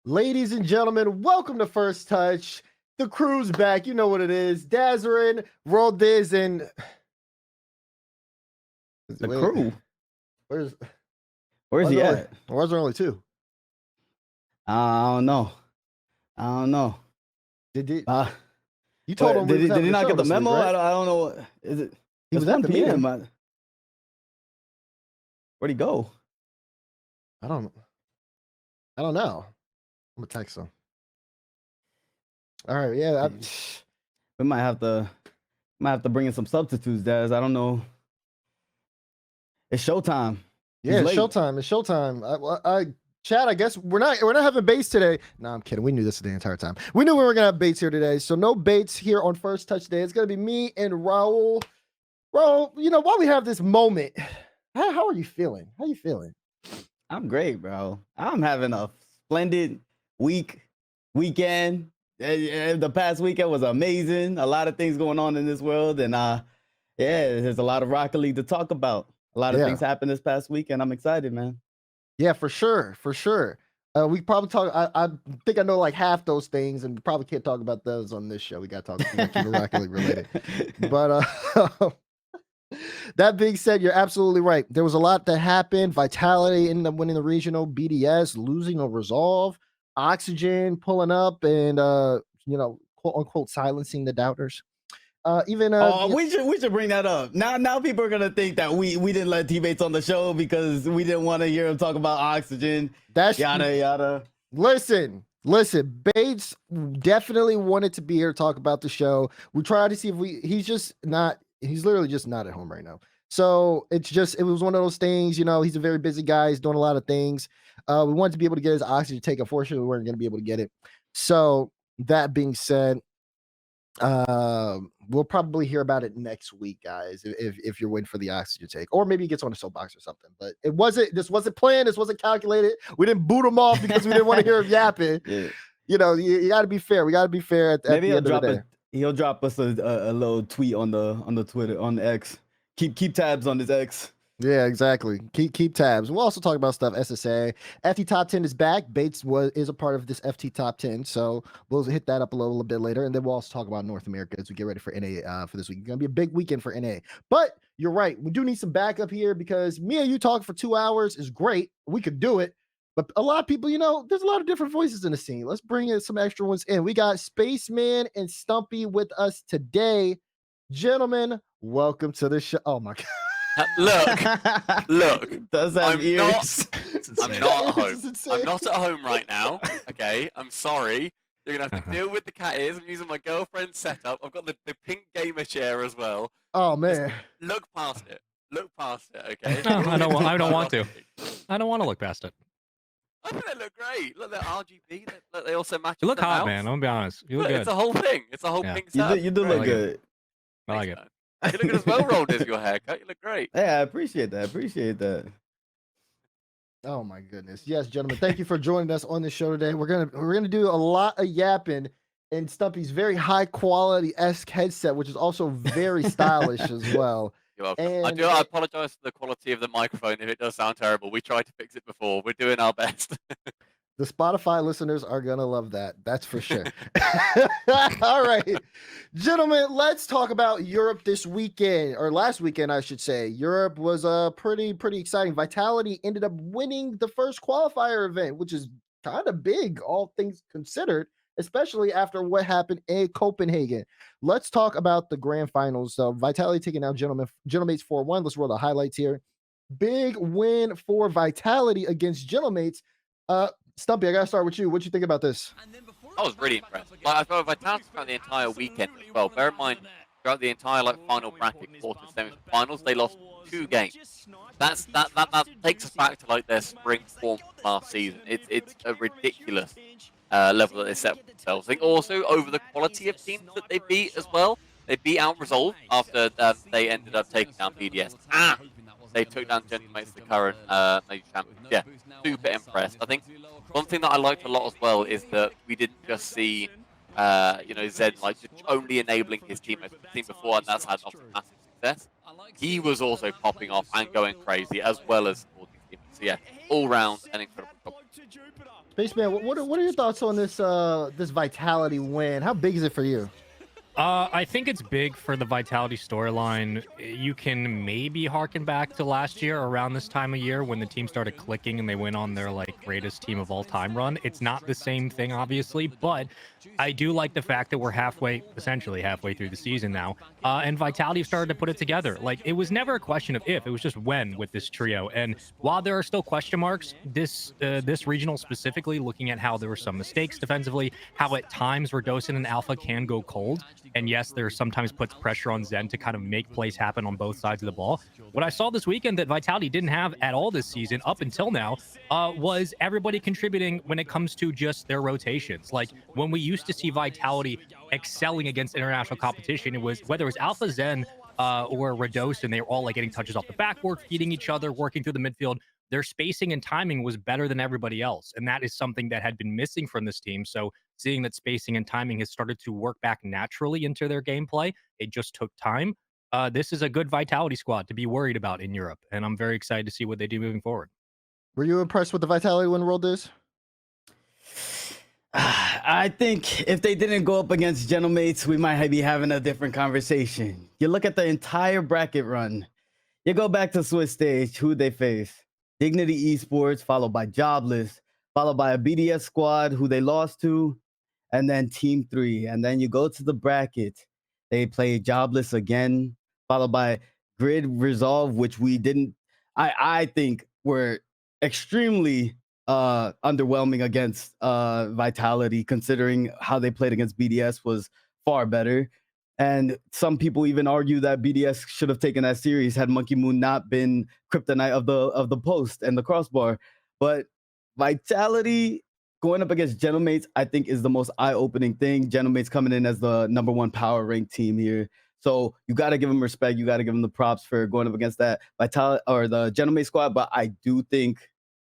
Ladies and gentlemen, welcome to First Touch. The crew's back. You know what it is. Dazarin, Roldiz, and The crew. Where's he at? Where's there only two? I don't know. Did you told him did he not get the memo? Week, right? I don't know. Is it? He was at the meeting. Where'd he go? I don't know. I'm gonna text him. All right, yeah. We might have to bring in some substitutes, Daz. I don't know. It's showtime. Yeah, it's showtime. It's showtime. Chad, I guess we're not having baits today. No, I'm kidding. We knew this the entire time. We knew we were gonna have baits here today. So no baits here on First Touch Day. It's gonna be me and Raul. Raul, while we have this moment, how are you feeling? How you feeling? I'm great, bro. I'm having a splendid weekend. The past weekend was amazing. A lot of things going on in this world, and there's a lot of Rocket League to talk about. A lot of things happened this past weekend. I'm excited, man. Yeah, for sure. We probably talk. I think I know like half those things, and we probably can't talk about those on this show. We got to keep it Rocket League related. But that being said, you're absolutely right. There was a lot that happened. Vitality ended up winning the regional. BDS losing a resolve. Oxygen pulling up and quote unquote silencing the doubters. We should bring that up. Now people are gonna think that we didn't let teammates on the show because we didn't want to hear him talk about Oxygen. That's yada. Listen. Bates definitely wanted to be here to talk about the show. We tried to see if he's literally just not at home right now. So it was one of those things, he's a very busy guy. He's doing a lot of things. We wanted to be able to get his oxygen take. Unfortunately, we weren't going to be able to get it. So that being said, we'll probably hear about it next week, guys, if you're waiting for the oxygen take, or maybe he gets on a soapbox or something. But this wasn't planned. This wasn't calculated. We didn't boot him off because we didn't want to hear him yapping. Yeah. You got to be fair. We got to be fair at the end of the day. He'll drop us a little tweet on the Twitter, on the X. Keep tabs on his X. Yeah, exactly. Keep tabs. We'll also talk about stuff. SSA FT Top 10 is back. Bates is a part of this FT Top 10, so we'll hit that up a little bit later, and then we'll also talk about North America as we get ready for NA for this week. It's gonna be a big weekend for NA. But you're right, we do need some backup here because me and you talking for 2 hours is great. We could do it, but a lot of people, there's a lot of different voices in the scene. Let's bring in some extra ones in. We got Spaceman and Stumpy with us today, gentlemen. Welcome to the show. Oh my god. Look. Does have ears? I'm not at home. I'm not at home right now. Okay, I'm sorry. You're gonna have to deal with the cat ears. I'm using my girlfriend's setup. I've got the pink gamer chair as well. Oh man. Just look past it. Okay. No, I don't want to. I don't want to look past it. I think they look great. Look, they're RGB. They also match. You look hot, house. man. I'm gonna be honest. You look good. It's a whole thing. It's a whole pink setup. You do look good. I like it. You look good as well, Rolled as your haircut. You look great. Yeah, I appreciate that. Oh my goodness. Yes, gentlemen. Thank you for joining us on the show today. We're gonna do a lot of yapping in Stumpy's very high quality-esque headset, which is also very stylish as well. You're welcome. I apologize for the quality of the microphone if it does sound terrible. We tried to fix it before. We're doing our best. The Spotify listeners are going to love that. That's for sure. All right, gentlemen, let's talk about Europe this weekend, or last weekend, I should say. Europe was pretty exciting. Vitality ended up winning the first qualifier event, which is kind of big, all things considered, especially after what happened in Copenhagen. Let's talk about the grand finals. So Vitality taking out Gentlemates 4-1. Let's roll the highlights here. Big win for Vitality against Gentlemates. Stumpy, I gotta start with you. What you think about this? I was really impressed. I thought Vitality throughout the entire weekend as well. Bear in mind, throughout the entire final bracket, quarters, semis, finals, they lost 2 games. That takes us back to their spring form last season. It's a ridiculous level that they set for themselves. I think also over the quality of teams that they beat as well. They beat out Resolve after they ended up taking down BDS. They took down Gentlemates, the current major champions. Yeah, super impressed. I think one thing that I liked a lot as well is that we didn't just see, Zed just only enabling his teammates. We've seen before, and that's had massive success. He was also popping off and going crazy, as well as supporting teammates. So yeah, all round an incredible job. Spaceman, what are your thoughts on this Vitality win? How big is it for you? I think it's big for the Vitality storyline. You can maybe harken back to last year around this time of year when the team started clicking and they went on their like greatest team of all time run. It's not the same thing, obviously, but I do like the fact that we're essentially halfway through the season now, and Vitality started to put it together. Like it was never a question of if, it was just when with this trio. And while there are still question marks, this regional specifically, looking at how there were some mistakes defensively, how at times Radosin and Alpha can go cold. And yes, there sometimes puts pressure on Zen to kind of make plays happen on both sides of the ball. What I saw this weekend that Vitality didn't have at all this season up until now was everybody contributing when it comes to just their rotations. Like when we used to see Vitality excelling against international competition, it was whether it was Alpha Zen or Radosin, they were all like getting touches off the backboard, feeding each other, working through the midfield. Their spacing and timing was better than everybody else. And that is something that had been missing from this team. So seeing that spacing and timing has started to work back naturally into their gameplay, it just took time. This is a good Vitality squad to be worried about in Europe. And I'm very excited to see what they do moving forward. Were you impressed with the Vitality win world is? I think if they didn't go up against Gentlemates, we might be having a different conversation. You look at the entire bracket run. You go back to Swiss stage, who they face. Dignity Esports, followed by Jobless, followed by a BDS squad who they lost to, and then Team 3. And then you go to the bracket. They play Jobless again, followed by Grid Resolve, which we didn't, I think were extremely underwhelming against Vitality, considering how they played against BDS was far better. And some people even argue that BDS should have taken that series had Monkey Moon not been kryptonite of the post and the crossbar. But Vitality going up against Gentlemates, I think, is the most eye-opening thing. Gentlemates coming in as the #1 power ranked team here. So you got to give them respect. You got to give them the props for going up against that Vitality or the Gentlemate squad. But I do think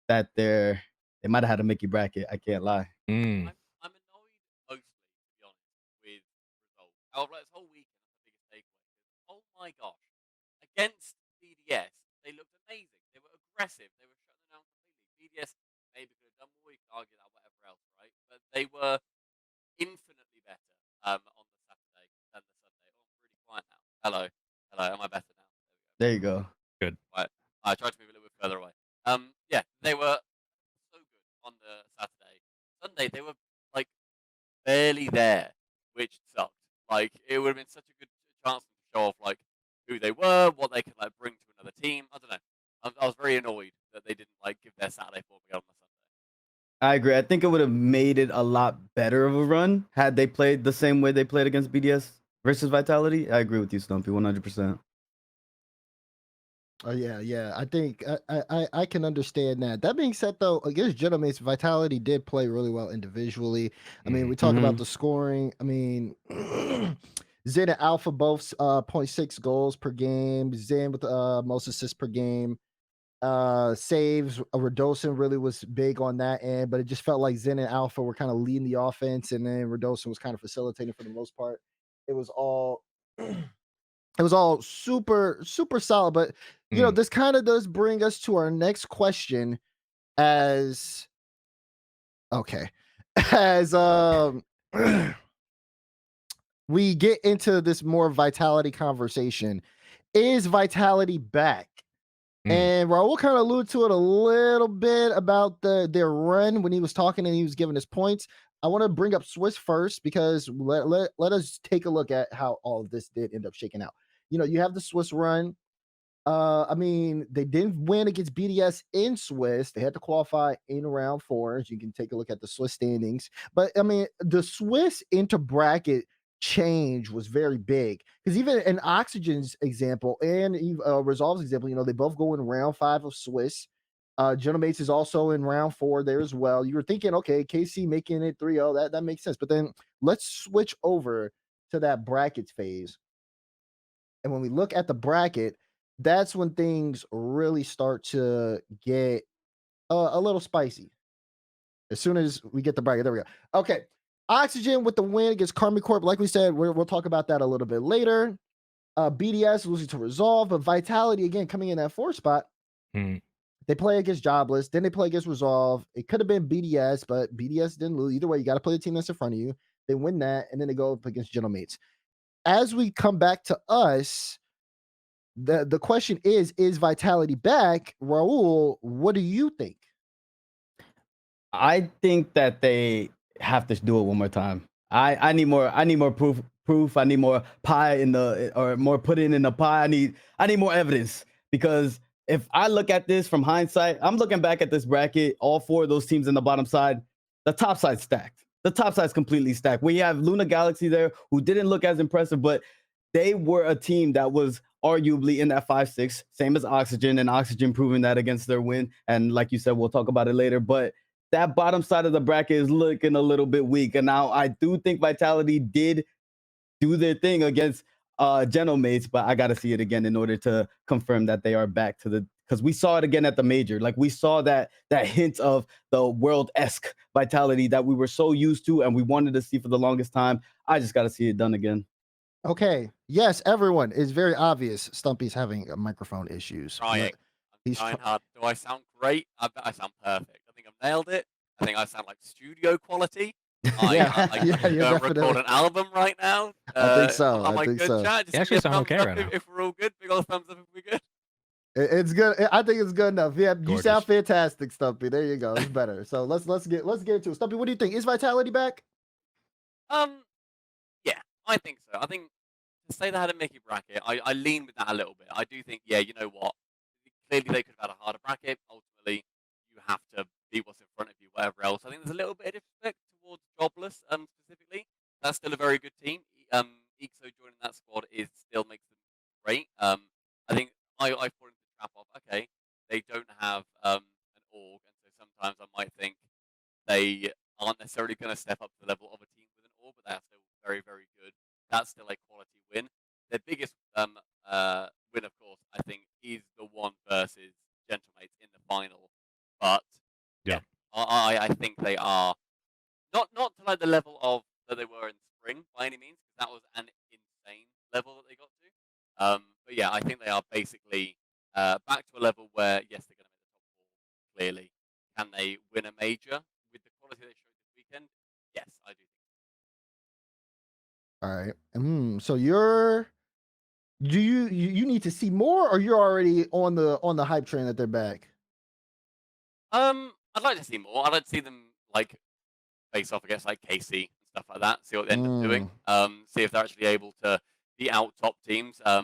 that they might have had a Mickey bracket. I can't lie. I'm annoyed mostly, to be honest, with results. However, this whole weekend, that's the biggest takeaway. Oh my gosh. Against BDS, they looked amazing. They were aggressive. They were shutting them down completely. BDS maybe could have done more. You can argue that, whatever else, right? But they were infinitely better on the Saturday than the Sunday. Oh, I'm really quiet now. Hello. Hello. Am I better now? There you go. Good. Right. I tried to move a little bit further away. Yeah, they were so good on the Saturday. Sunday, they were like barely there, which sucked. Like it would have been such a good chance to show off like who they were, what they could like bring to another team. I don't know. I was very annoyed that they didn't like give their Saturday form again on the Sunday. I agree. I think it would have made it a lot better of a run had they played the same way they played against BDS versus Vitality. I agree with you, Stumpy, 100%. Oh yeah. I think I can understand that. That being said, though, against Gentlemates, Vitality did play really well individually. I mean, we talk about the scoring. I mean, Zen and Alpha both 0.6 goals per game. Zen with most assists per game. Saves. Radosin really was big on that end, but it just felt like Zen and Alpha were kind of leading the offense, and then Radosin was kind of facilitating for the most part. It was all. It was all super solid, but you know, this kind of does bring us to our next question as we get into this more Vitality conversation. Is Vitality back? And Raul kind of alluded to it a little bit about their run when he was talking and he was giving his points. I want to bring up Swiss first because let us take a look at how all of this did end up shaking out. You know, you have the Swiss run. I mean, they didn't win against BDS in Swiss. They had to qualify in round 4. As you can take a look at the Swiss standings. But I mean, the Swiss inter bracket change was very big because even in Oxygen's example and Resolve's example, you know, they both go in round 5 of Swiss. Gentlemates is also in round 4 there as well. You were thinking, okay, KC making it 3-0, that makes sense. But then let's switch over to that brackets phase. And when we look at the bracket, that's when things really start to get a little spicy. As soon as we get the bracket, there we go. Okay, Oxygen with the win against Karma Corp. Like we said, we'll talk about that a little bit later. BDS losing to Resolve, but Vitality again coming in that 4 spot. I They play against Jobless, then they play against Resolve. It could have been BDS, but BDS didn't lose. Either way, you got to play the team that's in front of you. They win that, and then they go up against Gentlemates. As we come back to us, the question is Vitality back? Raul, what do you think? I think that they have to do it one more time. I need more proof. I need more pie in the, or more pudding in the pie. I need more evidence, because if I look at this from hindsight, I'm looking back at this bracket, all 4 of those teams in the bottom side, the top side's stacked. The top side's completely stacked. We have Luna Galaxy there, who didn't look as impressive, but they were a team that was arguably in that 5-6, same as Oxygen, and Oxygen proving that against their win. And like you said, we'll talk about it later, but that bottom side of the bracket is looking a little bit weak. And now I do think Vitality did do their thing against Gentlemates, but I got to see it again in order to confirm that they are back to the, because we saw it again at the major. Like, we saw that hint of the world-esque Vitality that we were so used to and we wanted to see for the longest time. I just got to see it done again. Okay. Yes, everyone, is very obvious. Stumpy's having microphone issues. Trying. I'm trying hard. Do I sound great? I bet I sound perfect. I think I've nailed it. I think I sound like studio quality. I you're record definitely. an album right now. I think so. Am I I think good, so. chat? Just You give me actually a sound thumbs okay up right now. if we're all good. Big old thumbs up if we're good. It's good. I think it's good enough. Yeah, you Gorgeous. sound fantastic, Stumpy. There you go. It's better. So let's get into it. Stumpy, what do you think? Is Vitality back? Yeah, I think so. I think to say they had a Mickey bracket, I lean with that a little bit. I do think, yeah, you know what? Clearly they could have had a harder bracket. Ultimately, you have to beat what's in front of you, whatever else. I think there's a little bit of disrespect towards Jobless, specifically. That's still a very good team. EXO joining that squad still makes them great. I think I fall into the trap of, okay, they don't have an org, and so sometimes I might think they aren't necessarily going to step up to the level of a team with an org, but they are still very, very good. That's still a quality win. Their biggest win, of course, I think, is the one versus Gentlemates in the final. But yeah, I think they are not to like the level of that they were in spring by any means, because that was an insane level that they got to. But yeah, I think they are basically back to a level where, yes, they're going to make the top 4 clearly. Can they win a major with the quality they showed this weekend? Yes, I do think. All right. So you need to see more, or you're already on the hype train that they're back? I'd like to see more. I'd like to see them like face off against like KC and stuff like that. See what they end up doing. See if they're actually able to beat out top teams. I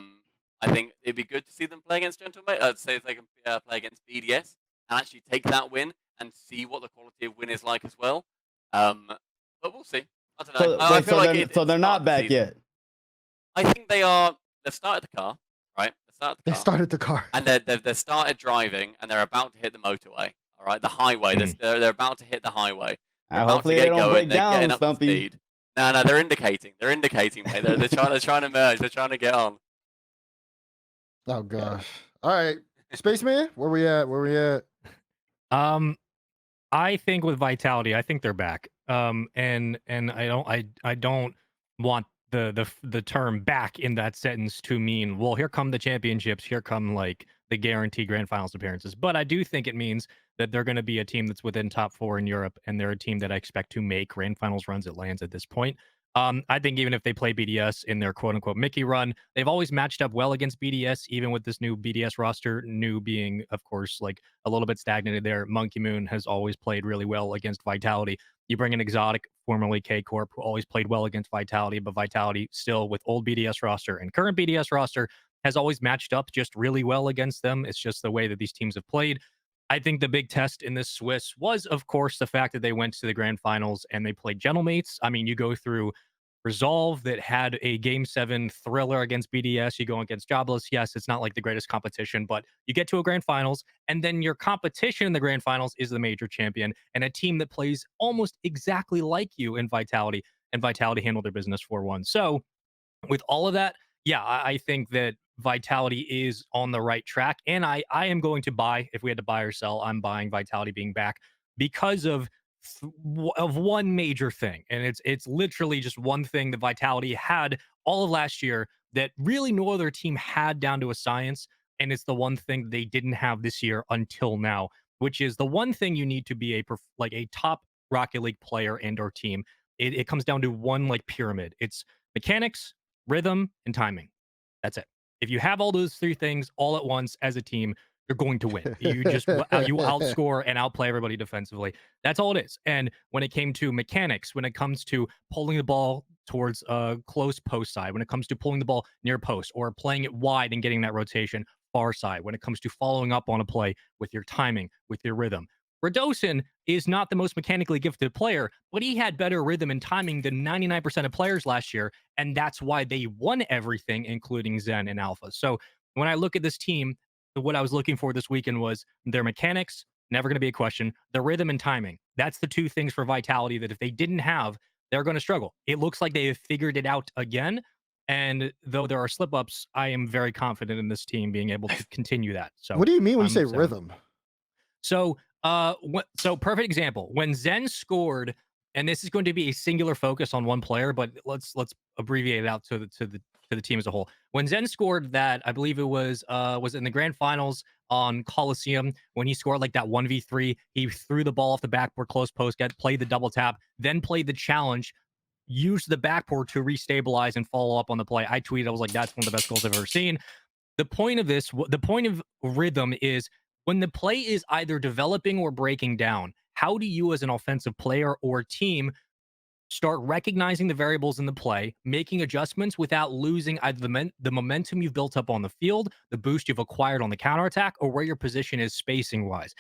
think it'd be good to see them play against Gentlemen. Say if they can play against BDS and actually take that win and see what the quality of win is like as well. But we'll see. I don't know. I feel like so they're not back yet. I think they are. They've started the car, right? They started the car, and they've started driving, and they're about to hit the motorway. All right, the highway. They're about to hit the highway. Hopefully they don't break down, getting up to Stumpy. speed. No, they're indicating. They're indicating, mate. They're trying to merge. They're trying to get on. Oh gosh. All right, Spaceman, where we at? I think with Vitality, I think they're back. And I don't want the term back in that sentence to mean, well, here come the championships, here come like the guaranteed grand finals appearances. But I do think it means that they're going to be a team that's within top 4 in Europe, and they're a team that I expect to make grand finals runs at LANs at this point. I think even if they play BDS in their quote unquote Mickey run, they've always matched up well against BDS, even with this new BDS roster, new being, of course, like a little bit stagnated there. Monkey Moon has always played really well against Vitality. You bring an Exotic, formerly K Corp, who always played well against Vitality, but Vitality still with old BDS roster and current BDS roster has always matched up just really well against them. It's just the way that these teams have played. I think the big test in this Swiss was, of course, the fact that they went to the grand finals and they played Gentlemates. I mean, you go through Resolve that had a Game 7 thriller against BDS. You go against Jobless. Yes, it's not like the greatest competition, but you get to a grand finals, and then your competition in the grand finals is the major champion and a team that plays almost exactly like you in Vitality, and Vitality handled their business 4-1. So with all of that, yeah, I think that Vitality is on the right track. And I am going to buy, if we had to buy or sell, I'm buying Vitality being back because of one major thing. And it's literally just one thing that Vitality had all of last year that really no other team had down to a science. and it's the one thing they didn't have this year until now, which is the one thing you need to be like a top Rocket League player and or team. It comes down to one like pyramid. It's mechanics, rhythm, and timing. That's it. If you have all those three things all at once as a team, you're going to win. You just you outscore and outplay everybody defensively. That's all it is. And when it came to mechanics, when it comes to pulling the ball towards a close post side, when it comes to pulling the ball near post or playing it wide and getting that rotation far side, when it comes to following up on a play with your timing, with your rhythm. Radosin is not the most mechanically gifted player, but he had better rhythm and timing than 99% of players last year, and that's why they won everything, including Zen and Alpha. So when I look at this team, what I was looking for this weekend was their mechanics, never going to be a question, the rhythm and timing. That's the two things for Vitality that if they didn't have, they're going to struggle. It looks like they have figured it out again. And though there are slip ups, I am very confident in this team being able to continue that. So, what do you mean when you say excited. rhythm? So, so perfect example when Zen scored, and this is going to be a singular focus on one player, but let's abbreviate it out to the team as a whole. When Zen scored that, I believe it was in the grand finals on Coliseum when he scored like that 1v3. He threw the ball off the backboard close post, played the double tap, then played the challenge, used the backboard to restabilize and follow up on the play. I tweeted, I was like, that's one of the best goals I've ever seen. The point of rhythm is when the play is either developing or breaking down, how do you as an offensive player or team start recognizing the variables in the play, making adjustments without losing either the momentum you've built up on the field, the boost you've acquired on the counterattack, or where your position is spacing wise?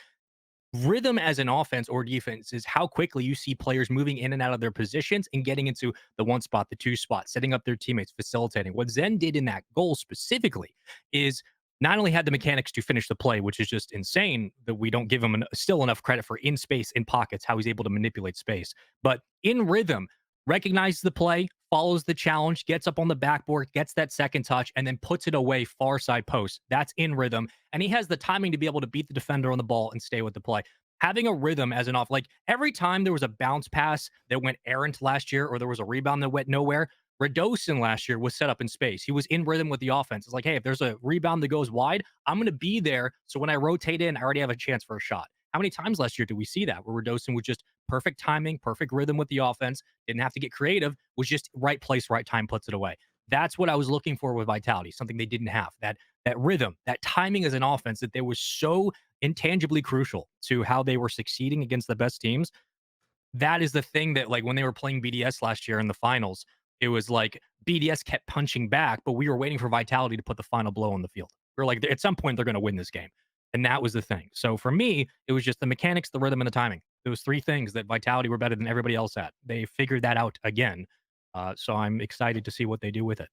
Rhythm as an offense or defense is how quickly you see players moving in and out of their positions and getting into the one spot, the two spot, setting up their teammates, facilitating. What Zen did in that goal specifically is not only had the mechanics to finish the play, which is just insane that we don't give him still enough credit for in space, in pockets, how he's able to manipulate space, but in rhythm, recognizes the play, follows the challenge, gets up on the backboard, gets that second touch, and then puts it away far side post. That's in rhythm. And he has the timing to be able to beat the defender on the ball and stay with the play. Having a rhythm as an off, like every time there was a bounce pass that went errant last year, or there was a rebound that went nowhere, Radosin last year was set up in space. He was in rhythm with the offense. It's like, hey, if there's a rebound that goes wide, I'm going to be there. So when I rotate in, I already have a chance for a shot. How many times last year did we see that where Radosin was just perfect timing, perfect rhythm with the offense, didn't have to get creative, was just right place, right time, puts it away. That's what I was looking for with Vitality, something they didn't have. That rhythm, that timing as an offense that they was so intangibly crucial to how they were succeeding against the best teams. That is the thing that, like, when they were playing BDS last year in the finals, it was like BDS kept punching back, but we were waiting for Vitality to put the final blow on the field. We are like, at some point, they're going to win this game. And that was the thing. So for me, it was just the mechanics, the rhythm, and the timing. Those three things that Vitality were better than everybody else at. They figured that out again. So I'm excited to see what they do with it.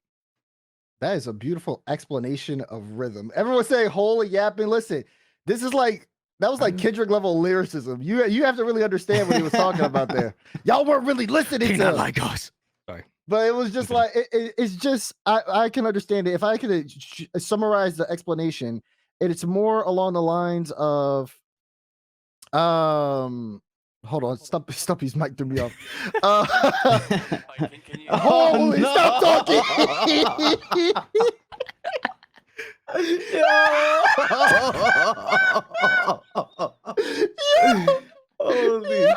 That is a beautiful explanation of rhythm. Everyone say holy yapping. Listen, this is like that was like Kendrick level lyricism. You have to really understand what he was talking about there. Y'all weren't really listening to not like us. Sorry. But it was just like it's just I can understand it. If I could summarize the explanation, it's more along the lines of hold on, Stumpy's mic threw me off. Holy, no. stop talking. Holy,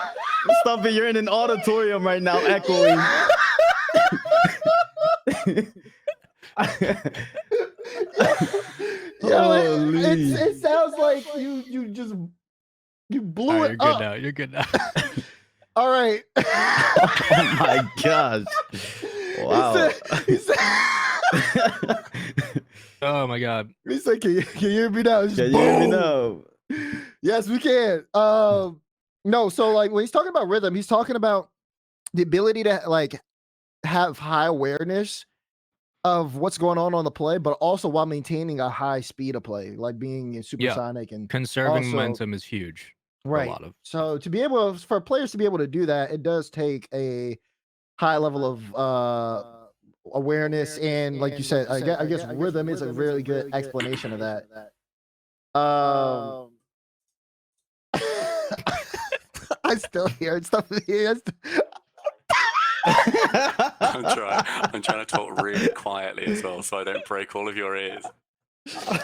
Stumpy, you're in an auditorium right now, echoing. It sounds like you blew it up. You're good now. All right. Oh my gosh. Wow. He said, Oh my god. he said, can you hear me now? Can you hear me now? Yes, we can. No, so like when he's talking about rhythm, he's talking about the ability to like have high awareness of what's going on the play, but also while maintaining a high speed of play, like being supersonic and conserving also, momentum is huge. Right. So to be able for players to be able to do that, it does take a high level of awareness and like you said, I guess rhythm is a really good explanation of that. I still hear stuff here. I'm trying to talk really quietly as well, so I don't break all of your ears.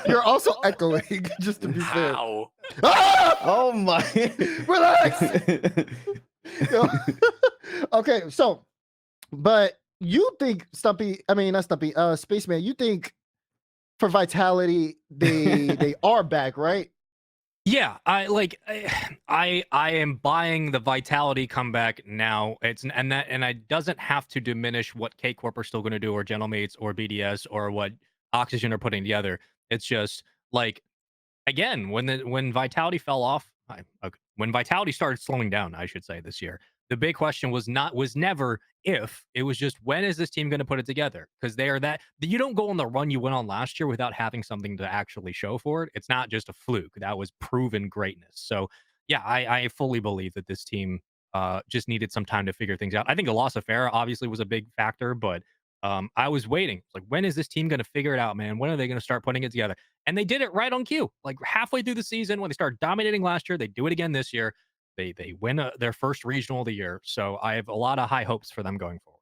You're also echoing, just to be fair. How? Ah! Oh my. Relax. Yo. Okay, so, but you think Stumpy? I mean, not Stumpy. Spaceman. You think for Vitality they are back, right? Yeah, I am buying the Vitality comeback now. And it doesn't have to diminish what K Corp are still going to do, or Gentlemates, or BDS, or what Oxygen are putting together. It's just like, again, when Vitality fell off, okay, when Vitality started slowing down, I should say, this year, the big question was never if, it was just, when is this team going to put it together? Because they are that you don't go on the run you went on last year without having something to actually show for it. It's not just a fluke. That was proven greatness. So yeah, I fully believe that this team just needed some time to figure things out. I think the loss of Farah obviously was a big factor, but I was waiting. Like, when is this team going to figure it out, man? When are they going to start putting it together? And they did it right on cue. Like, halfway through the season, when they started dominating last year, they do it again this year. They win their first regional of the year. So I have a lot of high hopes for them going forward.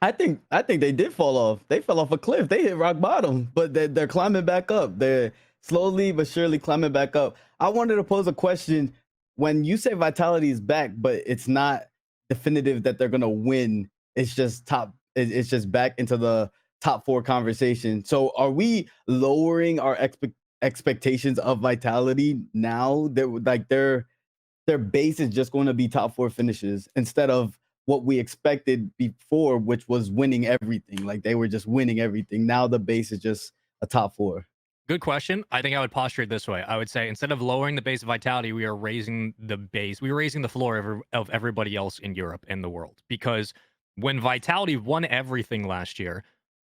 I think they did fall off. They fell off a cliff. They hit rock bottom, but they're climbing back up. They're slowly but surely climbing back up. I wanted to pose a question. When you say Vitality is back, but it's not definitive that they're gonna win, it's just top. It's just back into the top 4 conversation. So are we lowering our expectations of Vitality now? That like their base is just going to be top 4 finishes instead of what we expected before, which was winning everything. Like, they were just winning everything. Now the base is just a top 4. Good question. I think I would posture it this way. I would say, instead of lowering the base of Vitality, we are raising the base. We are raising the floor of everybody else in Europe and the world. Because when Vitality won everything last year,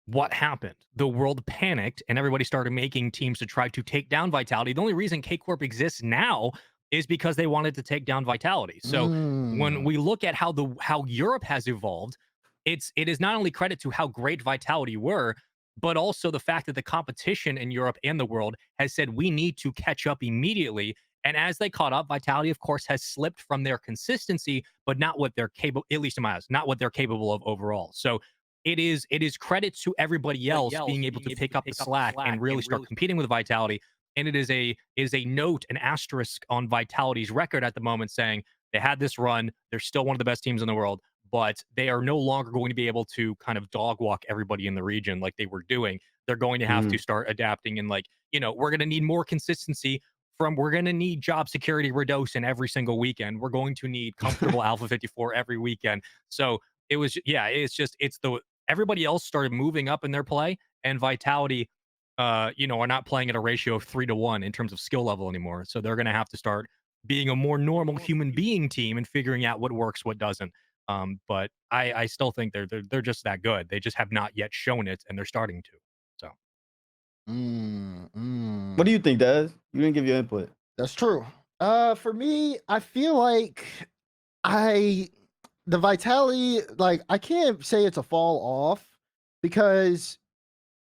what happened? The world panicked and everybody started making teams to try to take down Vitality. The only reason K Corp exists now is because they wanted to take down Vitality. So when we look at how Europe has evolved, it is not only credit to how great Vitality were, but also the fact that the competition in Europe and the world has said, we need to catch up immediately. And as they caught up, Vitality, of course, has slipped from their consistency, but not what they're capable, at least in my eyes, not what they're capable of overall. So it is credit to everybody else being able to pick up the slack and really start competing with Vitality. And it is a note, an asterisk on Vitality's record at the moment, saying they had this run, they're still one of the best teams in the world, but they are no longer going to be able to kind of dog walk everybody in the region like they were doing. They're going to have to start adapting, and, like, we're going to need more consistency we're going to need job security Redosing every single weekend. We're going to need comfortable Alpha 54 every weekend. So it was, yeah, everybody else started moving up in their play, and Vitality, are not playing at a ratio of 3-1 in terms of skill level anymore. So they're going to have to start being a more normal human being team and figuring out what works, what doesn't. But I still think they're just that good. They just have not yet shown it, and they're starting to. So What do you think, Daz? You didn't give your input. That's true. For me, I feel like the Vitality, like, I can't say it's a fall off, because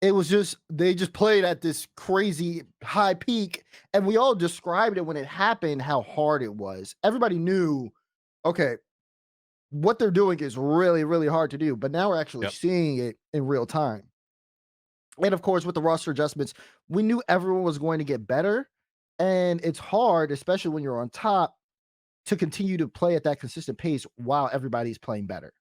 it was just, they just played at this crazy high peak, and we all described it when it happened, how hard it was. Everybody knew, okay, what they're doing is really, really hard to do, but now we're actually seeing it in real time. And of course, with the roster adjustments, we knew everyone was going to get better, and it's hard, especially when you're on top, to continue to play at that consistent pace while everybody's playing better,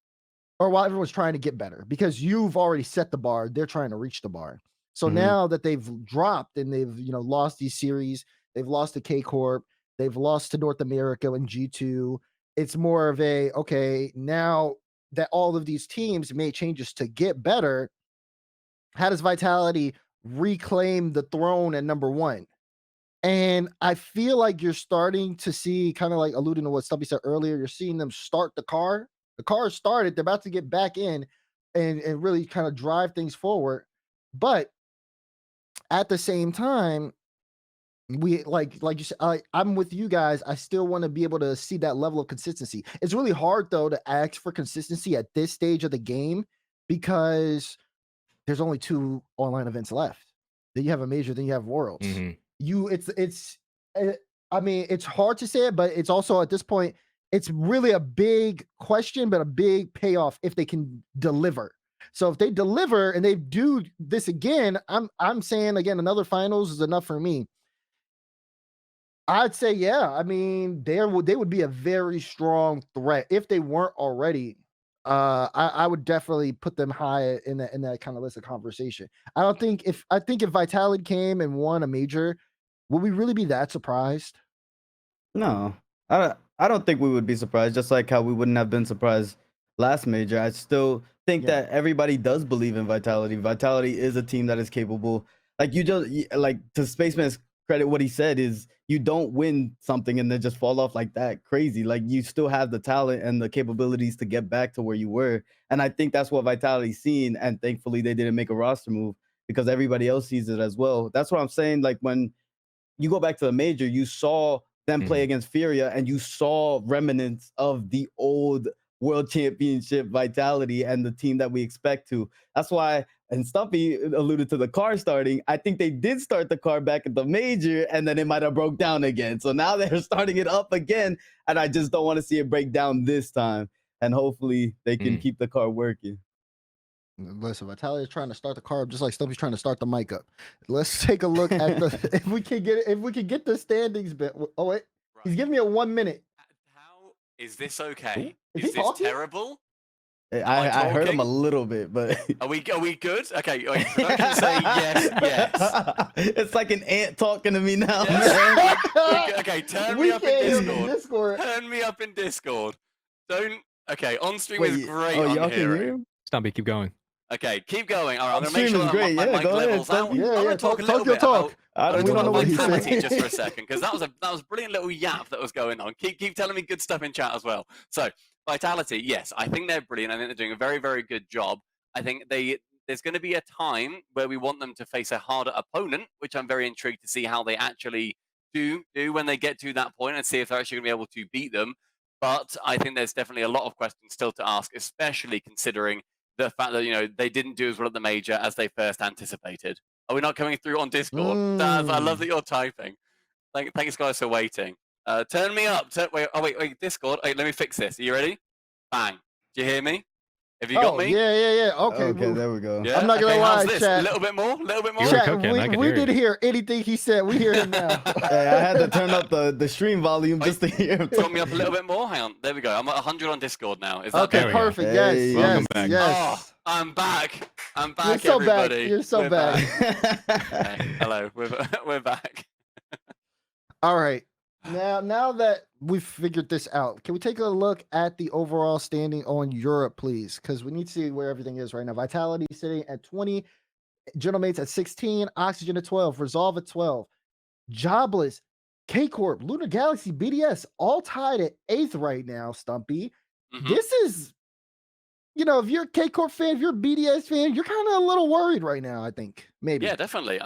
or while everyone's trying to get better, because you've already set the bar. They're trying to reach the bar. So now that they've dropped and they've, lost these series, they've lost to K Corp, they've lost to North America and G2. It's more of a, okay, now that all of these teams made changes to get better, how does Vitality reclaim the throne at number 1? And I feel like you're starting to see, kind of like alluding to what Stumpy said earlier, you're seeing them start the car. The car is started. They're about to get back in and really kind of drive things forward. But at the same time, we like you said, I'm with you guys. I still want to be able to see that level of consistency. It's really hard, though, to ask for consistency at this stage of the game, because there's only 2 online events left. Then you have a major, then you have Worlds. I mean, it's hard to say it, but it's also, at this point, it's really a big question, but a big payoff if they can deliver. So if they deliver and they do this again, I'm saying again, another finals is enough for me. I'd say, yeah. I mean, they would be a very strong threat if they weren't already. I would definitely put them high in that kind of list of conversation. I think if Vitality came and won a major, would we really be that surprised? No, I don't think we would be surprised. Just like how we wouldn't have been surprised last major. I still think Yeah. that everybody does believe in Vitality. Vitality is a team that is capable. Like like to Spaceman's credit, what he said is you don't win something and then just fall off like that crazy. Like you still have the talent and the capabilities to get back to where you were. And I think that's what Vitality's seen. And thankfully they didn't make a roster move because everybody else sees it as well. That's what I'm saying. Like when you go back to the major, you saw them play against Furia, and you saw remnants of the old world championship Vitality and the team that we expect to. That's why, and Stumpy alluded to the car starting. I think they did start the car back at the major, and then it might have broke down again. So now they're starting it up again, and I just don't want to see it break down this time. And hopefully they can keep the car working. Listen, Vitality is trying to start the car up just like Stumpy's trying to start the mic up. Let's take a look at the if we can get the standings bit. Oh wait, he's giving me a 1 minute. How is this okay? Is Is he this talking? terrible? I heard him a little bit, but Are we good? Okay, wait, production say yes. It's like an ant talking to me now. Yes. Okay, turn me up in Discord. Turn me up in Discord. Don't. Okay, on stream Wait, is great. oh, on y'all can hearing. hear him? Stumpy, keep going. Okay, keep going. All right, I'm gonna Stream make sure is that great. my Yeah, mic go ahead, levels out. Stumpy. Yeah, I'm gonna talk talk a little bit talk. I We don't know what he's Vitality saying. just for a second, because that was a brilliant little yap that was going on. Keep telling me good stuff in chat as well. So Vitality, yes, I think they're brilliant. I think they're doing a very, very good job. I think there's going to be a time where we want them to face a harder opponent, which I'm very intrigued to see how they actually do when they get to that point and see if they're actually going to be able to beat them. But I think there's definitely a lot of questions still to ask, especially considering the fact that they didn't do as well at the major as they first anticipated. Are we not coming through on Discord? Daz, I love that you're typing. Thanks guys for waiting. Turn me up. Wait, Discord. Wait, let me fix this. Are you ready? Bang. Do you hear me? Have you got me? Yeah. Okay. Okay, there we go. Yeah? I'm not gonna Okay, lie, how's this? chat. A little bit more? You were Chat, cooking, I could we hear didn't you. hear anything he said. We hear him now. Hey, I had to turn up the stream volume just to hear him. Turn me up a little bit more. Hang on. There we go. I'm at 100 on Discord now. Is that Okay, There we go. perfect. Hey, Yes, welcome yes, back. yes. Oh, I'm back. I'm back, You're so back. everybody. You're so We're back. Okay, hello. We're back. All right. Now that we've figured this out, can we take a look at the overall standing on Europe, please? Because we need to see where everything is right now. Vitality sitting at 20, Gentlemates at 16, Oxygen at 12, Resolve at 12, Jobless, K Corp, Lunar Galaxy, BDS, all tied at 8th right now, Stumpy. Mhm. This is, if you're a K Corp fan, if you're a BDS fan, you're kind of a little worried right now, I think. Maybe. Yeah, definitely.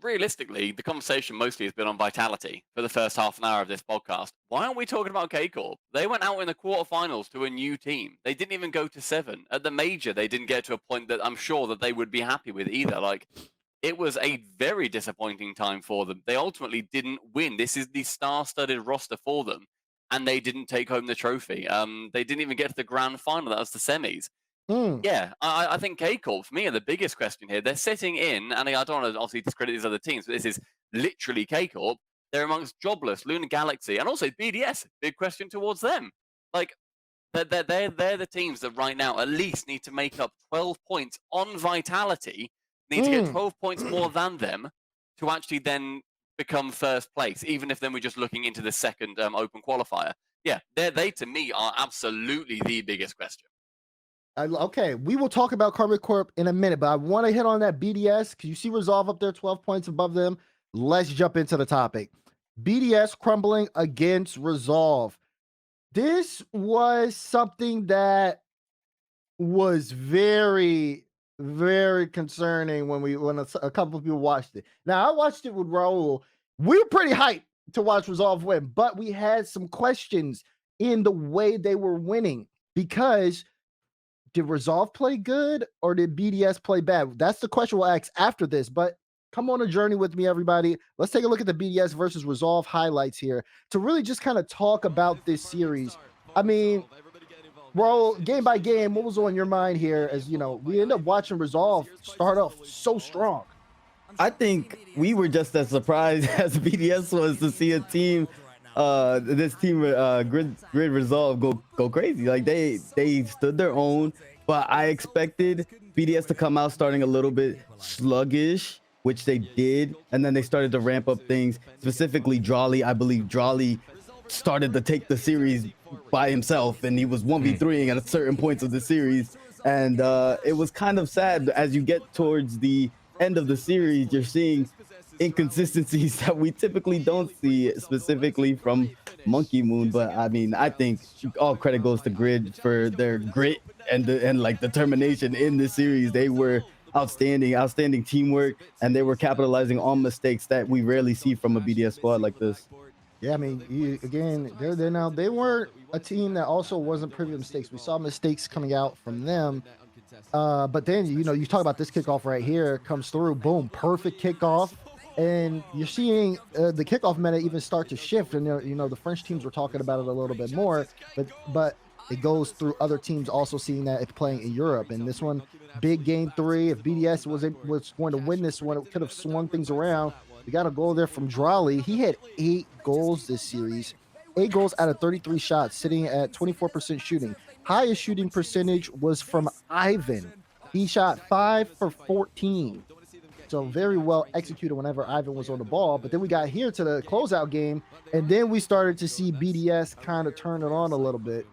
Realistically, the conversation mostly has been on Vitality for the first half an hour of this podcast. Why aren't we talking about K-Corp? They went out in the quarterfinals to a new team. They didn't even go to 7. At the major, they didn't get to a point that I'm sure that they would be happy with either. Like, it was a very disappointing time for them. They ultimately didn't win. This is the star-studded roster for them, and they didn't take home the trophy. They didn't even get to the grand final. That was the semis. Yeah, I think K-Corp, for me, are the biggest question here. They're sitting in, and I don't want to obviously discredit these other teams, but this is literally K-Corp. They're amongst Jobless, Lunar Galaxy, and also BDS. Big question towards them. Like, they're the teams that right now at least need to make up 12 points on Vitality, need to get 12 points more than them to actually then become first place, even if then we're just looking into the second open qualifier. Yeah, they to me are absolutely the biggest question. Okay, we will talk about Carbon Corp in a minute, but I want to hit on that BDS because you see Resolve up there, 12 points above them. Let's jump into the topic. BDS crumbling against Resolve. This was something that was very, very concerning when a couple of people watched it. Now, I watched it with Raul. We were pretty hyped to watch Resolve win, but we had some questions in the way they were winning because did Resolve play good or did BDS play bad? That's the question we'll ask after this, but come on a journey with me, everybody. Let's take a look at the BDS versus Resolve highlights here to really just kind of talk about this series. I mean, Bro, game by game, what was on your mind here? As you know, we end up watching Resolve start off so strong. I think we were just as surprised as BDS was to see a team, this team, Grid Resolve go crazy. Like they stood their own, but I expected BDS to come out starting a little bit sluggish, which they did, and then they started to ramp up things. Specifically, Drawley. I believe Drawley started to take the series by himself, and he was 1v3ing at certain points of the series, and it was kind of sad as you get towards the end of the series. You're seeing inconsistencies that we typically don't see, specifically from Monkey Moon. But I mean, I think all credit goes to Grid for their grit and like determination in this series. They were outstanding teamwork, and they were capitalizing on mistakes that we rarely see from a BDS squad like this. Yeah, I mean, again, they're now, they weren't a team that also wasn't privy to mistakes. We saw mistakes coming out from them. But then, you know, you talk about this kickoff right here, comes through, boom, perfect kickoff. And you're seeing the kickoff meta even start to shift. And, you know, the French teams were talking about it a little bit more, but it goes through other teams also seeing that it's playing in Europe. And this one, big game 3, if BDS was going to win this one, it could have swung things around. We got a goal there from Drawley. He had 8 goals this series, 8 goals out of 33 shots, sitting at 24% shooting. Highest shooting percentage was from Ivan. He shot 5 for 14. So very well executed whenever Ivan was on the ball. But then we got here to the closeout game, and then we started to see BDS kind of turn it on a little bit.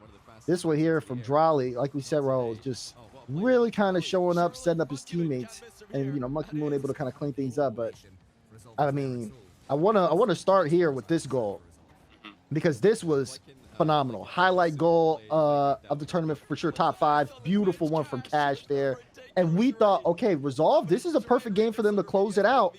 This one here from Drawley, like we said, Raul, just really kind of showing up, setting up his teammates, and, you know, Monkey Moon able to kind of clean things up. But I mean, I wanna start here with this goal, because this was phenomenal. Highlight goal of the tournament for sure, top 5. Beautiful one from Cash there. And we thought, okay, Resolve, this is a perfect game for them to close it out.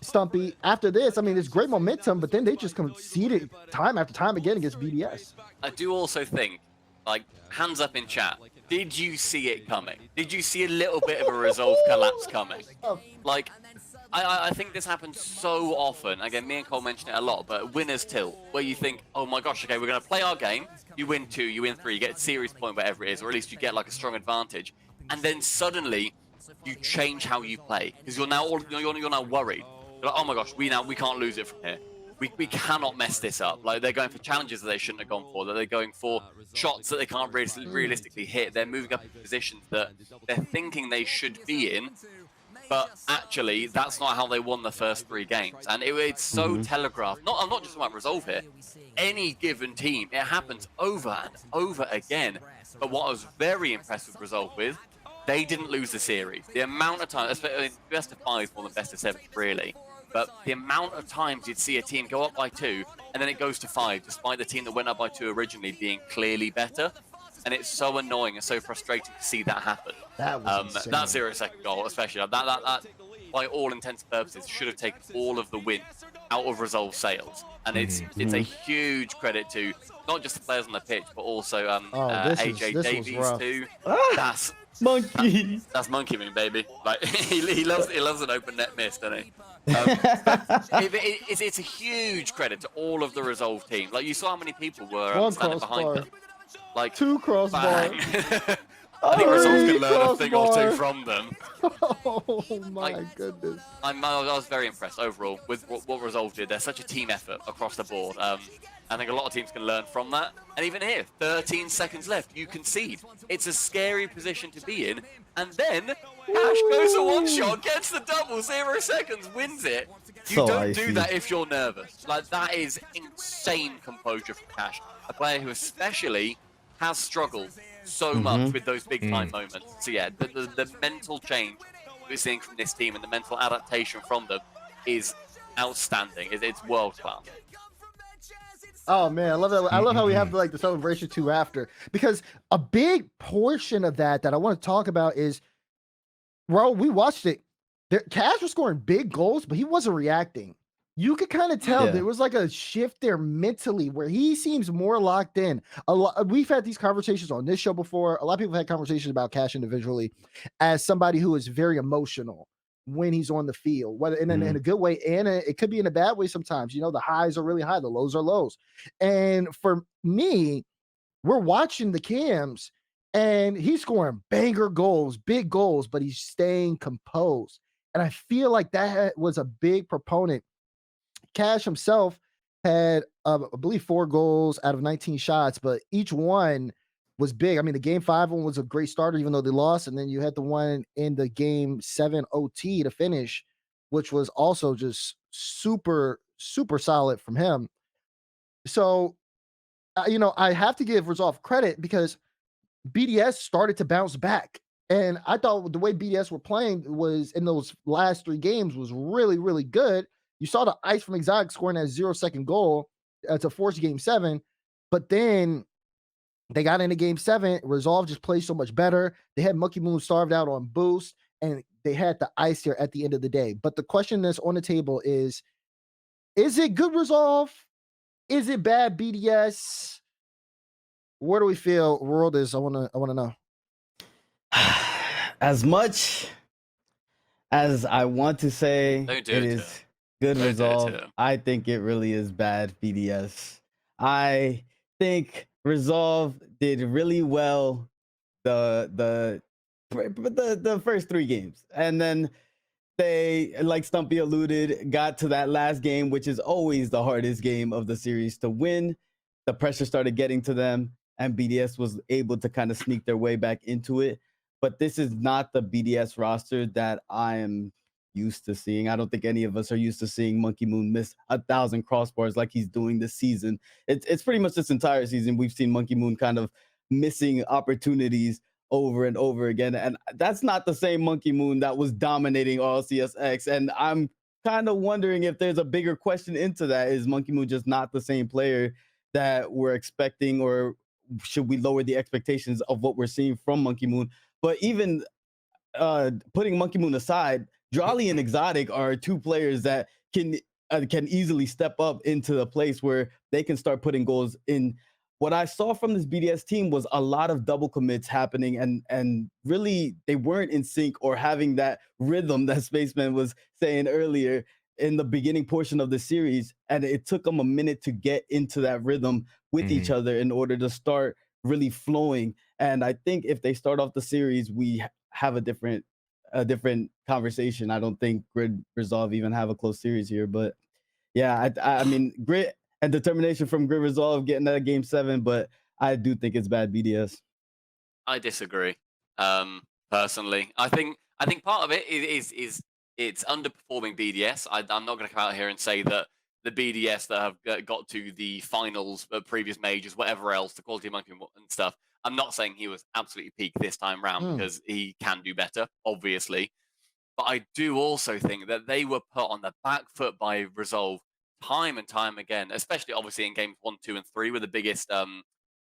Stumpy, after this, I mean, it's great momentum, but then they just conceded time after time again against BDS. I do also think, like, hands up in chat, did you see it coming? Did you see a little bit of a Resolve collapse coming? Like, I think this happens so often. Again, me and Cole mentioned it a lot, but winner's tilt, where you think, oh my gosh, okay, we're going to play our game. You win 2, you win 3, you get a series point, whatever it is, or at least you get like a strong advantage. And then suddenly you change how you play, because you're now worried. You're like, oh my gosh, we can't lose it from here. We cannot mess this up. Like, they're going for challenges that they shouldn't have gone for. That they're going for shots that they can't realistically hit. They're moving up in positions that they're thinking they should be in, but actually that's not how they won the first 3 games. And it's so telegraphed. I'm not just about Resolve here. Any given team, it happens over and over again. But what I was very impressed with Resolve with, they didn't lose the series. The amount of time, especially best of 5 more than best of 7, really. But the amount of times you'd see a team go up by 2, and then it goes to 5, despite the team that went up by 2 originally being clearly better. And it's so annoying and so frustrating to see that happen. That was insane. That 0-second goal, especially, that by all intents and purposes, should have taken all of the win out of Resolve sails. And it's a huge credit to not just the players on the pitch, but also AJ Davies too. That's Monkey. That's Monkey Moon, baby. Like, he loves an open net miss, doesn't he? It's a huge credit to all of the Resolve team. Like, you saw how many people were standing behind them. Like 2 crossbars. I think Resolve can learn a thing or 2 from them. Oh my goodness. I was very impressed overall with what Resolve did. They're such a team effort across the board. I think a lot of teams can learn from that. And even here, 13 seconds left, you concede. It's a scary position to be in. And then Cash goes for 1 shot, gets the double, 0 seconds, wins it. You don't do that if you're nervous. Like, that is insane composure from Cash. A player who especially has struggled so much with those big time moments. So yeah, the mental change we're seeing from this team and the mental adaptation from them is outstanding. It's world class. Oh man, I love that. I love how we have like the celebration too after, because a big portion of that I want to talk about is, bro, we watched it. Cash was scoring big goals, but he wasn't reacting. You could kind of tell there was like a shift there mentally where he seems more locked in. We've had these conversations on this show before. A lot of people had conversations about Cash individually as somebody who is very emotional when he's on the field, whether in a good way and it could be in a bad way sometimes. You know, the highs are really high, the lows are lows. And for me, we're watching the cams and he's scoring banger goals, big goals, but he's staying composed. And I feel like that was a big proponent. Cash himself had, I believe, 4 goals out of 19 shots, but each one was big. I mean, the game 5 one was a great starter, even though they lost. And then you had the one in the game 7 OT to finish, which was also just super, super solid from him. So, I have to give Resolve credit because BDS started to bounce back. And I thought the way BDS were playing was in those last 3 games was really, really good. You saw the ice from Exotic scoring that 0-second goal to force game 7. But then they got into game 7. Resolve just played so much better. They had Monkey Moon starved out on boost, and they had the ice here at the end of the day. But the question that's on the table is it good Resolve? Is it bad BDS? Where do we feel world is? I wanna know. As much as I want to say Don't do it it to is him. good Don't do it to Resolve, him. I think it really is bad BDS. I think Resolve did really well the first 3 games, and then they, like Stumpy alluded, got to that last game, which is always the hardest game of the series to win. The pressure started getting to them, and BDS was able to kind of sneak their way back into it. But this is not the BDS roster that I am used to seeing. I don't think any of us are used to seeing Monkey Moon miss 1,000 crossbars like he's doing this season. It's pretty much this entire season we've seen Monkey Moon kind of missing opportunities over and over again. And that's not the same Monkey Moon that was dominating all CSX. And I'm kind of wondering if there's a bigger question into that. Is Monkey Moon just not the same player that we're expecting, or should we lower the expectations of what we're seeing from Monkey Moon? But even putting Monkey Moon aside, Jolly and Exotic are 2 players that can easily step up into the place where they can start putting goals in. What I saw from this BDS team was a lot of double commits happening, and really they weren't in sync or having that rhythm that Spaceman was saying earlier in the beginning portion of the series. And it took them a minute to get into that rhythm with each other in order to start really flowing. And I think if they start off the series, we have a different conversation. I don't think Grid Resolve even have a close series here, but yeah, I mean, grit and determination from Grid Resolve getting that game 7, but I do think it's bad BDS. I disagree. Personally, I think part of it is it's underperforming BDS. I'm not going to come out here and say that the BDS that have got to the finals, previous majors, whatever else, the quality of Monkey and stuff. I'm not saying he was absolutely peak this time round because he can do better, obviously. But I do also think that they were put on the back foot by Resolve time and time again, especially obviously in games 1, 2, and 3 were the biggest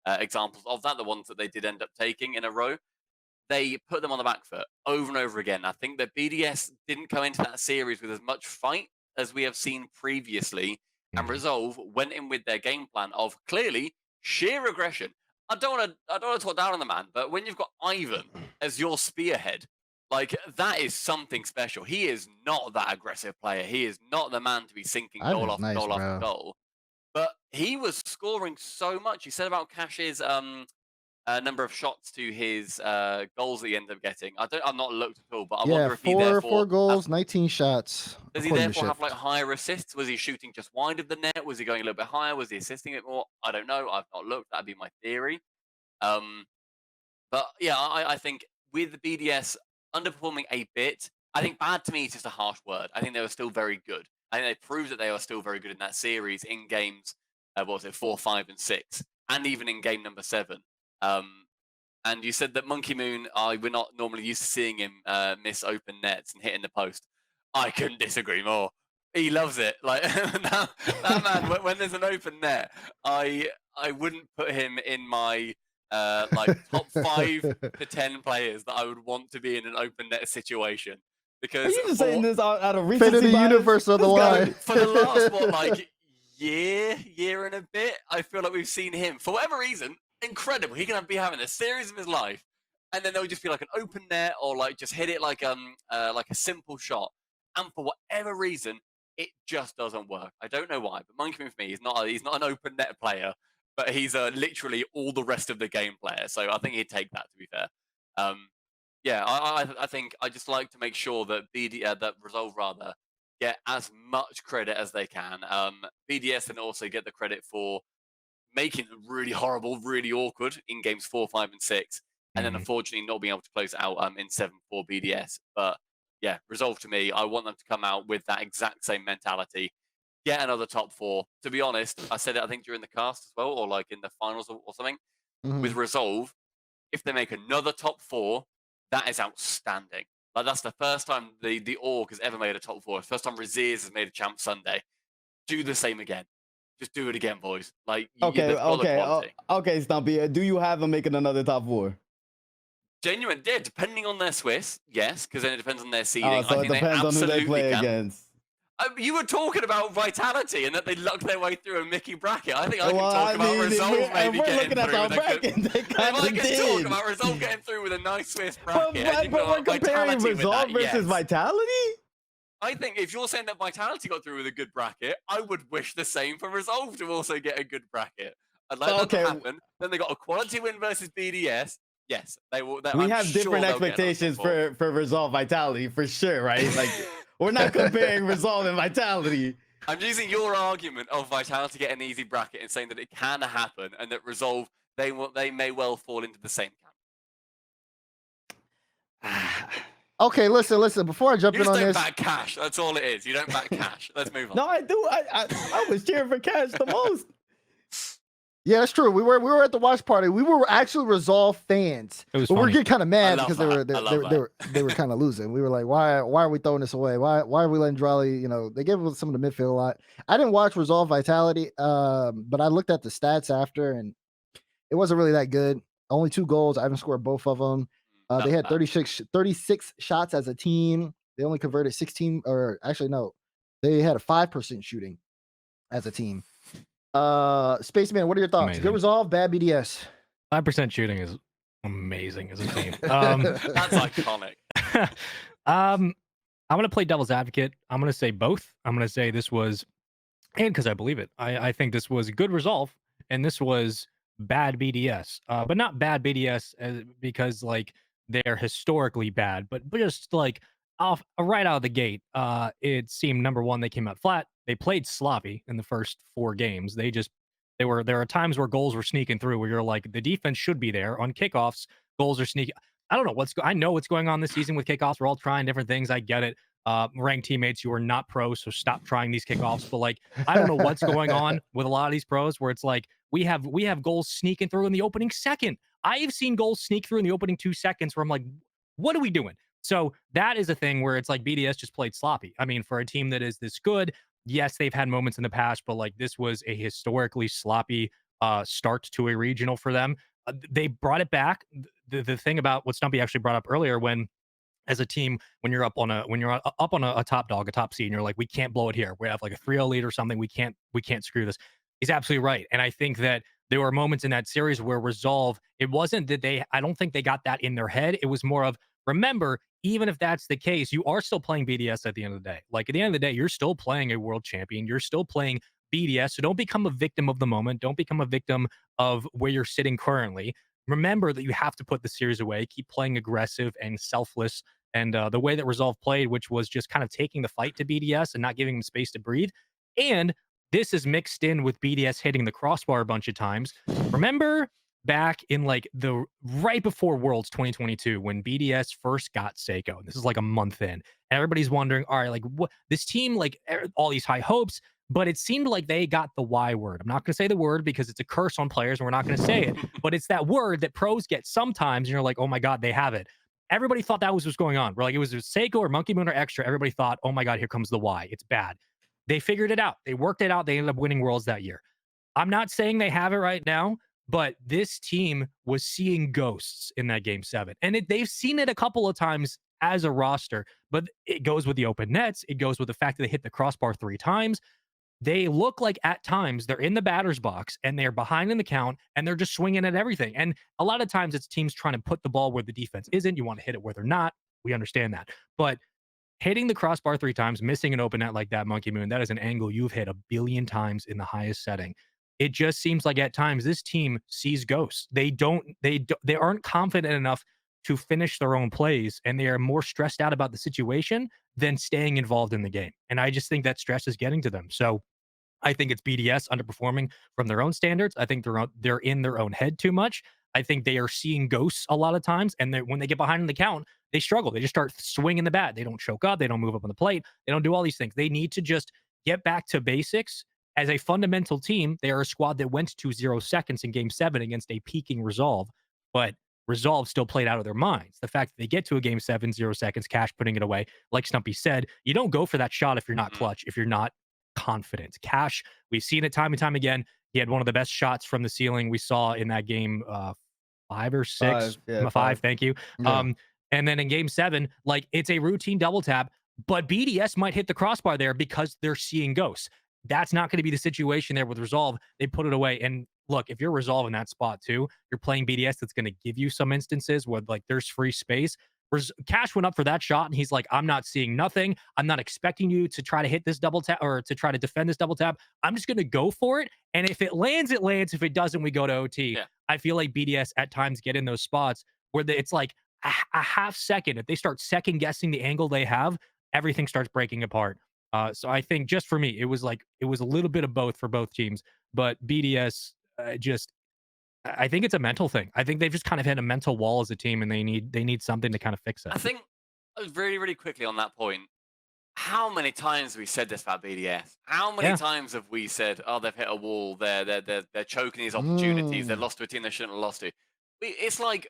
examples of that, the ones that they did end up taking in a row. They put them on the back foot over and over again. I think that BDS didn't come into that series with as much fight as we have seen previously, and Resolve went in with their game plan of clearly sheer aggression. I don't want to talk down on the man, but when you've got Ivan as your spearhead, like that is something special. He is not that aggressive player. He is not the man to be sinking goal Ivan's after nice, goal after bro. goal. But he was scoring so much. You said about Cash's number of shots to his goals that he ended up getting. I've not looked at all, but I Yeah, wonder if he therefore four goals, 19 shots. does he according to therefore have Shift. like higher assists? Was he shooting just wide of the net? Was he going a little bit higher? Was he assisting it more? I don't know. I've not looked. That'd be my theory. Um, but yeah, I think with the BDS underperforming a bit, I think bad to me is just a harsh word. I think they were still very good. I think they proved that they were still very good in that series in games, what was it, 4, 5, and 6, and even in game number 7. And you said that Monkey Moon, we're not normally used to seeing him miss open nets and hitting the post. I couldn't disagree more. He loves it. Like that man, when there's an open net, I wouldn't put him in my like top 5 to 10 players that I would want to be in an open net situation. Are Because you just saying this out of Fate recency of the bias? universe This guy- otherwise. for the last like year and a bit, I feel like we've seen him for whatever reason. Incredible. He can be having a series of his life, and then there'll just be like an open net or like just hit it like a simple shot. And for whatever reason, it just doesn't work. I don't know why, but Monkey Moon for me, he's not an open net player. but he's literally all the rest of the game player. So I think he'd take that, to be fair. Yeah, I think I just like to make sure that that Resolve rather get as much credit as they can. BDS can also get the credit for making it really horrible, really awkward in games 4, 5, and 6, and then unfortunately not being able to close it out in 7 for BDS. But yeah, Resolve to me, I want them to come out with that exact same mentality, get another top 4. To be honest, I said it I think during the cast as well, or like in the finals or something. With Resolve, if they make another top 4, that is outstanding. Like that's the first time the org has ever made a top 4. First time Raziers has made a Champ Sunday. Do the same again. Just do it again, boys. Like Okay, they've got the quality. okay, Stumpy. Do you have them making another top 4? Genuine, yeah. Depending on their Swiss, yes, because then it depends on their seeding. Oh, so I it think depends they on who they play can. against. You were talking about Vitality and that they lucked their way through a Mickey bracket. I think I can Well, talk I about mean, Resolve maybe we're getting looking at through our with a bracket. good. They If kind I of can talk did. about Resolve getting through with a nice Swiss bracket, But we're comparing Vitality with Resolve that, versus yes. Vitality? I think if you're saying that Vitality got through with a good bracket, I would wish the same for Resolve to also get a good bracket. I'd like that to happen. Then they got a quality win versus BDS. Yes, they will. We have different expectations for Resolve Vitality for sure, right? Like we're not comparing Resolve and Vitality. I'm using your argument of Vitality get an easy bracket and saying that it can happen and that Resolve they may well fall into the same camp. Okay, listen. Before I jump You in just on don't this, back Cash. That's all it is. You don't back Cash. Let's move on. No, I do. I was cheering for Cash the most. yeah, that's true. We were at the watch party. We were actually Resolve fans, It was but we were funny. getting kind of mad love because that. they were kind of losing. We were like, why are we throwing this away? Why are we letting Drally? They gave us some of the midfield a lot. I didn't watch Resolve Vitality, but I looked at the stats after, and it wasn't really that good. Only 2 goals. I haven't scored both of them. They had 36 shots as a team. They only converted 16, or actually no, they had a 5% shooting as a team. Spaceman, what are your thoughts? Amazing. Good Resolve, bad BDS. 5% shooting is amazing as a team. That's iconic. I'm gonna play devil's advocate. I'm gonna say both. I'm gonna say this was, and because I believe it, I think this was good Resolve, and this was bad BDS. But not bad BDS because like they're historically bad, but just like right out of the gate, it seemed number one, they came out flat. They played sloppy in the first 4 games. There are times where goals were sneaking through where you're like, the defense should be there. On kickoffs, goals are sneaking. I don't know I know what's going on this season with kickoffs. We're all trying different things. I get it. Ranked teammates, you are not pros, so stop trying these kickoffs. But like, I don't know what's going on with a lot of these pros where it's like we have goals sneaking through in the opening second. I have seen goals sneak through in the opening 2 seconds where I'm like, what are we doing? So that is a thing where it's like BDS just played sloppy. I mean, for a team that is this good, yes, they've had moments in the past, but like this was a historically sloppy start to a regional for them. They brought it back. The thing about what Stumpy actually brought up earlier, when as a team, when you're up on a top dog, a top seed, and you're like, we can't blow it here. We have like a 3-0 lead or something. We can't screw this. He's absolutely right. And I think that there were moments in that series where Resolve, it wasn't that I don't think they got that in their head. It was more of, remember, even if that's the case, you are still playing BDS at the end of the day. Like at the end of the day, you're still playing a world champion. You're still playing BDS. So don't become a victim of the moment. Don't become a victim of where you're sitting currently. Remember that you have to put the series away, keep playing aggressive and selfless. And the way that Resolve played, which was just kind of taking the fight to BDS and not giving them space to breathe. And this is mixed in with BDS hitting the crossbar a bunch of times. Remember back in like the right before Worlds 2022 when BDS first got Seiko. This is like a month in. And everybody's wondering, all right, like what this team, like all these high hopes, but it seemed like they got the Y word. I'm not going to say the word because it's a curse on players and we're not going to say it, but it's that word that pros get sometimes and you're like, oh my God, they have it. Everybody thought that was what's going on. We're like, it was Seiko or Monkey Moon or Extra. Everybody thought, oh my God, here comes the Y. It's bad. They figured it out. They worked it out. They ended up winning Worlds that year. I'm not saying they have it right now, but this team was seeing ghosts in that game 7. And they've seen it a couple of times as a roster, but it goes with the open nets. It goes with the fact that they hit the crossbar 3 times. They look like at times they're in the batter's box and they're behind in the count and they're just swinging at everything. And a lot of times it's teams trying to put the ball where the defense isn't. You want to hit it where they're not. We understand that. But hitting the crossbar 3 times, missing an open net like that, Monkey Moon, that is an angle you've hit a billion times in the highest setting. it just seems like at times this team sees ghosts. They aren't confident enough to finish their own plays, and they are more stressed out about the situation than staying involved in the game. And I just think that stress is getting to them. So I think it's BDS underperforming from their own standards. I think they're in their own head too much. I think they are seeing ghosts a lot of times, and when they get behind in the count, they struggle. They just start swinging the bat. They don't choke up. They don't move up on the plate. They don't do all these things. They need to just get back to basics. As a fundamental team, they are a squad that went to 0 seconds in Game 7 against a peaking Resolve, but Resolve still played out of their minds. The fact that they get to a Game 7, 0 seconds, Cash putting it away, like Stumpy said, you don't go for that shot if you're not clutch, if you're not confident. Cash, we've seen it time and time again. He had one of the best shots from the ceiling we saw in that game, 5 or 6, five. Thank you. Yeah. And then in Game 7, like it's a routine double tap, but BDS might hit the crossbar there because they're seeing ghosts. That's not going to be the situation there with Resolve. They put it away. And look, if you're Resolve in that spot too, you're playing BDS that's going to give you some instances where like there's free space. Cash went up for that shot and he's like, I'm not seeing nothing. I'm not expecting you to try to hit this double tap or to try to defend this double tap. I'm just going to go for it. And if it lands, it lands. If it doesn't, we go to OT. Yeah. I feel like BDS at times get in those spots where it's like a half second. If they start second guessing the angle they have, everything starts breaking apart. So I think just for me, it was a little bit of both for both teams, but BDS I think it's a mental thing. I think they've just kind of hit a mental wall as a team, and they need something to kind of fix it. I think really, really quickly on that point, how many times have we said this about BDS? How many times have we said, "Oh, they've hit a wall. They're choking these opportunities. They've lost to a team they shouldn't have lost to." It's like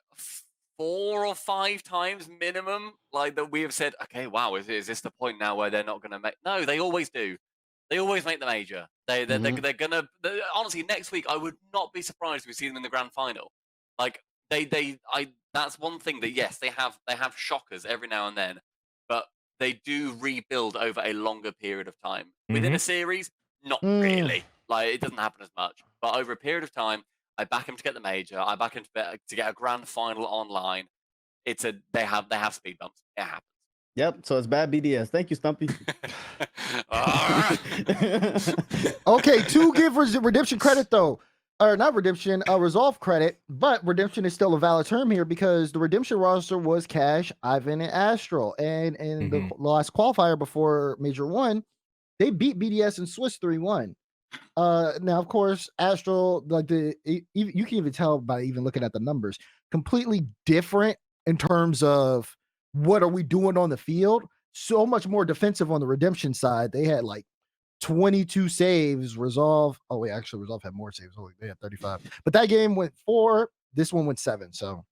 4 or 5 times minimum, like that we have said, "Okay, wow, is this the point now where they're not going to make?" No, they always do. They always make the major. They're gonna. Honestly, next week I would not be surprised if we see them in the grand final. Like that's one thing that yes, they have shockers every now and then, but they do rebuild over a longer period of time. Within a series, not really. Like it doesn't happen as much, but over a period of time, I back him to get the major. I back him to get a grand final online. They have speed bumps. It happens. Yep. So it's bad BDS. Thank you, Stumpy. Okay, to give redemption credit though, or not redemption, Resolve credit, but redemption is still a valid term here because the redemption roster was Cash, Ivan, and Astral, and in the last qualifier before Major 1, they beat BDS and Swiss 3-1. Now of course Astral, like you can even tell by even looking at the numbers, completely different in terms of what are we doing on the field. So much more defensive on the redemption side. They had like 22 saves. Resolve, oh wait, actually Resolve had more saves. Oh, they had 35, but that game went 4, this one went 7, so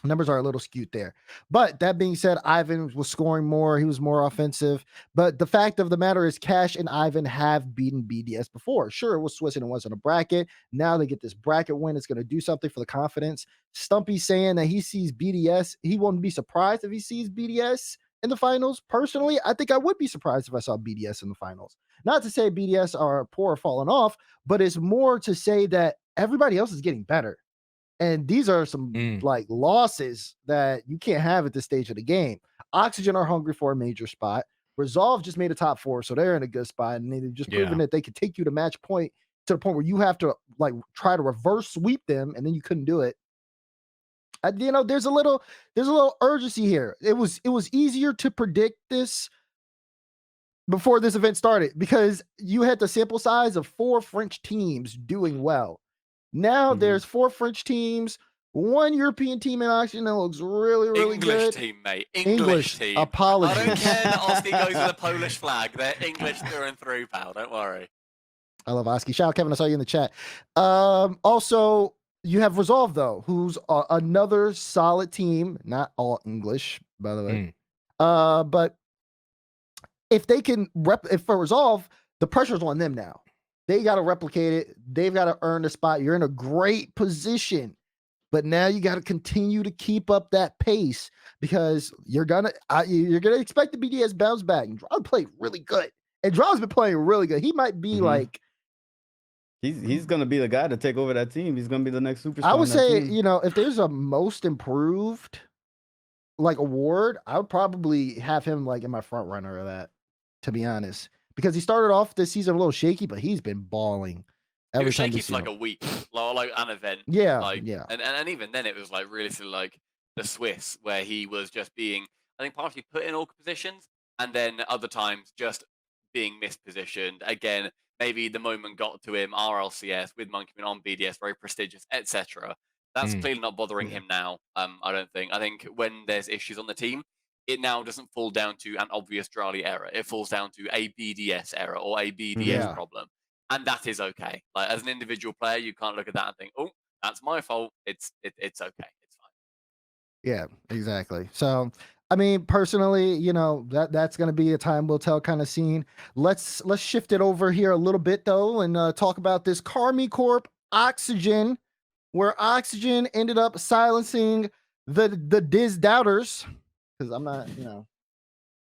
numbers are a little skewed there. But that being said, Ivan was scoring more. He was more offensive. But the fact of the matter is Cash and Ivan have beaten BDS before. Sure, it was Swiss and it wasn't a bracket. Now they get this bracket win. It's going to do something for the confidence. Stumpy saying that he sees BDS. He won't be surprised if he sees BDS in the finals. Personally, I think I would be surprised if I saw BDS in the finals. Not to say BDS are poor or falling off, but it's more to say that everybody else is getting better. And these are some like losses that you can't have at this stage of the game. Oxygen are hungry for a major spot. Resolve just made a top 4, so they're in a good spot, and they've just proven that they could take you to match point to the point where you have to like try to reverse sweep them, and then you couldn't do it. There's a little urgency here. It was easier to predict this before this event started because you had the sample size of 4 French teams doing well. Now there's 4 French teams, 1 European team in action that looks really, really English good. Team, mate. English team. Apologies. I don't care that Oski goes with a Polish flag. They're English through and through, pal. Don't worry. I love Oski. Shout out, Kevin. I saw you in the chat. Also, you have Resolve, though, who's another solid team. Not all English, by the way. But if they can if for Resolve, the pressure's on them now. They got to replicate it. They've got to earn the spot. You're in a great position, but now you got to continue to keep up that pace because you're gonna expect the BDS bounce back. And Draw played really good, and Draw's been playing really good. He might be like he's gonna be the guy to take over that team. He's gonna be the next superstar. I would say, if there's a most improved like award, I would probably have him like in my front runner of that, to be honest. Because he started off this season a little shaky, but he's been balling It every was time we shaky see for like him. a week, like an event. Yeah, Like, yeah. and even then, it was like really sort of like the Swiss, where he was just being, I think, partially put in awkward positions, and then other times just being mispositioned. Again, maybe the moment got to him. RLCS with Monkeyman on BDS, very prestigious, etc. That's Mm. clearly not bothering Yeah. him now. I don't think. I think when there's issues on the team, it now doesn't fall down to an obvious Drali error. It falls down to a BDS error or a BDS Yeah. problem. And that is okay. Like, as an individual player, you can't look at that and think, "Oh, that's my fault." It's okay. It's fine. Yeah, exactly. So, I mean, personally, that's going to be a time will tell kind of scene. Let's shift it over here a little bit though, and talk about this Carmi Corp Oxygen, where Oxygen ended up silencing the Diz doubters, because I'm not,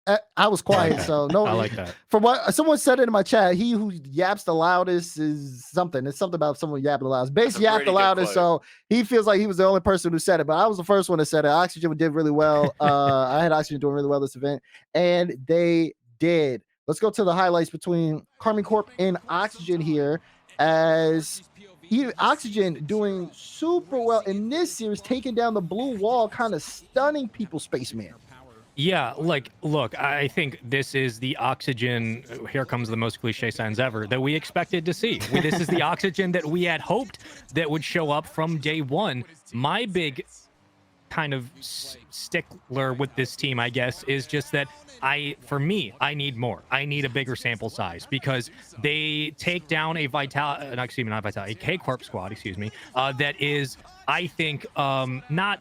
I was I like quiet, that. so no. I like that. From what someone said in my chat, he who yaps the loudest is something. It's something about someone yapping the loudest. Base That's a yapped really the good loudest, quote. so he feels like he was the only person who said it. But I was the first one that said it. Oxygen did really well. I had Oxygen doing really well this event, and they did. Let's go to the highlights between Carmi Corp and Oxygen here, as Oxygen doing super well in this series, taking down the blue wall, kind of stunning people. Spaceman. Yeah, like, look, I think this is the Oxygen. Here comes the most cliche signs ever that we expected to see. This is the Oxygen that we had hoped that would show up from day one. My big kind of stickler with this team, I guess, is just that for me, I need more. I need a bigger sample size, because they take down a a K-Corp squad, that is, I think, not.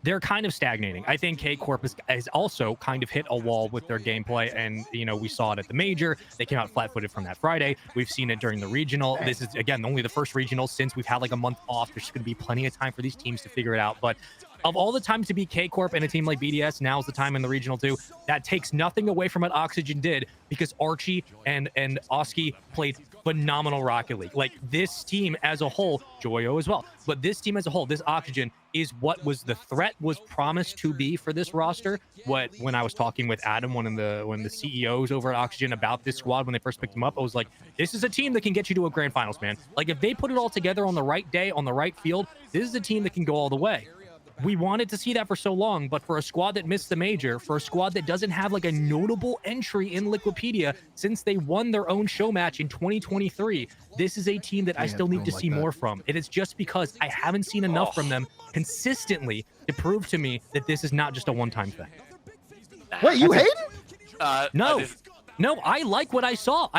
They're kind of stagnating. I think K-Corp has also kind of hit a wall with their gameplay, and we saw it at the major. They came out flat-footed from that Friday. We've seen it during the regional. This is, again, only the first regional since we've had like a month off. There's going to be plenty of time for these teams to figure it out. But of all the times to be K-Corp and a team like BDS, now's the time in the regional too. That takes nothing away from what Oxygen did, because Archie and Oski played phenomenal Rocket League. Like, this team as a whole, Joyo as well, but this team as a whole, this Oxygen is what was the threat was promised to be for this roster. When I was talking with Adam, when the CEOs over at Oxygen, about this squad when they first picked them up, I was like, this is a team that can get you to a grand finals, man. Like, if they put it all together on the right day, on the right field, this is a team that can go all the way. We wanted to see that for so long, but for a squad that missed the major, for a squad that doesn't have like a notable entry in Liquipedia since they won their own show match in 2023, this is a team that I still need to see more from. And it's just because I haven't seen enough from them consistently to prove to me that this is not just a one-time thing. Wait, you hating? No, I like what I saw.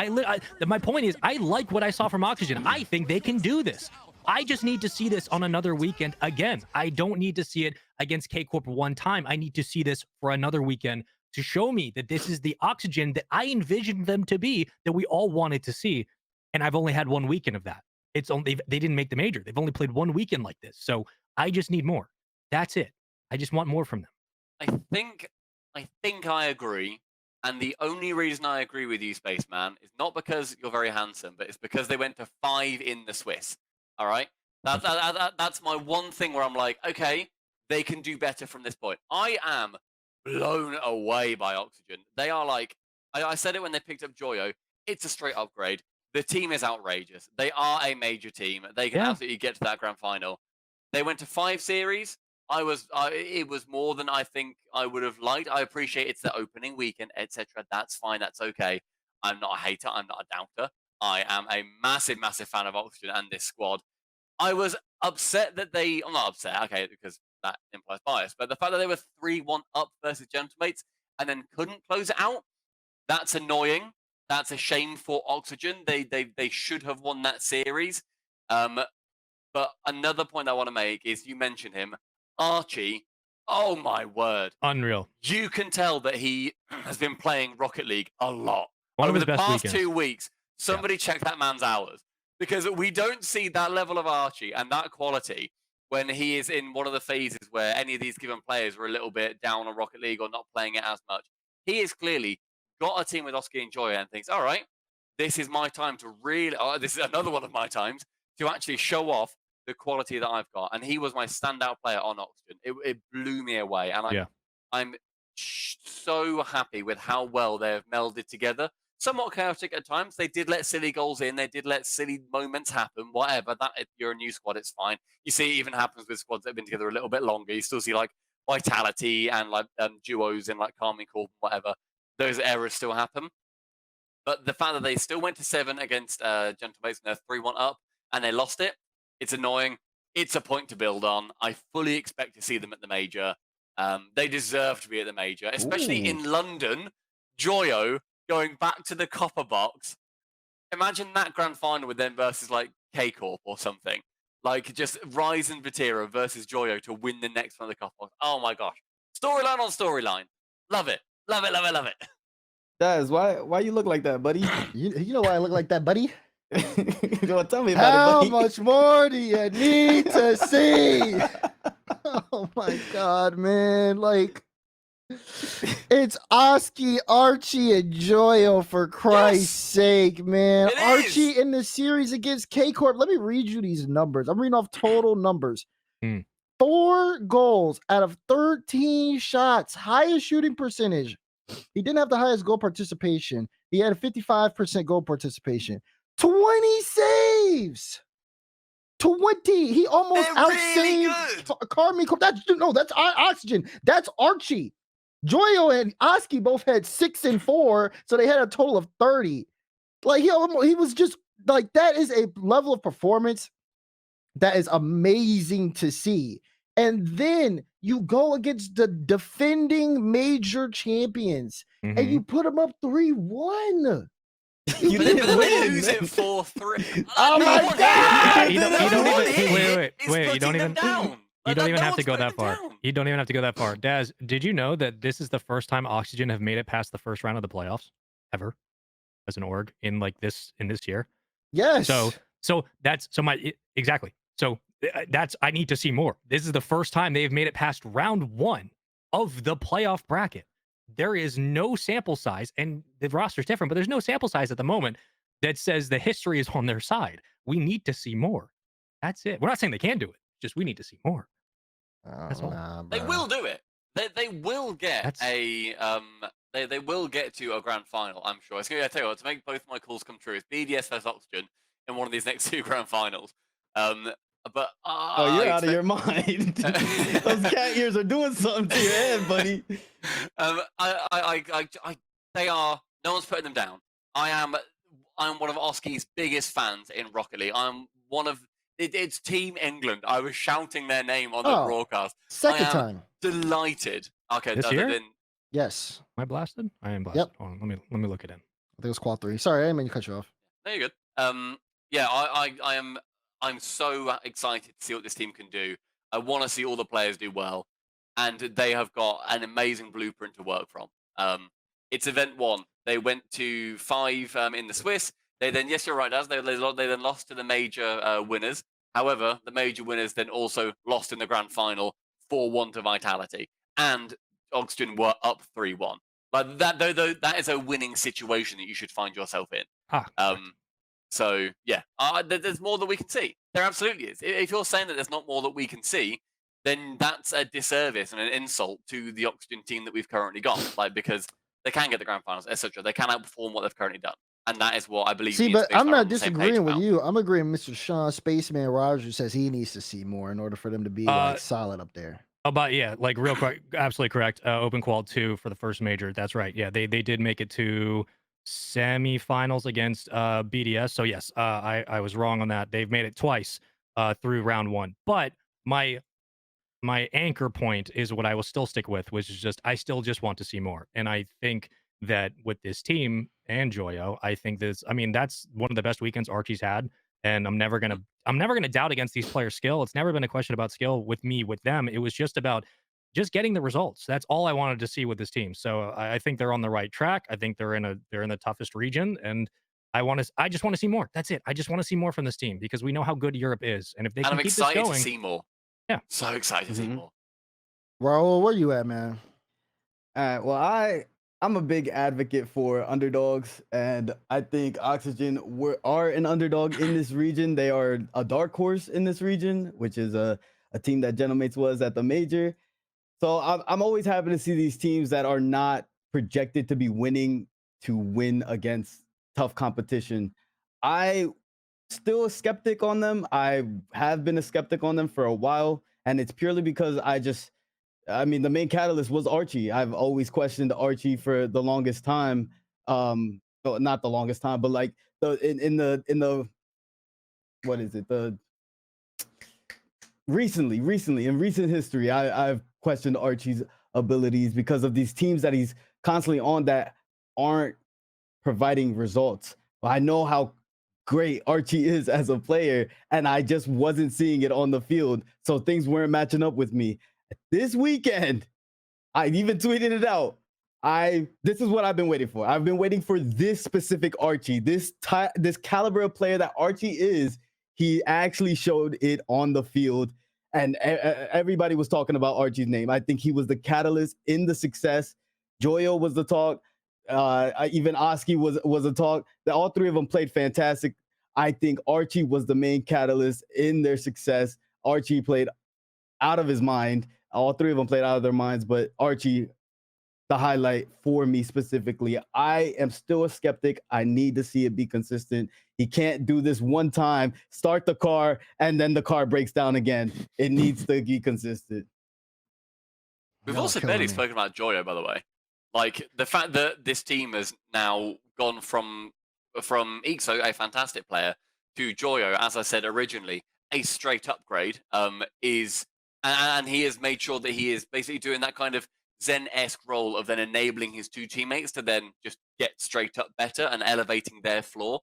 My point is, I like what I saw from Oxygen. I think they can do this. I just need to see this on another weekend again. I don't need to see it against K-Corp one time. I need to see this for another weekend to show me that this is the Oxygen that I envisioned them to be, that we all wanted to see. And I've only had one weekend of that. They didn't make the major. They've only played one weekend like this. So I just need more. That's it. I just want more from them. I think I agree. And the only reason I agree with you, Spaceman, is not because you're very handsome, but it's because they went to 5 in the Swiss. All right? That's my one thing where I'm like, okay, they can do better from this point. I am blown away by Oxygen. They are like, I said it when they picked up Joyo, it's a straight upgrade. The team is outrageous. They are a major team. They can absolutely get to that grand final. They went to 5 series. It was more than I think I would have liked. I appreciate it's the opening weekend, etc. That's fine. That's okay. I'm not a hater. I'm not a doubter. I am a massive, massive fan of Oxygen and this squad. I was upset that I'm not upset, okay, because that implies bias, but the fact that they were 3-1 up versus Gentlemates and then couldn't close it out, that's annoying. That's a shame for Oxygen. They should have won that series. But another point I want to make is, you mentioned him, Archie. Oh my word. Unreal. You can tell that he has been playing Rocket League a lot. One of Over his the best past weekends. 2 weeks, somebody check that man's hours. Because we don't see that level of Archie and that quality when he is in one of the phases where any of these given players were a little bit down on Rocket League or not playing it as much. He has clearly got a team with Oski and Joya and thinks, all right, this is my time to really, this is another one of my times to actually show off the quality that I've got. And he was my standout player on Oxygen. It blew me away. And I'm so happy with how well they have melded together. somewhat chaotic at times. They did let silly goals in. They did let silly moments happen. Whatever. That if you're a new squad, it's fine. You see, it even happens with squads that have been together a little bit longer. You still see like Vitality and like duos in like Carmine Corp, whatever. Those errors still happen. But the fact that they still went to 7 against Gentlemates and they're 3-1 up and they lost it, it's annoying. It's a point to build on. I fully expect to see them at the major. They deserve to be at the major, especially in London. Joyo going back to the copper box. Imagine that grand final with them versus like K-Corp or something. Like just Rise and Vatira versus Joyo to win the next one of the copper box. Oh my gosh. Storyline on storyline. Love it. Love it, love it, love it. Daz, why you look like that, buddy? You know why I look like that, buddy? Well, tell me about How it, buddy. much more do you need to see? Oh my god, man! Like, it's Oski, Archie, and Joyo for Christ's sake, man. It Archie is. in the series against K Corp. Let me read you these numbers. I'm reading off total numbers. 4 goals out of 13 shots, highest shooting percentage. He didn't have the highest goal participation. He had a 55% goal participation. 20 saves. 20. He almost They're outsaved really good. Carmi. That's Oxygen. That's Archie. Joyo and Oski both had 6 and 4, so they had a total of 30. Like he was just like, that is a level of performance that is amazing to see. And then you go against the defending major champions and you put them up 3-1. You But didn't then win, they lose man. it 4-3. Oh my God! You don't even wait. It's You putting don't them even down. you don't even No have to one's go putting that them far. down. You don't even have to go that far. Daz, did you know that this is the first time Oxygen have made it past the first round of the playoffs ever as an org in this year? Yes. So that's exactly. So that's I need to see more. This is the first time they've made it past round 1 of the playoff bracket. There is no sample size, and the roster's different, but there's no sample size at the moment that says the history is on their side. We need to see more. That's it. We're not saying they can do it. Just we need to see more. That's all. Nah, They bro. will do it. They will get That's- they will get to a grand final. I'm sure. It's gonna tell you what, to make both my calls come true. It's BDS versus Oxygen in one of these next 2 grand finals. But Oh, you're out of your mind. Those cat ears are doing something to your head, buddy. They are. No one's putting them down. I'm one of Oski's biggest fans in Rocket League. I'm one of it's Team England. I was shouting their name on the broadcast. Second I am time. delighted. Okay, This other year? than Yes. Am I blasted? I am blasted. Hold on, let me look it in. I think it was quad 3. Sorry, I didn't mean to cut you off. there you go. Yeah, I'm so excited to see what this team can do. I want to see all the players do well, and they have got an amazing blueprint to work from. It's event 1. They went to 5 in the Swiss. They then, yes, you're right, Az. They then lost to the major winners. However, the major winners then also lost in the grand final 4-1 to Vitality, and Oxygen were up 3-1. Like that is a winning situation that you should find yourself in. So yeah, there's more that we can see. There absolutely is. If you're saying that there's not more that we can see, then that's a disservice and an insult to the Oxygen team that we've currently got. Like, because they can get the grand finals, etc. They can outperform what they've currently done, and that is what I believe. See, me and but Spaceman I'm are not on the same page disagreeing with about. you. I'm agreeing with Mr. Sean Spaceman Rogers says he needs to see more in order for them to be like solid up there. But yeah, like real quick, absolutely correct. Open qual 2 for the first major. That's right. Yeah, they did make it to semifinals against BDS. So yes, I was wrong on that. They've made it twice through round 1. But my anchor point is what I will still stick with, which is just I still just want to see more. And I think that with this team and Joyo, I think that's one of the best weekends Archie's had. And I'm never gonna doubt against these players' skill. It's never been a question about skill with me, with them. It was just about just getting the results. That's all I wanted to see with this team. So I think they're on the right track. I think they're in the toughest region, and I just want to see more. That's it. I just want to see more from this team because we know how good Europe is, and if they can I'm keep this excited going, to see more. Yeah, so excited to see more. Raul, where you at, man? All right. Well, I'm a big advocate for underdogs, and I think Oxygen are an underdog in this region. They are a dark horse in this region, which is a team that Gentlemates was at the major. So I'm always happy to see these teams that are not projected to be winning to win against tough competition. I still a skeptic on them. I have been a skeptic on them for a while, and it's purely because I mean, the main catalyst was Archie. I've always questioned Archie for the longest time. Well, not the longest time, but like in the what is it? The recently in recent history, I've questioned Archie's abilities because of these teams that he's constantly on that aren't providing results. I know how great Archie is as a player, and I just wasn't seeing it on the field. So things weren't matching up with me. This weekend, I even tweeted it out. This is what I've been waiting for. I've been waiting for this specific Archie, this caliber of player that Archie is. He actually showed it on the field, and everybody was talking about Archie's name. I think he was the catalyst in the success. Joyo was the talk. Even Oski was a talk. All three of them played fantastic. I think Archie was the main catalyst in their success. Archie played out of his mind. All three of them played out of their minds, but Archie, the highlight for me specifically. I am still a skeptic. I need to see it be consistent. He can't do this one time, start the car, and then the car breaks down again. It needs to be consistent. We've Y'all also killing barely me. spoken about Joyo, by the way. Like, the fact that this team has now gone from Ixo, a fantastic player, to Joyo, as I said originally, a straight upgrade, and he has made sure that he is basically doing that kind of Zen-esque role of then enabling his two teammates to then just get straight up better and elevating their floor.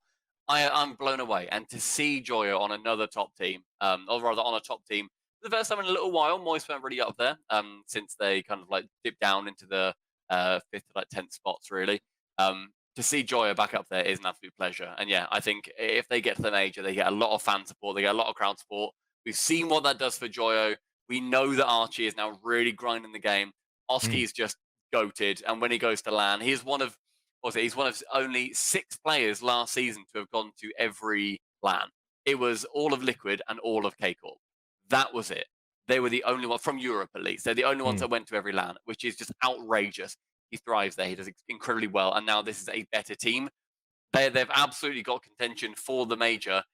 I'm blown away. And to see Joyo on another top team, or rather on a top team, for the first time in a little while, Moist weren't really up there, since they kind of like dipped down into the 5th to like 10th spots, really. To see Joyo back up there is an absolute pleasure. And yeah, I think if they get to the major, they get a lot of fan support, they get a lot of crowd support. We've seen what that does for Joyo. We know that Archie is now really grinding the game. Oski's just goated, and when he goes to LAN, he's one of only 6 players last season to have gone to every LAN. It was all of Liquid and all of K-Corp. That was it. They were the only one from Europe, at least. They're the only ones that went to every LAN, which is just outrageous. He thrives there. He does incredibly well, and now this is a better team. They've absolutely got contention for the major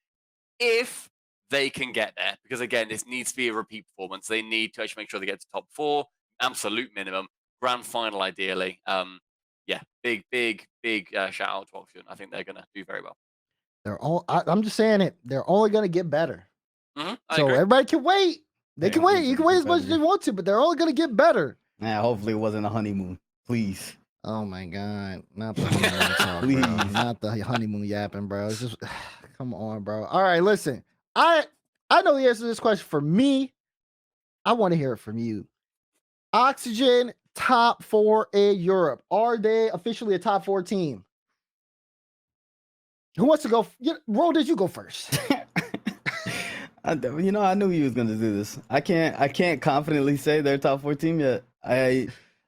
if they can get there. Because again, this needs to be a repeat performance. They need to actually make sure they get to top 4, absolute minimum, grand final ideally. Yeah, big shout out to Oxygen. I think they're going to do very well. I'm just saying it. They're only going to get better. I So agree. everybody can wait. They can wait. You can wait as much as better. you want to, but they're only going to get better. Yeah, hopefully it wasn't a honeymoon. Please. Oh my God. Not the honeymoon talk, bro. Please. Not the honeymoon yapping, bro. It's just, come on, bro. All right, listen. I know the answer to this question. For me, I want to hear it from you. Oxygen top 4 in Europe. Are they officially a top 4 team? Who wants to go? Ro, did you go first? I knew you was gonna do this. I can't confidently say they're top 4 team yet.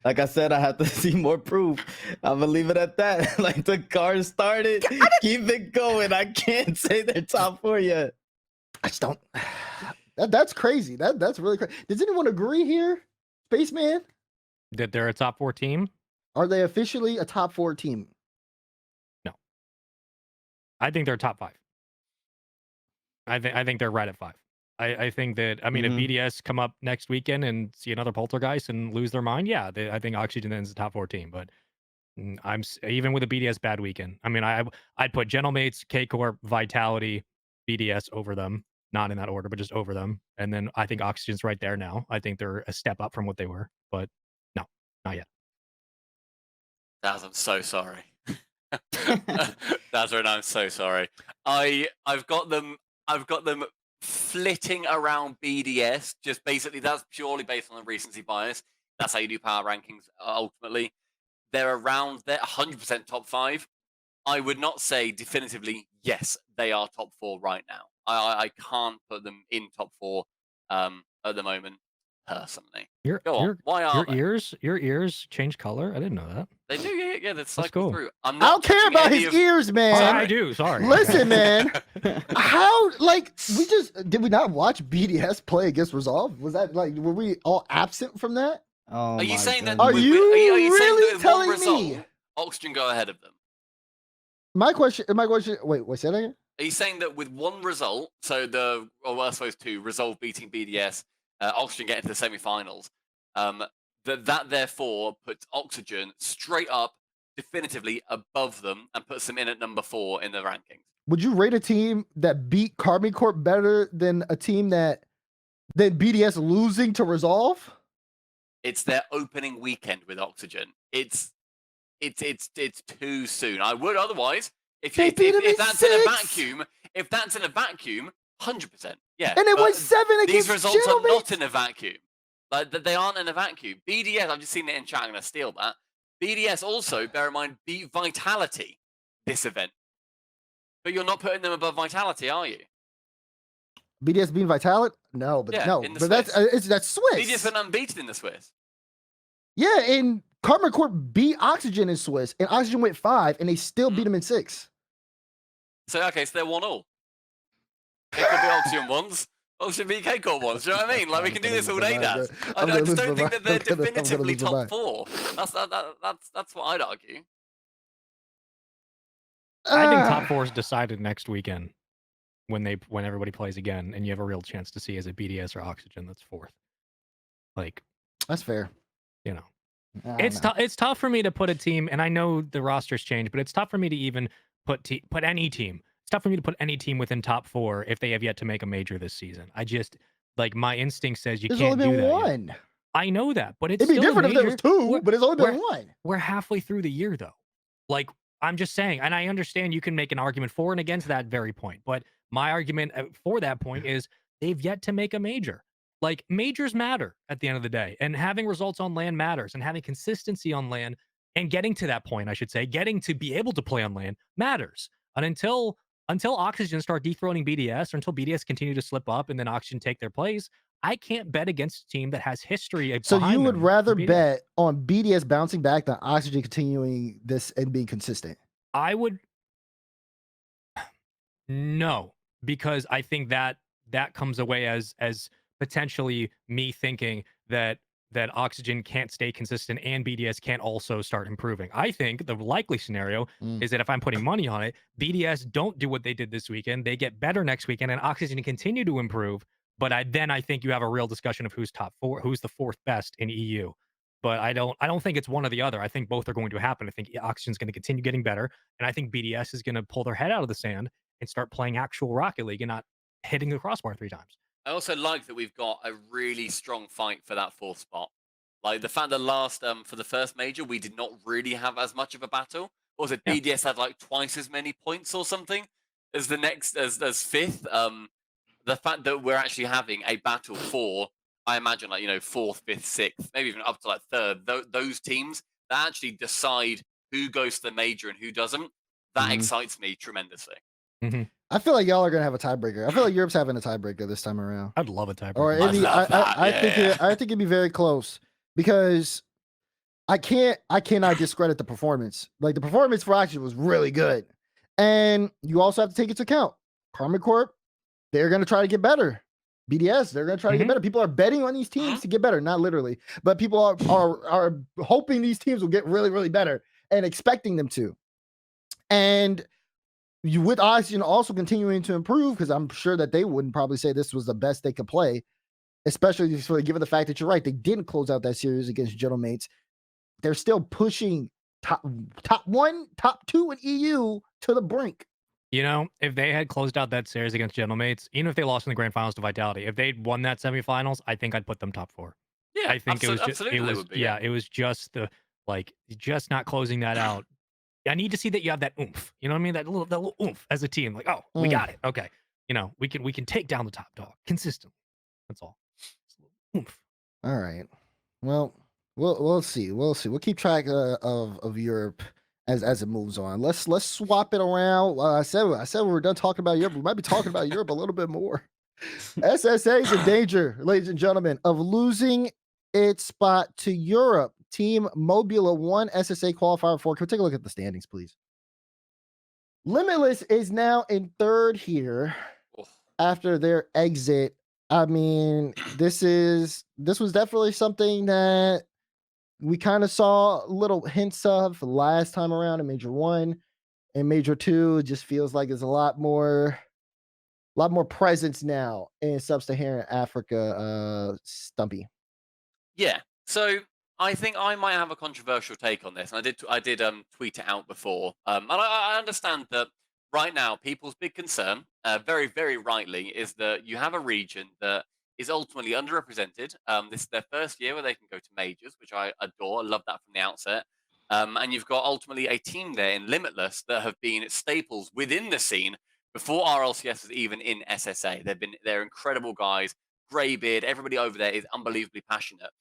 Like I said, I have to see more proof. I'm gonna leave it at that. Like the car started, keep it going. I can't say they're top 4 yet. I just don't. That's crazy. That's really crazy. Does anyone agree here, Spaceman? That they're a top 4 team? Are they officially a top 4 team? No. I think they're top 5. I think they're right at 5. I think that, I mean, if BDS come up next weekend and see another Poltergeist and lose their mind, yeah, I think Oxygen is a top 4 team. But even with a BDS bad weekend, I mean, I'd put Gentlemates, K-Corp, Vitality, BDS over them. Not in that order, but just over them. And then I think Oxygen's right there now. I think they're a step up from what they were, but no, not yet. Daz, I'm so sorry. Dazrin, I'm so sorry. I've got them flitting around BDS. Just basically, that's purely based on the recency bias. That's how you do power rankings. Ultimately, they're 100% top 5. I would not say definitively yes, they are top 4 right now. I can't put them in top 4 at the moment personally. Your ears change color? I didn't know that. They do, yeah. They cycle cool. through. I'm I not don't care about his ears, man. I do. Sorry. Listen, man. How, did we not watch BDS play against Resolve? Was that were we all absent from that? Oh, are you saying that? Are you saying really that telling one result, me? Oxygen go ahead of them? My question. Wait, say that again. He's saying that with one result, so I suppose two, Resolve beating BDS, Oxygen getting to the semi-finals, that therefore puts Oxygen straight up, definitively above them, and puts them in at number 4 in the rankings. Would you rate a team that beat Carbon Corp better than a team than BDS losing to Resolve? It's their opening weekend with Oxygen. It's too soon. I would otherwise. If that's in a vacuum, 100%. Yeah. And they won 7 against these results are Gentlemen. not in a vacuum. Like they aren't in a vacuum. BDS, I've just seen it in chat. I'm gonna steal that. BDS also, bear in mind, beat Vitality this event. But you're not putting them above Vitality, are you? BDS being Vitality? No, but Yeah, no. in the But that's Swiss. BDS went unbeaten in the Swiss. Yeah, and Carbon Corp beat Oxygen in Swiss, and Oxygen went 5, and they still beat them in 6. So okay, so they're 1-1. It could be Oxygen once. Oxygen beat K-Corp once. Do you know what I mean? Like we can do this all day, Daz. I just don't think that they're definitively top 4. That's what I'd argue. I think top 4 is decided next weekend when everybody plays again, and you have a real chance to see is it BDS or Oxygen that's 4th. Like that's fair. You know. It's tough for me to put a team, and I know the roster's changed, but it's tough for me to even put any team. It's tough for me to put any team within top 4 if they have yet to make a major this season. I just my instinct says There's can't only do been that. one. Yet. I know that, but it's it'd be still different if there was 2, but it's only been 1. We're halfway through the year though. Like I'm just saying, and I understand you can make an argument for and against that very point, but my argument for that point is they've yet to make a major. Like majors matter at the end of the day, and having results on LAN matters, and having consistency on LAN and getting to that point, I should say, getting to be able to play on LAN matters. And until Oxygen start dethroning BDS, or until BDS continue to slip up and then Oxygen take their place, I can't bet against a team that has history. So you would rather bet on BDS bouncing back than Oxygen continuing this and being consistent? I would. No, because I think that comes away as potentially me thinking that Oxygen can't stay consistent and BDS can't also start improving. I think the likely scenario is that if I'm putting money on it, BDS don't do what they did this weekend. They get better next weekend, and Oxygen continue to improve. But I think you have a real discussion of who's top 4, who's the 4th best in EU. But I don't think it's one or the other. I think both are going to happen. I think Oxygen's going to continue getting better, and I think BDS is going to pull their head out of the sand and start playing actual Rocket League and not hitting the crossbar 3 times. I also like that we've got a really strong fight for that 4th spot. Like the fact that for the first major, we did not really have as much of a battle. Or was it BDS had like twice as many points or something as the next, as 5th? The fact that we're actually having a battle for, I imagine, like, 4th, 5th, 6th, maybe even up to like 3rd, those teams that actually decide who goes to the major and who doesn't, that excites me tremendously. I feel like y'all are gonna have a tiebreaker. I feel like Europe's having a tiebreaker this time around. I'd love a tiebreaker. Or I think it'd be very close, because I cannot discredit the performance. Like the performance for Oxygen was really good, and you also have to take into account Carbon Corp. They're gonna try to get better. BDS, they're gonna try to get better. People are betting on these teams to get better, not literally, but people are hoping these teams will get really, really better and expecting them to. And you with Oxygen also continuing to improve, because I'm sure that they wouldn't probably say this was the best they could play, especially given the fact that you're right, they didn't close out that series against Gentlemates. They're still pushing top 1, top 2 in EU to the brink. If they had closed out that series against Gentlemates, even if they lost in the grand finals to Vitality, if they'd won that semifinals, I think I'd put them top 4. Yeah, I think it was just the just not closing that out. I need to see that you have that oomph. You know what I mean? That little oomph as a team. Like, oh, we got it. Okay. We can take down the top dog consistently. That's all. Oomph. All right. Well, we'll see. We'll keep track of Europe as it moves on. Let's swap it around. I said we were done talking about Europe. We might be talking about Europe a little bit more. SSA is in danger, ladies and gentlemen, of losing its spot to Europe. Team Mobula won SSA qualifier 4. Can we take a look at the standings, please? Limitless is now in 3rd here after their exit. I mean, this was definitely something that we kind of saw little hints of last time around in Major 1. And Major 2 just feels like there's a lot more presence now in sub-Saharan Africa, Stumpy. Yeah. So I think I might have a controversial take on this, and I did tweet it out before. And I understand that right now people's big concern, very very rightly, is that you have a region that is ultimately underrepresented. This is their first year where they can go to majors, which I adore. I love that from the outset. And you've got ultimately a team there in Limitless that have been staples within the scene before RLCS was even in SSA. They're incredible guys. Greybeard, everybody over there is unbelievably passionate.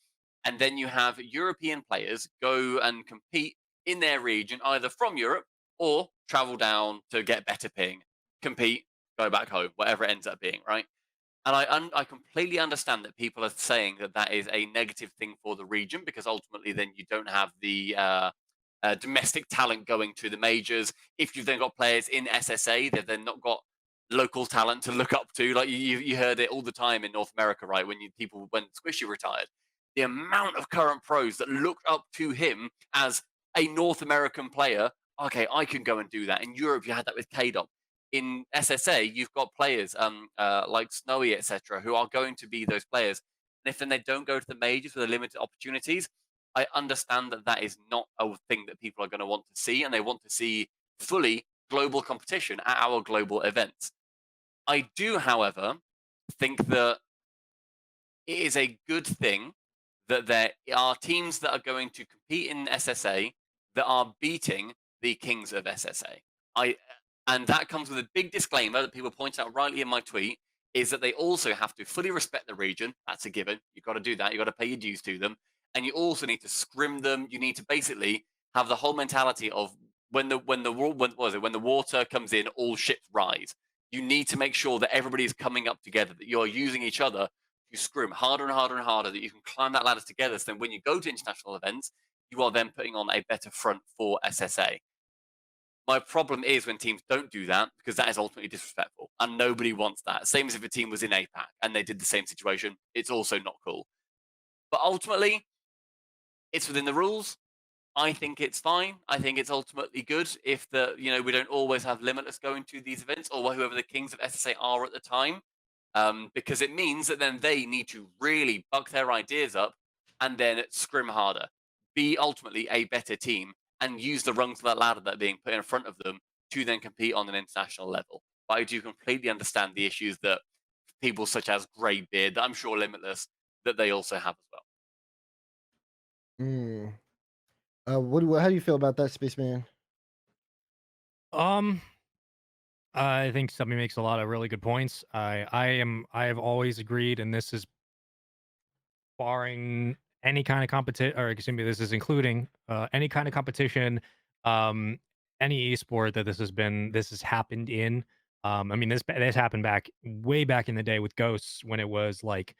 And then you have European players go and compete in their region, either from Europe or travel down to get better ping, compete, go back home, whatever it ends up being, right? And I completely understand that people are saying that that is a negative thing for the region because ultimately then you don't have the domestic talent going to the majors. If you've then got players in SSA, they've then not got local talent to look up to. Like you heard it all the time in North America, right? When Squishy retired, the amount of current pros that looked up to him as a North American player. Okay, I can go and do that. In Europe, you had that with KDOP. In SSA, you've got players like Snowy, etc., who are going to be those players. And if then they don't go to the majors with the limited opportunities, I understand that that is not a thing that people are going to want to see, and they want to see fully global competition at our global events. I do, however, think that it is a good thing that there are teams that are going to compete in SSA that are beating the kings of SSA. And that comes with a big disclaimer that people point out rightly in my tweet is that they also have to fully respect the region. That's a given. You've got to do that. You've got to pay your dues to them, and you also need to scrim them. You need to basically have the whole mentality of when the water comes in, all ships rise. You need to make sure that everybody is coming up together, that you're using each other to scrim harder and harder and harder, that you can climb that ladder together. So then when you go to international events, you are then putting on a better front for SSA. My problem is when teams don't do that because that is ultimately disrespectful and nobody wants that. Same as if a team was in APAC and they did the same situation, it's also not cool. But ultimately, it's within the rules. I think it's fine. I think it's ultimately good if we don't always have Limitless going to these events or whoever the kings of SSA are at the time, because it means that then they need to really buck their ideas up and then scrim harder, be ultimately a better team, and use the rungs of that ladder that are being put in front of them to then compete on an international level. But I do completely understand the issues that people such as Greybeard, that I'm sure Limitless, that they also have as well. Mm. How do you feel about that, Spaceman? Um, I think Stubby makes a lot of really good points. I have always agreed, and this is barring any kind of competition, or excuse me, this is including any kind of competition, um, any esport that this has happened in. I mean, this happened way back in the day with Ghosts when it was like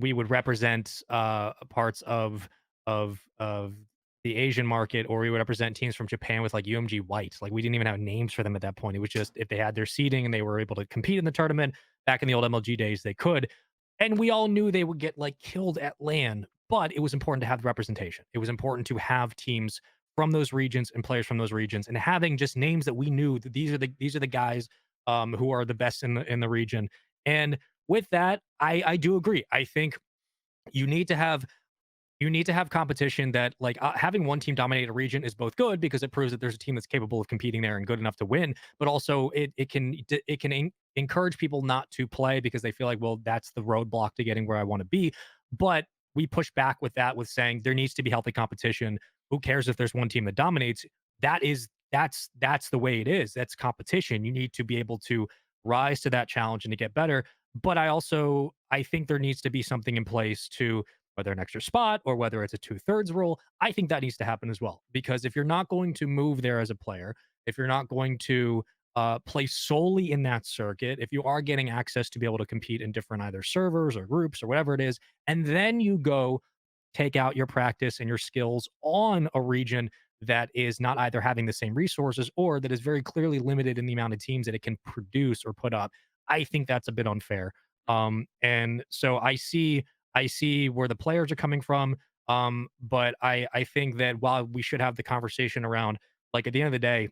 we would represent parts of the Asian market, or we would represent teams from Japan with like UMG White. Like we didn't even have names for them at that point. It was just if they had their seeding and they were able to compete in the tournament back in the old MLG days, they could. And we all knew they would get like killed at LAN, but it was important to have the representation. It was important to have teams from those regions and players from those regions, and having just names that we knew that these are the guys who are the best in the region. And with that, I do agree. I think you need to have competition that like having one team dominate a region is both good because it proves that there's a team that's capable of competing there and good enough to win, but also it can encourage people not to play because they feel like, well, that's the roadblock to getting where I want to be. But we push back with that with saying there needs to be healthy competition. Who cares if there's one team that dominates? That's the way it is. That's competition. You need to be able to rise to that challenge and to get better. But I think there needs to be something in place to, whether an extra spot or whether it's a 2/3 rule. I think that needs to happen as well. Because if you're not going to move there as a player, if you're not going to play solely in that circuit, if you are getting access to be able to compete in different either servers or groups or whatever it is, and then you go take out your practice and your skills on a region that is not either having the same resources or that is very clearly limited in the amount of teams that it can produce or put up, I think that's a bit unfair. And so I see where the players are coming from. But I think that while we should have the conversation around, like, at the end of the day,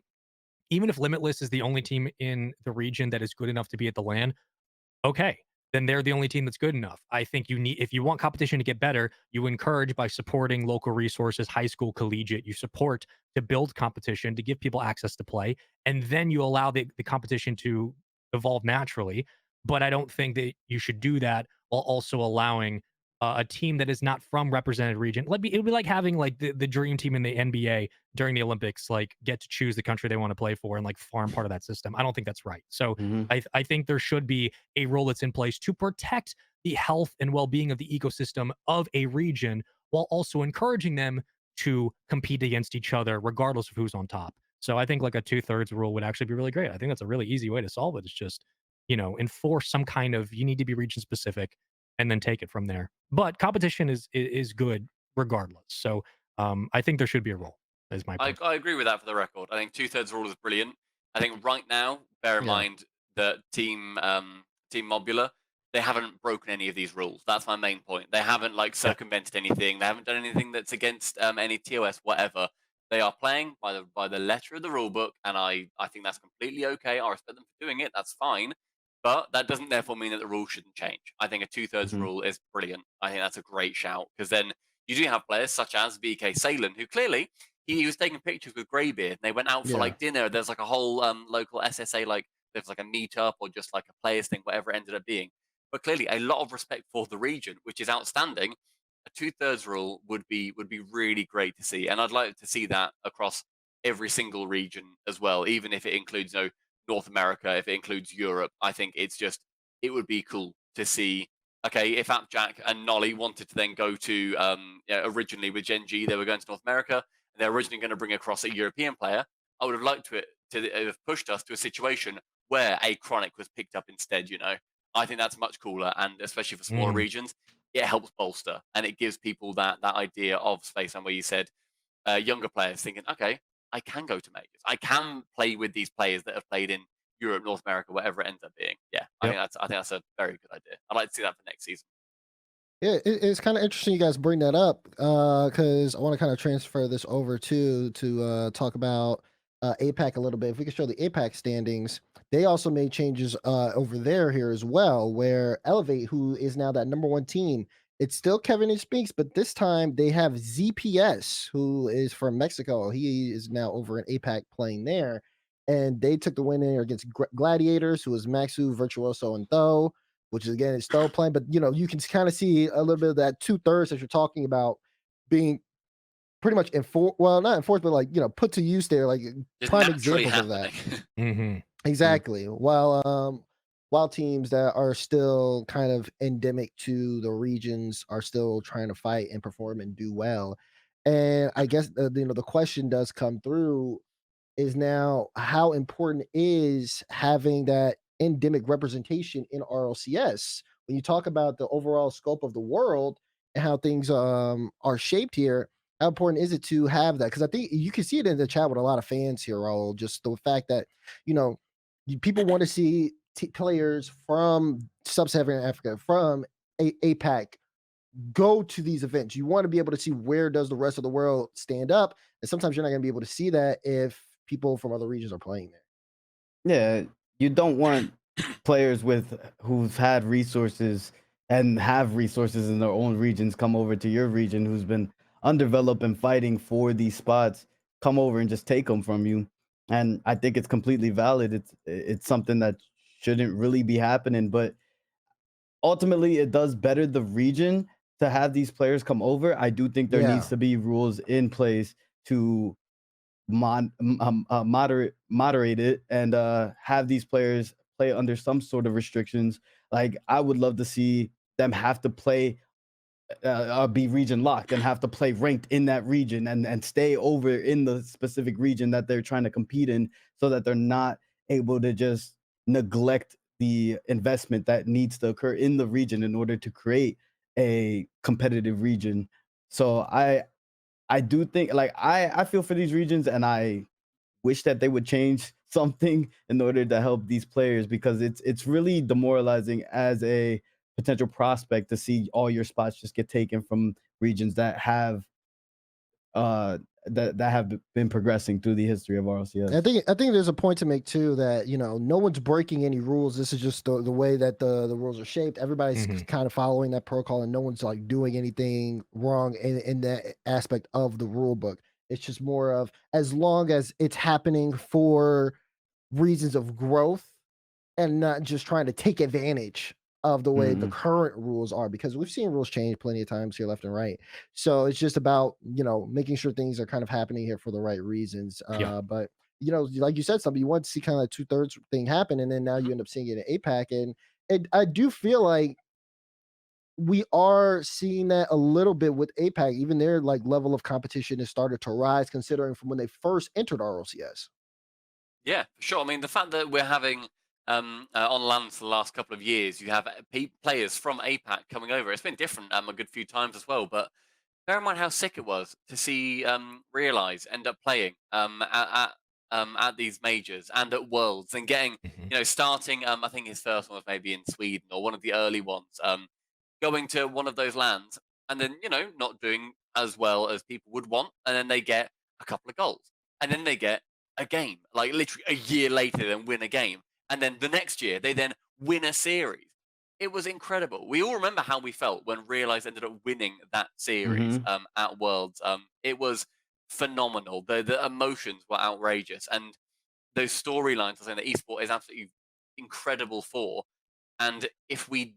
even if Limitless is the only team in the region that is good enough to be at the LAN, okay, then they're the only team that's good enough. I think you need, if you want competition to get better, you encourage by supporting local resources, high school, collegiate. You support to build competition, to give people access to play, and then you allow the competition to evolve naturally. But I don't think that you should do that while also allowing a team that is not from represented region. It would be like having like the dream team in the NBA during the Olympics, like get to choose the country they want to play for and like farm part of that system. I don't think that's right. So Mhm. I think there should be a rule that's in place to protect the health and well-being of the ecosystem of a region while also encouraging them to compete against each other regardless of who's on top. So I think like a two-thirds rule would actually be really great. I think that's a really easy way to solve it. It's just, enforce some kind of, you need to be region specific and then take it from there. But competition is good regardless. So I think there should be a rule. Is my point. I agree with that for the record. I think two-thirds rule is brilliant. I think right now, bear in Yeah. mind that Team Mobula, they haven't broken any of these rules. That's my main point. They haven't like circumvented anything. They haven't done anything that's against any TOS, whatever. They are playing by the letter of the rule book, and I think that's completely okay. I respect them for doing it. That's fine. But that doesn't therefore mean that the rule shouldn't change. I think a two-thirds Mhm. rule is brilliant. I think that's a great shout because then you do have players such as VK Salen, who clearly he was taking pictures with Greybeard. And they went out for Yeah. like dinner. There's like a whole local SSA, like there's like a meetup or just like a players thing, whatever it ended up being. But clearly, a lot of respect for the region, which is outstanding. A two-thirds rule would be really great to see, and I'd like to see that across every single region as well, even if it includes North America, if it includes Europe. I think it would be cool to see. Okay, if Appjack and Nolly wanted to then go to originally with Gen G, they were going to North America they're originally going to bring across a European player, I would have liked to have pushed us to a situation where a Chronic was picked up instead. I think that's much cooler, and especially for smaller Mm. regions, it helps bolster and it gives people that idea of Spaceman where you said younger players thinking, okay, I can go to majors, I can play with these players that have played in Europe, North America, whatever it ends up being. Yeah, Yep. I think that's a very good idea. I'd like to see that for next season. Yeah, it's kind of interesting you guys bring that up because I want to kind of transfer this over to talk about APAC a little bit. If we could show the APAC standings, they also made changes over there here as well, where Elevate, who is now that number one team, it's still Kevin and Speaks, but this time they have ZPS, who is from Mexico. He is now over in APAC playing there, and they took the win there against Gladiators, who is Maxu, Virtuoso, and Tho, which is again is still playing, but you can kind of see a little bit of that two-thirds that you're talking about being pretty much enforced. Well, not enforced, but like put to use there, like Just prime naturally examples of that. happening. Hmm. Exactly. While teams that are still kind of endemic to the regions are still trying to fight and perform and do well. And I guess the question does come through is now how important is having that endemic representation in RLCS when you talk about the overall scope of the world and how things are shaped here. How important is it to have that? Because I think you can see it in the chat with a lot of fans here, Raul. Just the fact that you know people want to see players from sub-Saharan Africa, from APAC, go to these events. You want to be able to see where does the rest of the world stand up, and sometimes you're not going to be able to see that if people from other regions are playing there. Yeah, you don't want players who've had resources and have resources in their own regions come over to your region who's been undeveloped and fighting for these spots, come over and just take them from you. And I think it's completely valid. It's something that shouldn't really be happening, but ultimately it does better the region to have these players come over. I do think there Yeah, needs to be rules in place to moderate it and have these players play under some sort of restrictions. Like I would love to see them have to play be region locked and have to play ranked in that region and stay over in the specific region that they're trying to compete in, so that they're not able to just neglect the investment that needs to occur in the region in order to create a competitive region. So I do think, like, I feel for these regions, and I wish that they would change something in order to help these players, because it's really demoralizing as a potential prospect to see all your spots just get taken from regions that have that have been progressing through the history of RLCS. I think there's a point to make too that no one's breaking any rules. This is just the way that the rules are shaped. Everybody's kind of following that protocol, and no one's like doing anything wrong in that aspect of the rule book. It's just more of as long as it's happening for reasons of growth and not just trying to take advantage of the way the current rules are, because we've seen rules change plenty of times here left and right. So it's just about, making sure things are kind of happening here for the right reasons. But, like you said, something you want to see kind of 2/3 thing happen. And then now you end up seeing it in APAC. And I do feel like we are seeing that a little bit with APAC. Even their like level of competition has started to rise considering from when they first entered RLCS. Yeah, for sure. I mean, the fact that we're having on land for the last couple of years, you have players from APAC coming over. It's been different a good few times as well. But bear in mind how sick it was to see Realize end up playing at these majors and at Worlds and getting, starting. I think his first one was maybe in Sweden or one of the early ones. Going to one of those lands and then not doing as well as people would want, and then they get a couple of goals, and then they get a game, like literally a year later, then win a game. And then the next year, they then win a series. It was incredible. We all remember how we felt when Realize ended up winning that series at Worlds. It was phenomenal. The emotions were outrageous. And those storylines, I think that esport is absolutely incredible for. And if we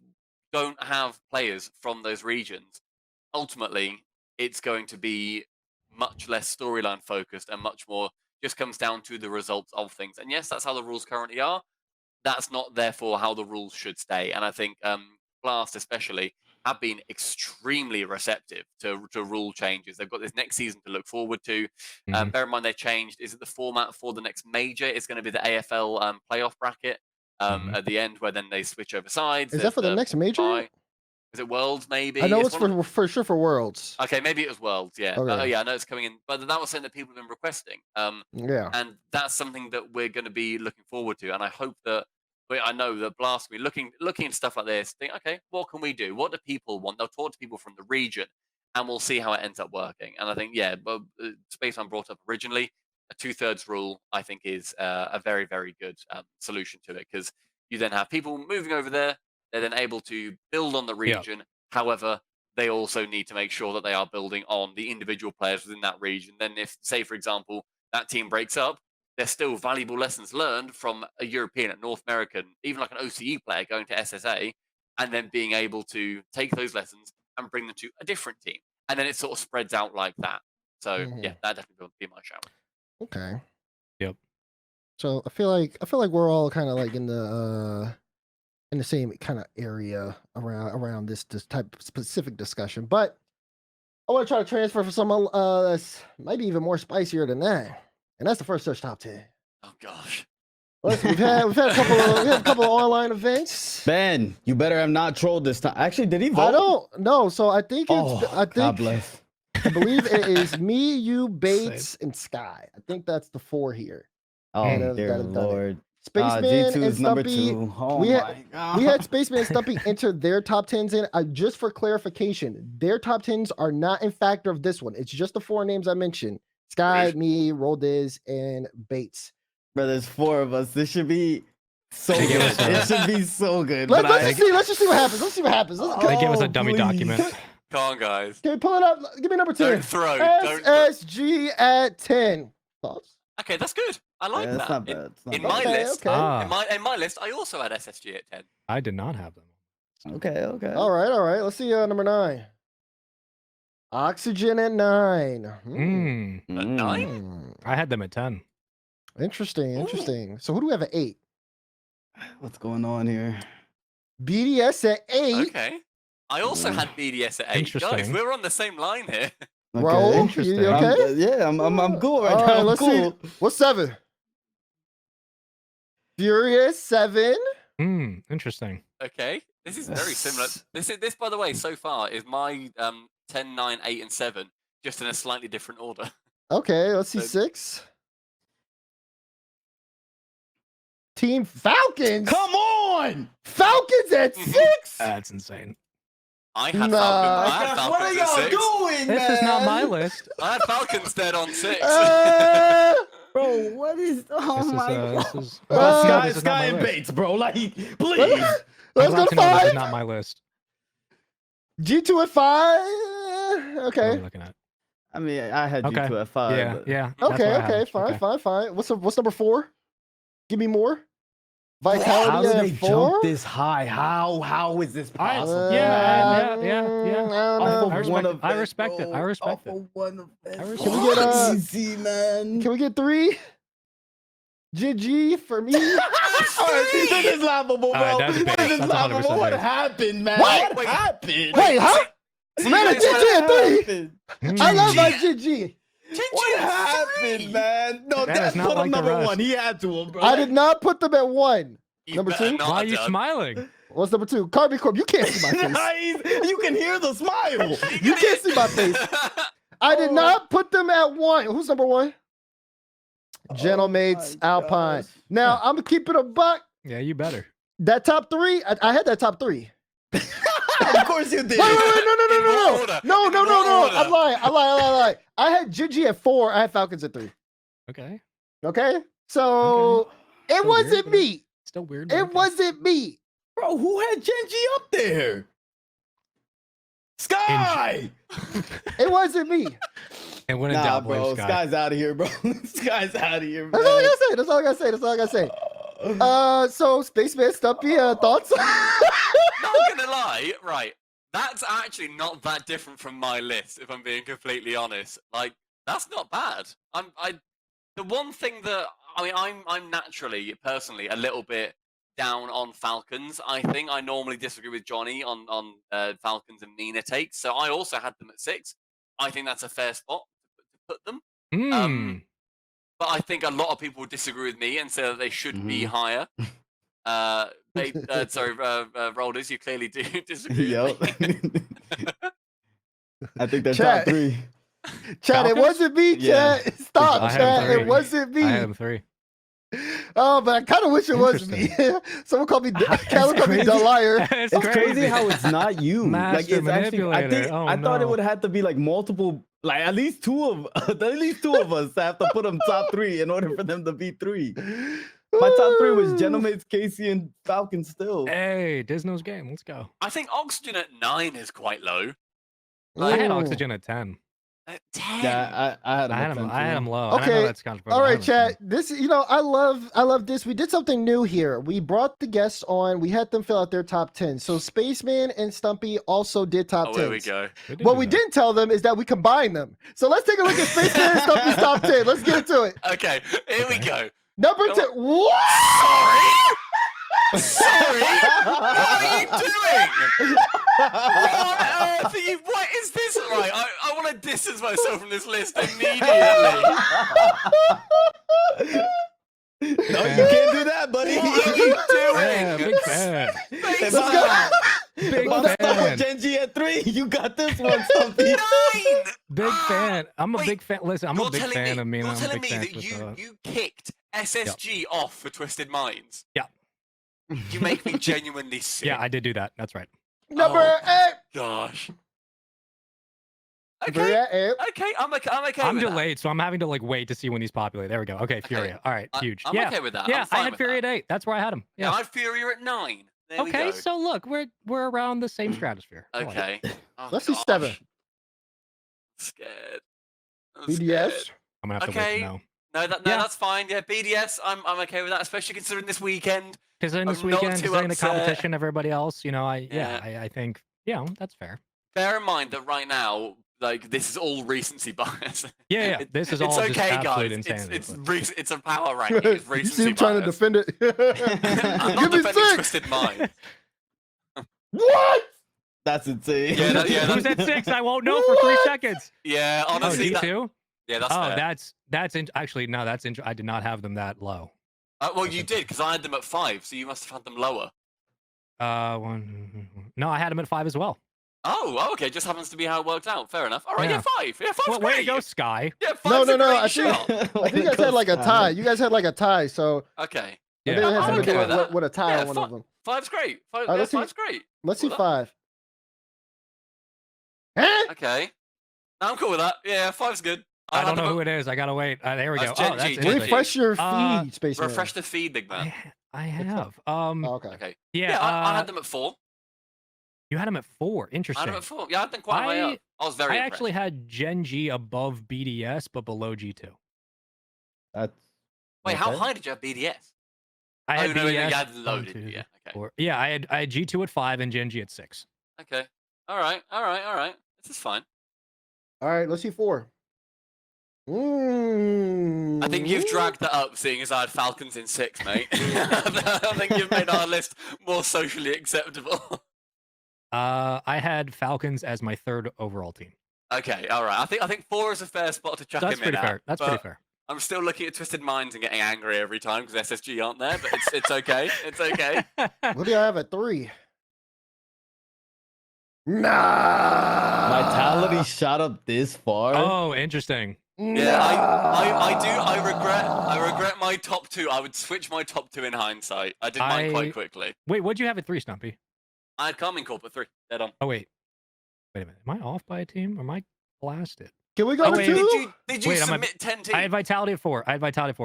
don't have players from those regions, ultimately, it's going to be much less storyline focused and much more just comes down to the results of things. And yes, that's how the rules currently are. That's not therefore how the rules should stay. And I think Blast especially have been extremely receptive to rule changes. They've got this next season to look forward to. Bear in mind they changed. Is it the format for the next major? It's going to be the AFL playoff bracket at the end, where then they switch over sides. Is that for the next major? Is it Worlds, maybe? I know it's for sure for Worlds. Okay, maybe it was Worlds, yeah. Okay. Yeah, I know it's coming in. But that was something that people have been requesting. Yeah. And that's something that we're going to be looking forward to. And I hope that, I know that Blast will be looking at stuff like this, think, okay, what can we do? What do people want? They'll talk to people from the region, and we'll see how it ends up working. And I think, but Spaceman brought up originally, a 2/3 rule, I think, is a very, very good solution to it, because you then have people moving over there. They're then able to build on the region. However, they also need to make sure that they are building on the individual players within that region. Then if, say, for example, that team breaks up, there's still valuable lessons learned from a European, a North American, even like an OCE player going to SSA, and then being able to take those lessons and bring them to a different team. And then it sort of spreads out like that. So, yeah, that definitely would be my shout. Okay. Yep. So I feel like we're all kind of like in the same kind of area around this type of specific discussion, but I want to try to transfer for someone that's maybe even more spicier than that, and that's the first search top 10. Oh gosh. Listen, we've had a couple of online events. Ben, you better have not trolled this time. Actually, did he vote? I don't know. So I think it's God bless. I believe it is me, you, Bates, and Sky. I think that's the 4 here. Oh dear Lord. Spaceman G2 and is number Stumpy. 2. Oh we my God. We had Spaceman and Stumpy enter their top 10s in. Just for clarification, their top 10s are not in factor of this one. It's just the 4 names I mentioned: Sky, me, Roldiz, and Bates. Bro, there's 4 of us. This should be so good. It should be so good. Let's just see what happens. Let's see what happens. Let's go. They gave us a dummy document. Come on, guys. Can we pull it up? Give me number 10. Don't throw. SSG at 10. Thoughts? Okay, that's good. I like that. That's not bad. In my list, okay. in my list, I also had SSG at 10. I did not have them. Okay. All right. Let's see number 9. Oxygen at 9. At 9? I had them at 10. Interesting. So who do we have at 8? What's going on here? BDS at 8. Okay. I also had BDS at 8. Interesting. Guys, we're on the same line here. Bro, interesting. you okay? I'm cool right All now. right, I'm let's cool. see. What's 7? Furious 7. Interesting. Okay. This is very similar. This, by the way, so far is my 10, 9, 8, and 7, just in a slightly different order. Okay, let's see. 6. Team Falcons. Come on! Falcons at 6. That's insane. I had Nah. Falcons. I had Guys, what are Falcons at y'all 6. doing, This man? is not my list. I had Falcons dead on 6. Bro, what is? Oh This is, my god. this is. Uh, no, Sky, this is not Sky my and list. Bates, bro. Like, please. Let's I'm go glad to to know this is 5. not my list. G2 at 5. What are we Okay. looking at? I mean, I had Okay. G2 at 5. Yeah, but... yeah. that's Okay. what I had. Okay. Fine. Okay. Fine. Fine. What's number 4? Give me more. How Vitality did at they 4. jump this high? How is this possible? Yeah. Off I of one respect it. I event, respect it. bro. I respect Off it. of one event. I respect Can we get, Easy, man. Can we get 3? GG for me. This is laughable, bro. Alright, that's This base. is That's 100% laughable. What base. happened, man? What? What happened? Wait, huh? So Man, you a guys GG went- at 3. Happened? I love my GG. GG. What happened, man? No, Man, that's it's not put him like the number rest. 1. He had to him, bro. I did not put them at 1. You Number better 2? not Why are have you done. smiling? What's number 2? Carby Corp. You can't see my face. Nice. You can hear the smile. You can't see my face. I did not put them at 1. Who's number 1? Gentlemates, my Alpine. gosh. Now, I'm going to keep it a buck. Yeah, you better. That top 3, I had that top 3. Of course you did. Wait, no. order? No. order? I'm lying. I had Gigi at 4. I had Falcons at 3. Okay. Okay? So, it Still wasn't weird, but me. Still weird. but It okay. wasn't me. Bro, who had Genji up there? Sky! It wasn't me. And when in Nah, doubt, blame bro. Sky. Sky's out of here, bro. Sky's out of here, That's all I man. gotta say. That's all I gotta say. So Spaceman, Stumpy, thoughts? Not gonna lie, right? That's actually not that different from my list, if I'm being completely honest. Like, that's not bad. The one thing that I'm naturally, personally, a little bit down on Falcons. I think I normally disagree with Johnny on Falcons and Mina takes, so I also had them at 6. I think that's a fair spot to put them. Hmm. But I think a lot of people would disagree with me and say that they should be higher. Rollers, you clearly do disagree. Yep. With me. I think that's Chat. top 3. Chat, it Falcons? wasn't me, Yeah. chat. Stop, I had chat. 3. It wasn't me. I had him 3. Oh, but I kind of wish it was me. Someone called me, Calvin called me crazy. the liar. It's It's crazy how it's not you. Master it's actually. I manipulator. think Oh, I thought it no. would have to be like multiple, like at least two of us have to put them top 3 in order for them to be 3. My top 3 was Gentlemates, Casey, and Falcon still. Hey, Disno's game. Let's go. I think Oxygen at 9 is quite low. I had Ooh. Oxygen at 10. At 10. Yeah, I had I had him. him. at I had 10 him too. low. and I Okay. know that's controversial. All I right, had him at chat. This, I love this. We did something new here. We brought the guests on. We had them fill out their top 10. So Spaceman and Stumpy also did top 10. Oh, there we go. 10. What we didn't tell them is that we combined them. So let's take a look at Spaceman and Stumpy's top 10. Let's get into it. Okay, here we go. Number Oh. 10. What? Sorry? What are you doing? What on earth are you? What is this? Right, I want to distance myself from this list immediately. No, you can't do that, buddy. What are you Yeah, doing? big fan. If Let's I'm go. not- Big if I'm stuck fan. with Genji at 3, you got this one, Stumpy. 9! Big fan. I'm a Wait, big fan. Listen, I'm a big fan of me. You're I'm a telling big me fan that with, you kicked SSG off for Twisted Minds? Yeah. You make me genuinely sick. Yeah, I did do that. That's right. Number Oh, 8. Gosh. Number Okay. 8. Okay, I'm okay I'm with that. delayed, so I'm having to like wait to see when these populate. There we go. Okay, Furia. All right, huge. I'm yeah, okay with that. yeah. I'm fine I had with Furia that. at 8. That's where I had him. Yeah, Yeah. I had Furia at 9. There we Okay, go. so look, we're around the same stratosphere. I like it. Okay. Oh, Let's see gosh. 7. Scared. I'm BDS. scared. I'm gonna have to wait Okay. to know. No, Yeah. that's fine. Yeah, BDS, I'm okay with that, especially considering this weekend. Because in this I'm not weekend, too considering the upset. competition, everybody else, Yeah. I think, that's fair. Bear in mind that right now, like, this is all recency bias. Yeah. This is It's all just okay, absolute guys. insanity. It's a power ranking. It's You recency see him trying to bias. defend it. I'm not Give me defending 6. Twisted Mind. What? That's insane. Yeah, Who's at 6? I won't know for 3 What? seconds. Yeah, Oh, honestly, G2? yeah, that's Oh, fair. actually no, that's I did not have them that low. Well, you did because I had them at 5, so you must have had them lower. No, I had them at 5 as well. Oh, okay. Just happens to be how it worked out. Fair enough. All right, Yeah. yeah, 5. Yeah, 5's Well, way to great. go, Sky. Yeah, 5's No, a no, great I think- shot. I think you guys had like a tie. You guys had like a tie. So Okay. I Yeah. think it had I'm something to okay do with that. with a tie Yeah, on one of them. 5's great. 5, Alright, let's see. 5's great. Let's see Well, 5. Huh? Okay. No, I'm cool with that. Yeah, 5's good. I don't know who it is. I gotta wait. There we go. That's Oh, Gen that's G, Gen interesting. G. Refresh your Uh, feed, Spaceman. Refresh the feed, big man. I have. Oh, okay. Okay. Yeah. I had them at 4. You had him at 4. I had Interesting. them at 4. Yeah, I had them quite high up. I was very I impressed. actually had Gen G above BDS, but below G2. That's Wait, how okay. high did you have BDS? I had no, BDS. you had one, loaded. 2, Yeah, okay. 4. Yeah, I had G2 at 5 and Gen G at 6. Okay. All right. This is fine. All right, let's see 4. Mm. I think you've dragged that up, seeing as I had Falcons in 6, mate. I think you've made our list more socially acceptable. I had Falcons as my 3rd overall team. Okay, all right. I think 4 is a fair spot to chuck That's him pretty in fair. at, That's but pretty fair. I'm still looking at Twisted Minds and getting angry every time because SSG aren't there, but it's okay. It's okay. What do I have at 3? Nah. Vitality shot up this far. Oh, interesting. Yeah, I regret my top 2. I would switch my top 2 in hindsight. I did mine quite quickly. Wait, what'd you have at 3, Stumpy? I had Carmine Corp at 3. Dead on. Oh, wait. Wait a minute. Am I off by a team or am I blasted? Can we go Oh, to wait. 2? Did you Wait, submit 10 teams? I had Vitality at 4.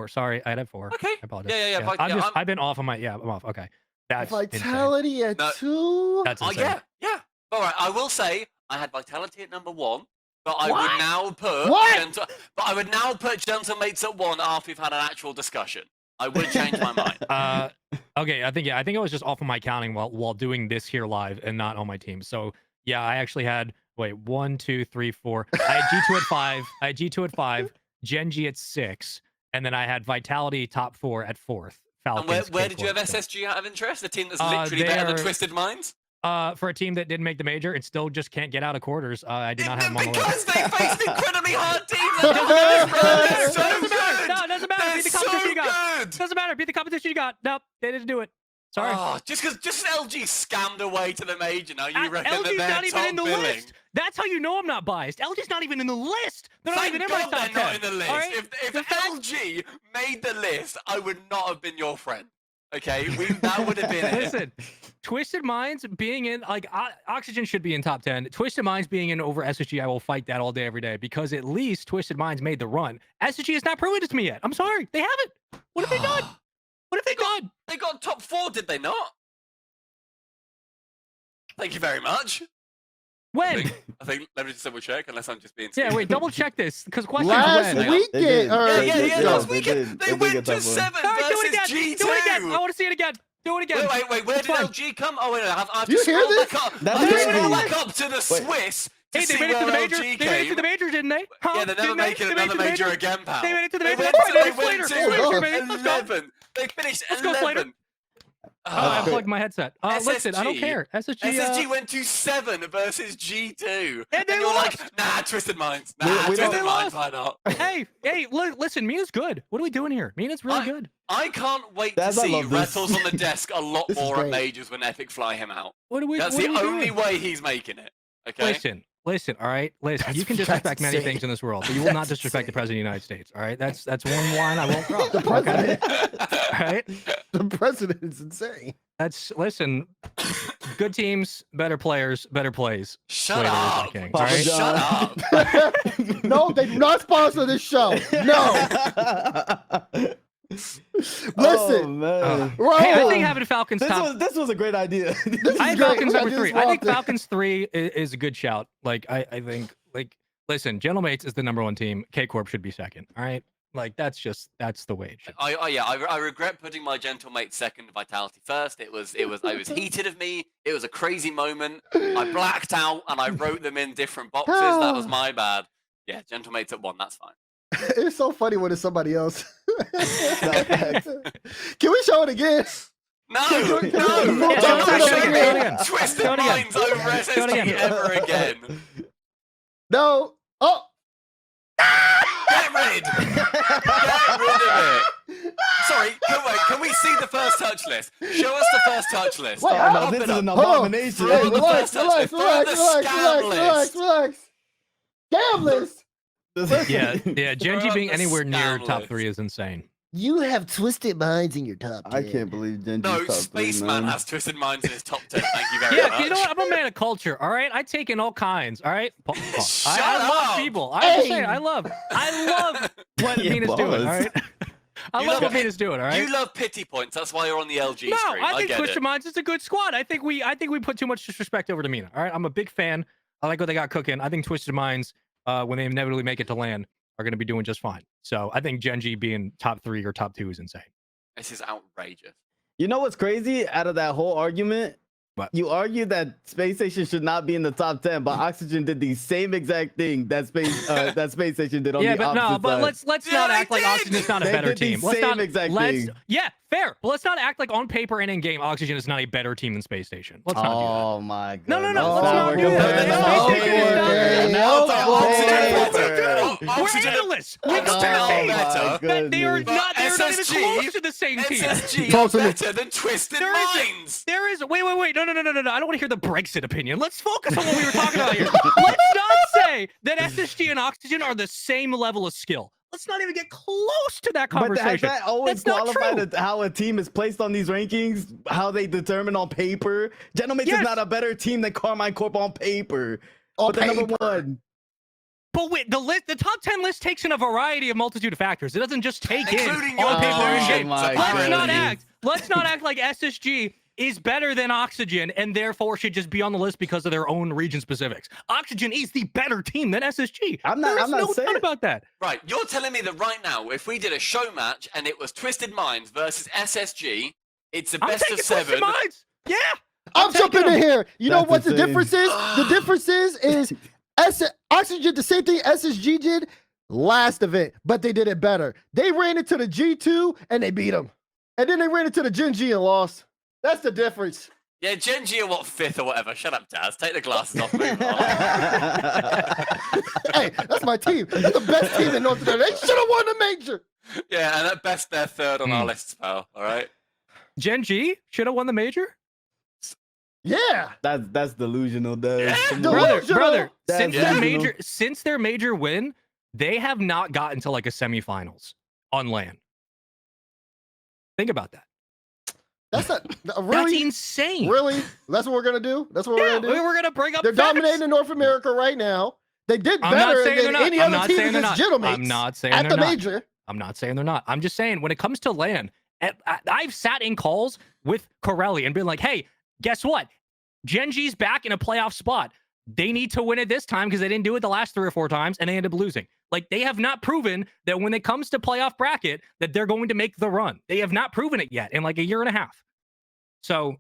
Sorry, I had 4. Okay. I apologize. Yeah. I've been off on my. Yeah, I'm off. Okay. That's Vitality at No. 2? That's Oh insane. yeah. All right. I will say I had Vitality at number 1, but I would now put but I would now put Gentlemates at 1 after we've had an actual discussion. I would change my mind. Okay, I think I was just off of my counting while doing this here live and not on my team. So yeah, I actually had 1, 2, 3, 4. I had G2 at 5. I had G2 at 5. Gen G at 6, and then I had Vitality top 4 at 4th. Falcons. And where did you have K-Corp, SSG out of interest? The team that's literally they better than are- Twisted Minds? For a team that didn't make the major and still just can't get out of quarters, I did not have them on the Because list. they faced incredibly hard teams. They're so doesn't matter. good. No, it doesn't matter. They're Beat the competition you got. so good. Doesn't matter. Beat the competition you got. Nope, they didn't do it. Sorry. Oh, just LG scammed away to the major now, you reckon LG's that not they're even top in the billing? list. That's how you know I'm not biased. LG's not even in the list. They're not Thank even in my God top they're 10. not in the list. All right? If The fact- LG made the list, I would not have been your friend. Okay, that would have been it. Listen, Twisted Minds being in, like, Oxygen should be in top 10. Twisted Minds being in over SSG, I will fight that all day, every day, because at least Twisted Minds made the run. SSG has not proven it to me yet. I'm sorry. They haven't. What have they done? What have they done? They got top 4, did they not? Thank you very much. When? I think let me just double check, unless I'm just being Yeah, stupid. wait, double check this, because question Last is when. weekend. They did. Or, Yeah, last they weekend. did. They They did went get to top 7 All right, do it versus again. G2. Do it again. I want to see it again. Do it again. Wait, where did It's fine. LG come? Oh, wait, I have Do you to hear scroll this? back up. That's I have to crazy. scroll back up to the Wait. Swiss to Hey, see they made it to where the major. LG They made it to came. the major, didn't they? Huh? Yeah, they're never Didn't they? making They made it another to the major again, pal. They made it to the They major. went That's to- right. they They went went to later. Let's go. 11. They finished Let's go, 11. I That's unplugged my headset. Listen, I don't SSG. care. SSG went to 7 versus G2. And they you're lost. like, nah, Twisted Minds. Nah, We don't- Twisted They Minds, lost. why not? hey, listen, Mina's good. What are we doing here? Mina's really good. I can't wait Daz, to I see love this. Rattles on the desk a lot This is more at great. majors when Epic fly him out. What are we? That's what the are we only doing? way he's making it. Okay? Listen, all right? Listen, That's- you can that's disrespect many insane. things in this world, but you will not That's disrespect the insane. President of the United States, all right? That's one line I won't cross. The Okay? president. All right? The president is insane. Listen, good teams, better players, better plays. Shut Way to up. Raising King, Papa all right? John. Shut up. No, they do not sponsor this show. No. Oh, Listen, man. Ro, Hey, I think having Falcons This top. was a great idea. This I is had great. Falcons We number gotta do 3. this I think often. Falcons 3 is a good shout. Like, I think, like, listen, Gentlemates is the number 1 team. K-Corp should be second, all right? Like, that's the way it should be. I regret putting my Gentlemate second, Vitality first. It was heated of me. It was a crazy moment. I blacked out and I wrote them in different boxes. That was my bad. Yeah, Gentlemates at 1. That's fine. It's so funny when it's somebody else. facts. Can we show it again? No, Yeah, no, show I'm it not again, show it showing again. Twisted Show it again. Minds over Show it SSG again. ever again. No. Oh. Get rid of it. Sorry, can we see the first touch list? Show us the first touch list. Wait, Oh, no, Pop this it is up. an Hold on. abomination. Throw Hey, the relax, first touch relax, list. Throw relax, the relax, scam relax, list. relax. Scam list. Yeah, Gen G being Throw anywhere the near scam top list. 3 is insane. You have twisted minds in your top 10. I can't believe Genji's No, top 3, Spaceman man. has Twisted Minds in his top 10. Thank you very Yeah, much. you know what? I'm a man of culture. All right, I take in all kinds. All right, Shut I love up. people. I'm just saying, Hey. I love what Yeah, Mina's doing. All boss. right, I You love love what it. Mina's doing. All right. You love pity points. That's why you're on the LG No, stream. I think get Twisted it. Minds is a good squad. I think we put too much disrespect over to Mina. All right, I'm a big fan. I like what they got cooking. I think Twisted Minds, when they inevitably make it to LAN, are going to be doing just fine. So I think Genji being top 3 or top 2 is insane. This is outrageous. You know what's crazy out of that whole argument? What? You argue that Space Station should not be in the top 10, but Oxygen did the same exact thing that Space Station did on Yeah, the but no, opposite but side. let's Yeah, not they act like did. Oxygen's not a They better did the team. Let's same not exact let's thing. yeah, fair. But let's not act like on paper and in game Oxygen is not a better team than Space Station. Let's not do that. Oh my god. No, no, no, let's not do that. Space Station is not Okay, Now okay. We're analysts. We Oxygen can are say better. that they are goodness. not. They're not even SSG close to the same team. SSG Talk are to me. better than Twisted There is a- Minds. There is wait. No. I don't want to hear the Brexit opinion. Let's focus on what we were talking about here. Let's not say that SSG and Oxygen are the same level of skill. Let's not even get close to that But conversation. has that always That's not qualified true. how a team is placed on these rankings? How they determine on paper? Gentlemen, Yes. is not a better team than Carmine Corp on paper. On But they're number paper. 1. But wait, the top 10 list takes in a variety of multitude of factors. It doesn't just take Including in your on paper and conclusions, game. my apparently. Let's not act like SSG is better than Oxygen and therefore should just be on the list because of their own region specifics. Oxygen is the better team than SSG. I'm not no saying- doubt about that. Right, you're telling me that right now, if we did a show match and it was Twisted Minds versus SSG, it's a I'm best taking of 7. Twisted Minds. Yeah. I'm jumping taking in here. You know That's what the insane. difference is? The difference is Oxygen, the same thing SSG did last event, but they did it better. They ran into the G2 and they beat them. And then they ran into the Gen G and lost. That's the difference. Yeah, Genji are what, 5th or whatever. Shut up, Daz. Take the glasses off. Move on. Hey, that's my team. They're the best team in North America. They should have won the major. Yeah, and at best, they're 3rd on our lists, pal. All right? Gen G should have won the major. Yeah. That's delusional, Dad. Yeah. Come Delusional. on. Brother, That's since their major win, they have not gotten to like a semifinals on LAN. Think about that. That's not That's really, insane. really. That's what we're gonna do. That's what we're Yeah, gonna do. we're gonna bring up. They're facts. dominating North America right now. They did I'm not better saying they're than not. any I'm other not team saying they're against not. Gentlemen I'm not saying at they're the not. major. I'm not saying they're not. I'm just saying when it comes to LAN, I've sat in calls with Corelli and been like, hey, guess what? Gen G's back in a playoff spot. They need to win it this time because they didn't do it the last 3 or 4 times and they ended up losing. Like, they have not proven that when it comes to playoff bracket that they're going to make the run. They have not proven it yet in like a year and a half. So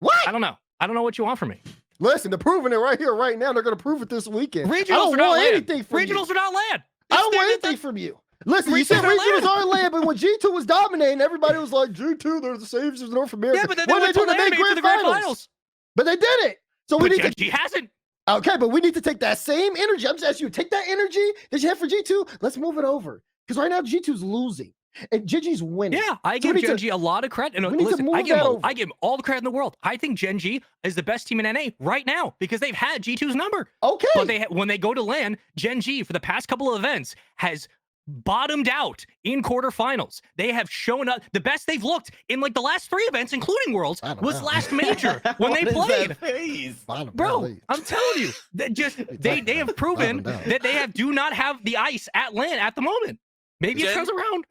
What? I don't know. I don't know what you want from me. Listen, they're proving it right here, right now. They're gonna prove it this weekend. I Regionals don't are not want LAN. anything from you. Regionals are not LAN. I don't want It's- anything from you. Listen, you said Regionals are regionals LAN. are land, but when G2 was dominating, everybody was like, G2, they're the saves of North America. Yeah, but then they What went did to they do? They LAN, made made it to the grand finals. finals. But they did it. So we But need Gen to. G hasn't. Okay, but we need to take that same energy. I'm just asking you, take that energy that you have for G2. Let's move it over. Because right now, G2's losing. And Gigi's winning. Yeah, I So we give need to- Gen G a lot of credit. And we need to listen, move I give, that him, over. I give him all the credit in the world. I think Gen G is the best team in NA right now because they've had G2's number. Okay. But when they go to LAN, Gen G for the past couple of events has bottomed out in quarterfinals. They have shown up the best they've looked in like the last 3 events, including Worlds, I don't was know. last major when they What is played. that face? Bottom Bro, valley. I'm telling you, that just they have proven Bottom down. that they do not have the ice at LAN at the moment. Maybe it Gen- turns around,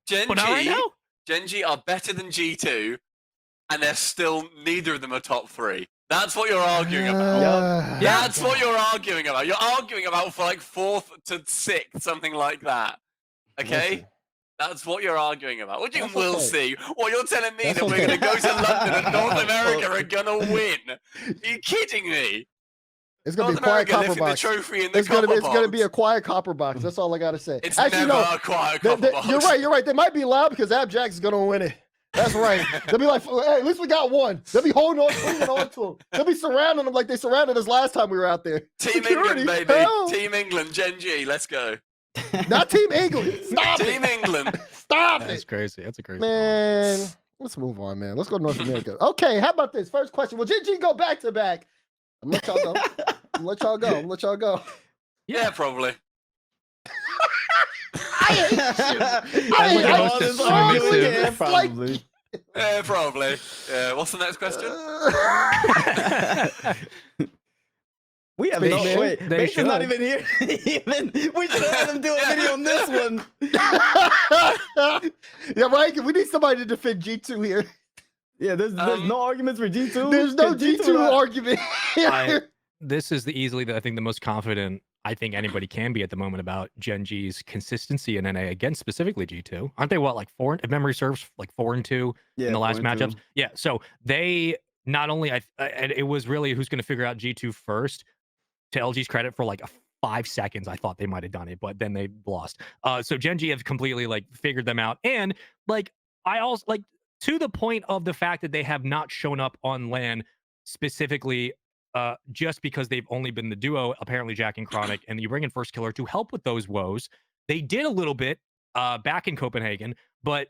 Gen but not right G, now. Gen G are better than G2, and they're still neither of them are top 3. That's what you're arguing about. That's what you're arguing about. You're arguing about for like 4th to 6th, something like that. Okay? Listen. That's what you're arguing about. What do you That's will okay. see? What, you're telling me That's that we're okay. going to go to London and North America are going to win? Are you kidding me? It's gonna North be a quiet America copper lifting the box. trophy in the It's gonna copper be a box. quiet copper box. That's all I gotta say. It's Actually, never no, a quiet copper box. you're right. You're right. They might be loud because Abjax is gonna win it. That's right. They'll be like, hey, at least we got one. They'll be holding on, clinging on to him. They'll be surrounding them like they surrounded us last time we were out there. Team Security, England, baby. hell. Team England, Gen G, let's go. Not Team England. Stop Team it. England. Stop That's it. crazy. That's a crazy Man, let's move on, man. Let's go to North America. Okay, how about this? First question. Will GG go back to back? I'm gonna let y'all go. I'm gonna let y'all go. I'm gonna let y'all go. Yeah, probably. I like the hate most you. submissive. Yeah, It's like- probably. Probably. Yeah. What's the next question? We have Spaceman? no wait. They Bates is not should. even here. Even we should have had him do a video on this one. Yeah, right. We need somebody to defend G2 here. Yeah, there's no arguments for G2. There's no Can G2 argument here. This is easily I think the most confident I think anybody can be at the moment about Gen G's consistency in NA against specifically G2. Aren't they like 4? If memory serves, like 4-2 in the last 4-2. matchups. Yeah, so they not only and it was really who's going to figure out G2 first. To LG's credit, for like 5 seconds, I thought they might have done it, but then they lost. So Gen G have completely like figured them out, and like I also like to the point of the fact that they have not shown up on LAN specifically. Just because they've only been the duo, apparently Jack and Chronic, and you bring in First Killer to help with those woes. They did a little bit back in Copenhagen, but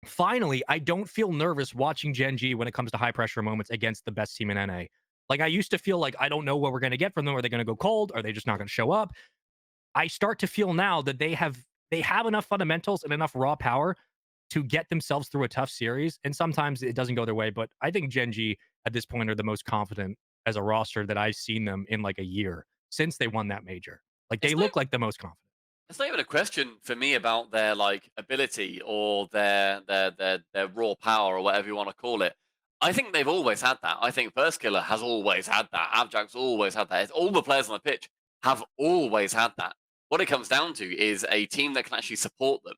finally, I don't feel nervous watching Gen G when it comes to high pressure moments against the best team in NA. Like I used to feel like I don't know what we're going to get from them. Are they going to go cold? Are they just not going to show up? I start to feel now that they have enough fundamentals and enough raw power to get themselves through a tough series. And sometimes it doesn't go their way, but I think Gen G at this point are the most confident as a roster that I've seen them in like a year since they won that major. Like they look like the most confident. It's not even a question for me about their like ability or their raw power or whatever you want to call it. I think they've always had that. I think First Killer has always had that. Abjack's always had that. All the players on the pitch have always had that. What it comes down to is a team that can actually support them.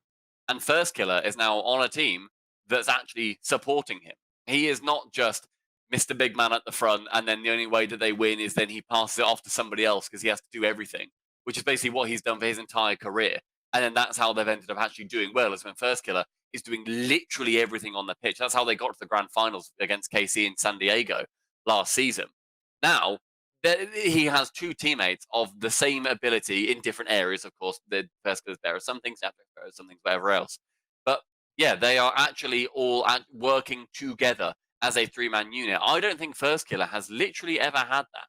And First Killer is now on a team that's actually supporting him. He is not just Mr. Big Man at the front, and then the only way that they win is then he passes it off to somebody else because he has to do everything, which is basically what he's done for his entire career. And then that's how they've ended up actually doing well, is when First Killer is doing literally everything on the pitch. That's how they got to the grand finals against KC in San Diego last season. Now, he has 2 teammates of the same ability in different areas. Of course, the First Killer's better at some things, Abjack's better at some things, whatever else. But yeah, they are actually all working together as a 3-man unit. I don't think First Killer has literally ever had that.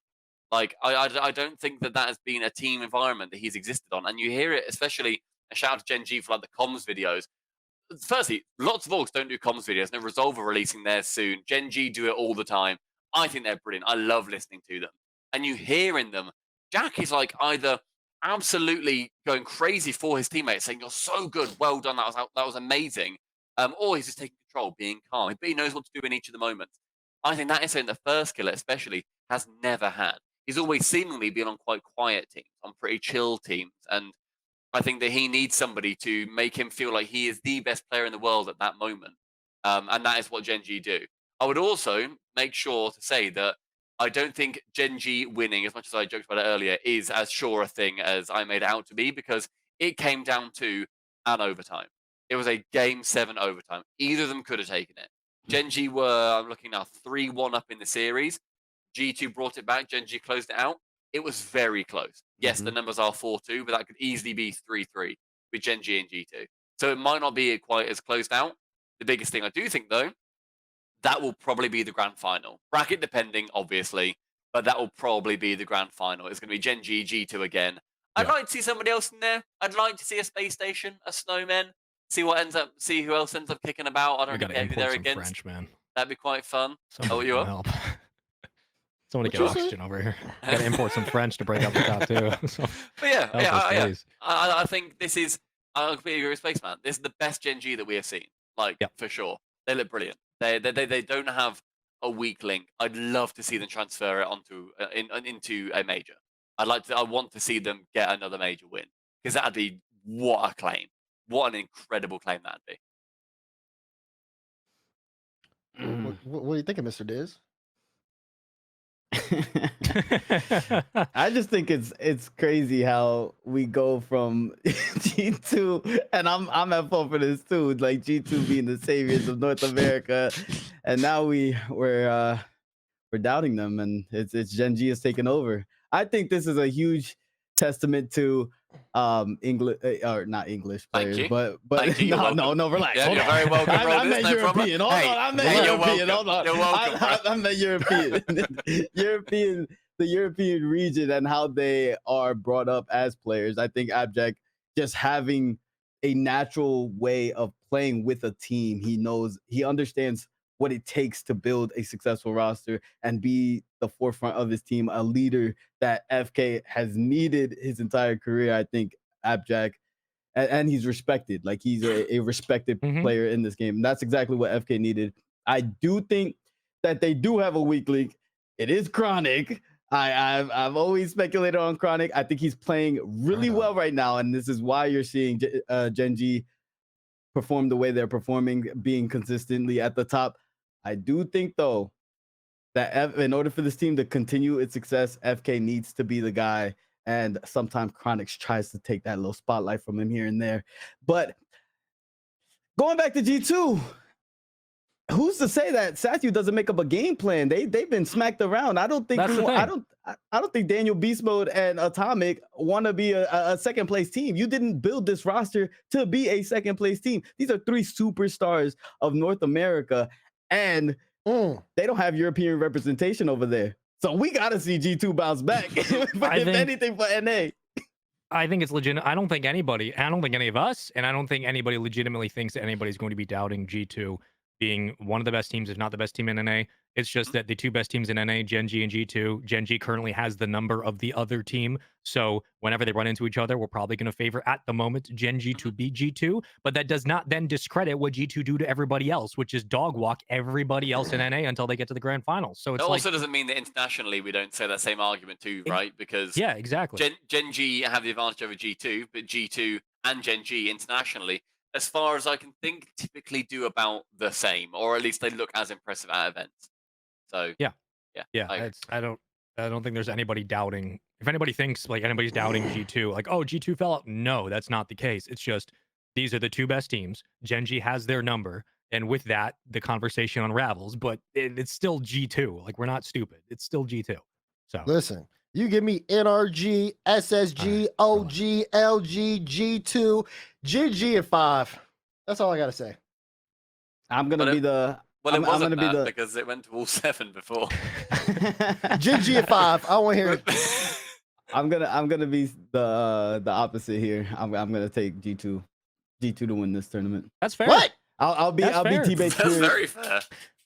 Like, I don't think that has been a team environment that he's existed on. And you hear it, especially a shout out to Gen G for like the comms videos. Firstly, lots of orgs don't do comms videos. No, Resolve are releasing theirs soon. Gen G do it all the time. I think they're brilliant. I love listening to them. And you hear in them, Jack is like either absolutely going crazy for his teammates, saying, "You're so good, well done, that was amazing," or he's just taking control, being calm. But he knows what to do in each of the moments. I think that is something the First Killer especially has never had. He's always seemingly been on quite quiet teams, on pretty chill teams, and I think that he needs somebody to make him feel like he is the best player in the world at that moment. And that is what Gen G do. I would also make sure to say that I don't think Gen G winning, as much as I joked about it earlier, is as sure a thing as I made it out to be, because it came down to an overtime. It was a Game 7 overtime. Either of them could have taken it. Gen G were, I'm looking now, 3-1 up in the series. G2 brought it back. Gen G closed it out. It was very close. Yes, the numbers are 4-2, but that could easily be 3-3 with Gen G and G2. So it might not be quite as closed out. The biggest thing I do think, though, that will probably be the grand final. Bracket depending, obviously, but that will probably be the grand final. It's going to be Gen G, G2 again. I'd like to see somebody else in there. I'd like to see a space station, a snowman, see who else ends up kicking about. I don't know who they're against. French, man. That'd be quite fun. Somebody you can up? help. Somebody What get you oxygen over here. Gotta import some French to break up the top too. So, But yeah, help us, please. I think this is, I completely agree with Spaceman. This is the best Gen G that we have seen, like, for sure. They look brilliant. They don't have a weak link. I'd love to see them transfer it onto into a major. I want to see them get another major win, because that'd be, what a claim. What an incredible claim that'd be. What are you thinking, Mr. Diz? I just think it's crazy how we go from G2, and I'm at fault for this too. Like G2 being the saviors of North America, and now we're doubting them, and it's Gen G is taking over. I think this is a huge testament to English or not English players, but no, relax. Yeah, Hold you're on. very welcome, bro. I meant No European. problem. Hold on, I meant European. Hold on. You're welcome, bro. I meant European. The European region and how they are brought up as players. I think Abjack just having a natural way of playing with a team. He understands what it takes to build a successful roster and be the forefront of his team, a leader that FK has needed his entire career. I think Abjack, and he's respected. Like he's a respected player in this game. And that's exactly what FK needed. I do think that they do have a weak link. It is Chronic. I've always speculated on Chronic. I think he's playing really well right now, and this is why you're seeing Gen G perform the way they're performing, being consistently at the top. I do think though that in order for this team to continue its success, FK needs to be the guy, and sometimes Chronic tries to take that little spotlight from him here and there. But going back to G2, who's to say that Sathu doesn't make up a game plan? They've been smacked around. I don't think I don't think Daniel Beast Mode and Atomic want to be a second place team. You didn't build this roster to be a second place team. These are 3 superstars of North America, and they don't have European representation over there. So we got to see G2 bounce back. If anything for NA. I think it's legit. I don't think any of us, and I don't think anybody legitimately thinks that anybody's going to be doubting G2 being one of the best teams, if not the best team in NA. It's just that the 2 best teams in NA, Gen G and G2, Gen G currently has the number of the other team. So whenever they run into each other, we're probably going to favor, at the moment, Gen G to beat G2. But that does not then discredit what G2 do to everybody else, which is dog walk everybody else in NA until they get to the grand finals. So it's also doesn't mean that internationally we don't say that same argument too, right? Because yeah, exactly. Gen G have the advantage over G2, but G2 and Gen G internationally, as far as I can think, typically do about the same, or at least they look as impressive at events. So yeah. I I don't think there's anybody doubting. If anybody thinks like anybody's doubting G2, like, oh, G2 fell out. No, that's not the case. It's just these are the 2 best teams. Gen G has their number, and with that, the conversation unravels. But it's still G2. Like, we're not stupid. It's still G2. So listen. You give me NRG, SSG, OG, LG, G2, GG at 5. That's all I gotta say. I'm gonna be the. Well, I'm wasn't gonna be the because it went to all 7 before. GG at 5. I want to hear it. I'm gonna be the opposite here. I'm gonna take G2 to win this tournament. That's fair. What? I'll be T-Base. That's very fair.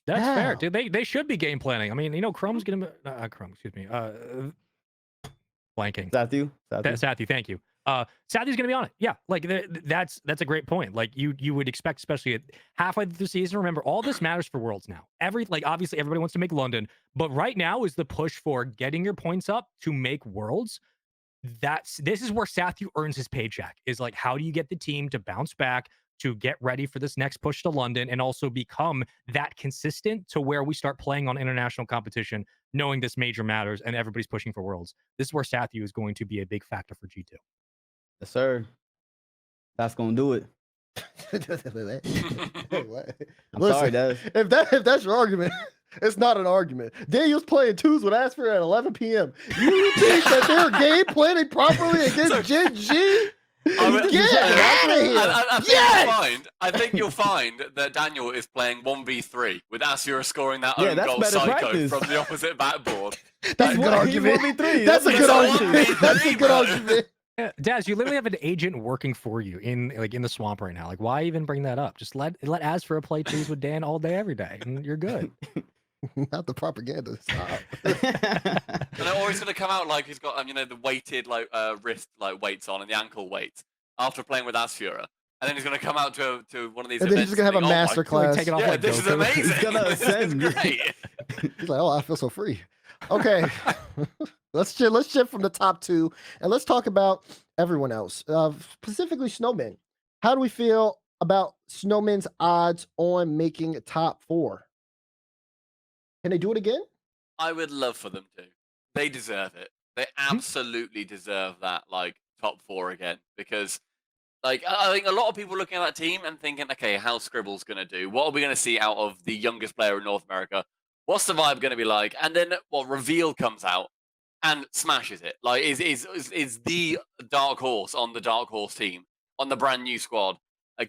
That's fair, dude. They should be game planning. I mean, you know, Chrome's gonna Chrome, excuse me. Blanking. Sathu, thank you. Sathu's gonna be on it. Yeah, like that's a great point. Like you would expect, especially at halfway through the season. Remember, all this matters for Worlds now. Obviously everybody wants to make London, but right now is the push for getting your points up to make Worlds. This is where Sathu earns his paycheck. Is like, how do you get the team to bounce back, to get ready for this next push to London, and also become that consistent to where we start playing on international competition, knowing this major matters and everybody's pushing for Worlds. This is where Sathu is going to be a big factor for G2. Yes, sir. That's gonna do it. I'm sorry, Des. If that's your argument, it's not an argument. Daniel's playing 2s with Asper at 11 p.m. You think that they're game planning properly against Gen G? Get out of here! I think you'll find that Daniel is playing 1v3 with Asura scoring that own goal psycho from the opposite backboard. That's a good argument. That's a good argument. That's a good argument. Yeah, Daz, you literally have an agent working for you in the swamp right now. Like, why even bring that up? Just let Asfura play 2s with Dan all day, every day, and you're good. Not the propaganda. Stop. And or he's gonna come out like he's got the weighted wrist weights on and the ankle weights after playing with Asfura. And then he's gonna come out to one of these. And then he's just gonna have a master class. Take it off like this is amazing. He's gonna ascend. Great. He's like, oh, I feel so free. Okay, let's shift from the top 2 and let's talk about everyone else, specifically Snowmen. How do we feel about Snowmen's odds on making top 4? Can they do it again? I would love for them to. They deserve it. They absolutely deserve that top 4 again, because I think a lot of people looking at that team and thinking, okay, how's Scribble's gonna do? What are we gonna see out of the youngest player in North America? What's the vibe going to be like? And then Reveal comes out and smashes it. Like is the dark horse on the dark horse team on the brand new squad.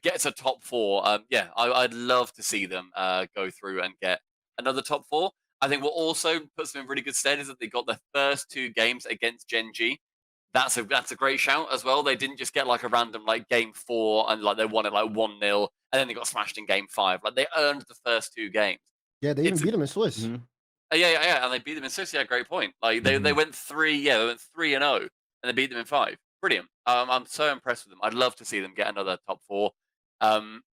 Gets a top 4. I'd love to see them go through and get another top 4. I think what also puts them in really good stead is that they got their first 2 games against Gen G. That's a great shout as well. They didn't just get like a random like game 4 and like they won it like 1-0 and then they got smashed in game 5. Like they earned the first 2 games. Yeah, they even beat them in Swiss. Mhm. Yeah, and they beat them in Swiss. Yeah, great point. Like they went 3-0 and they beat them in 5. Brilliant. I'm so impressed with them. I'd love to see them get another top 4. I'm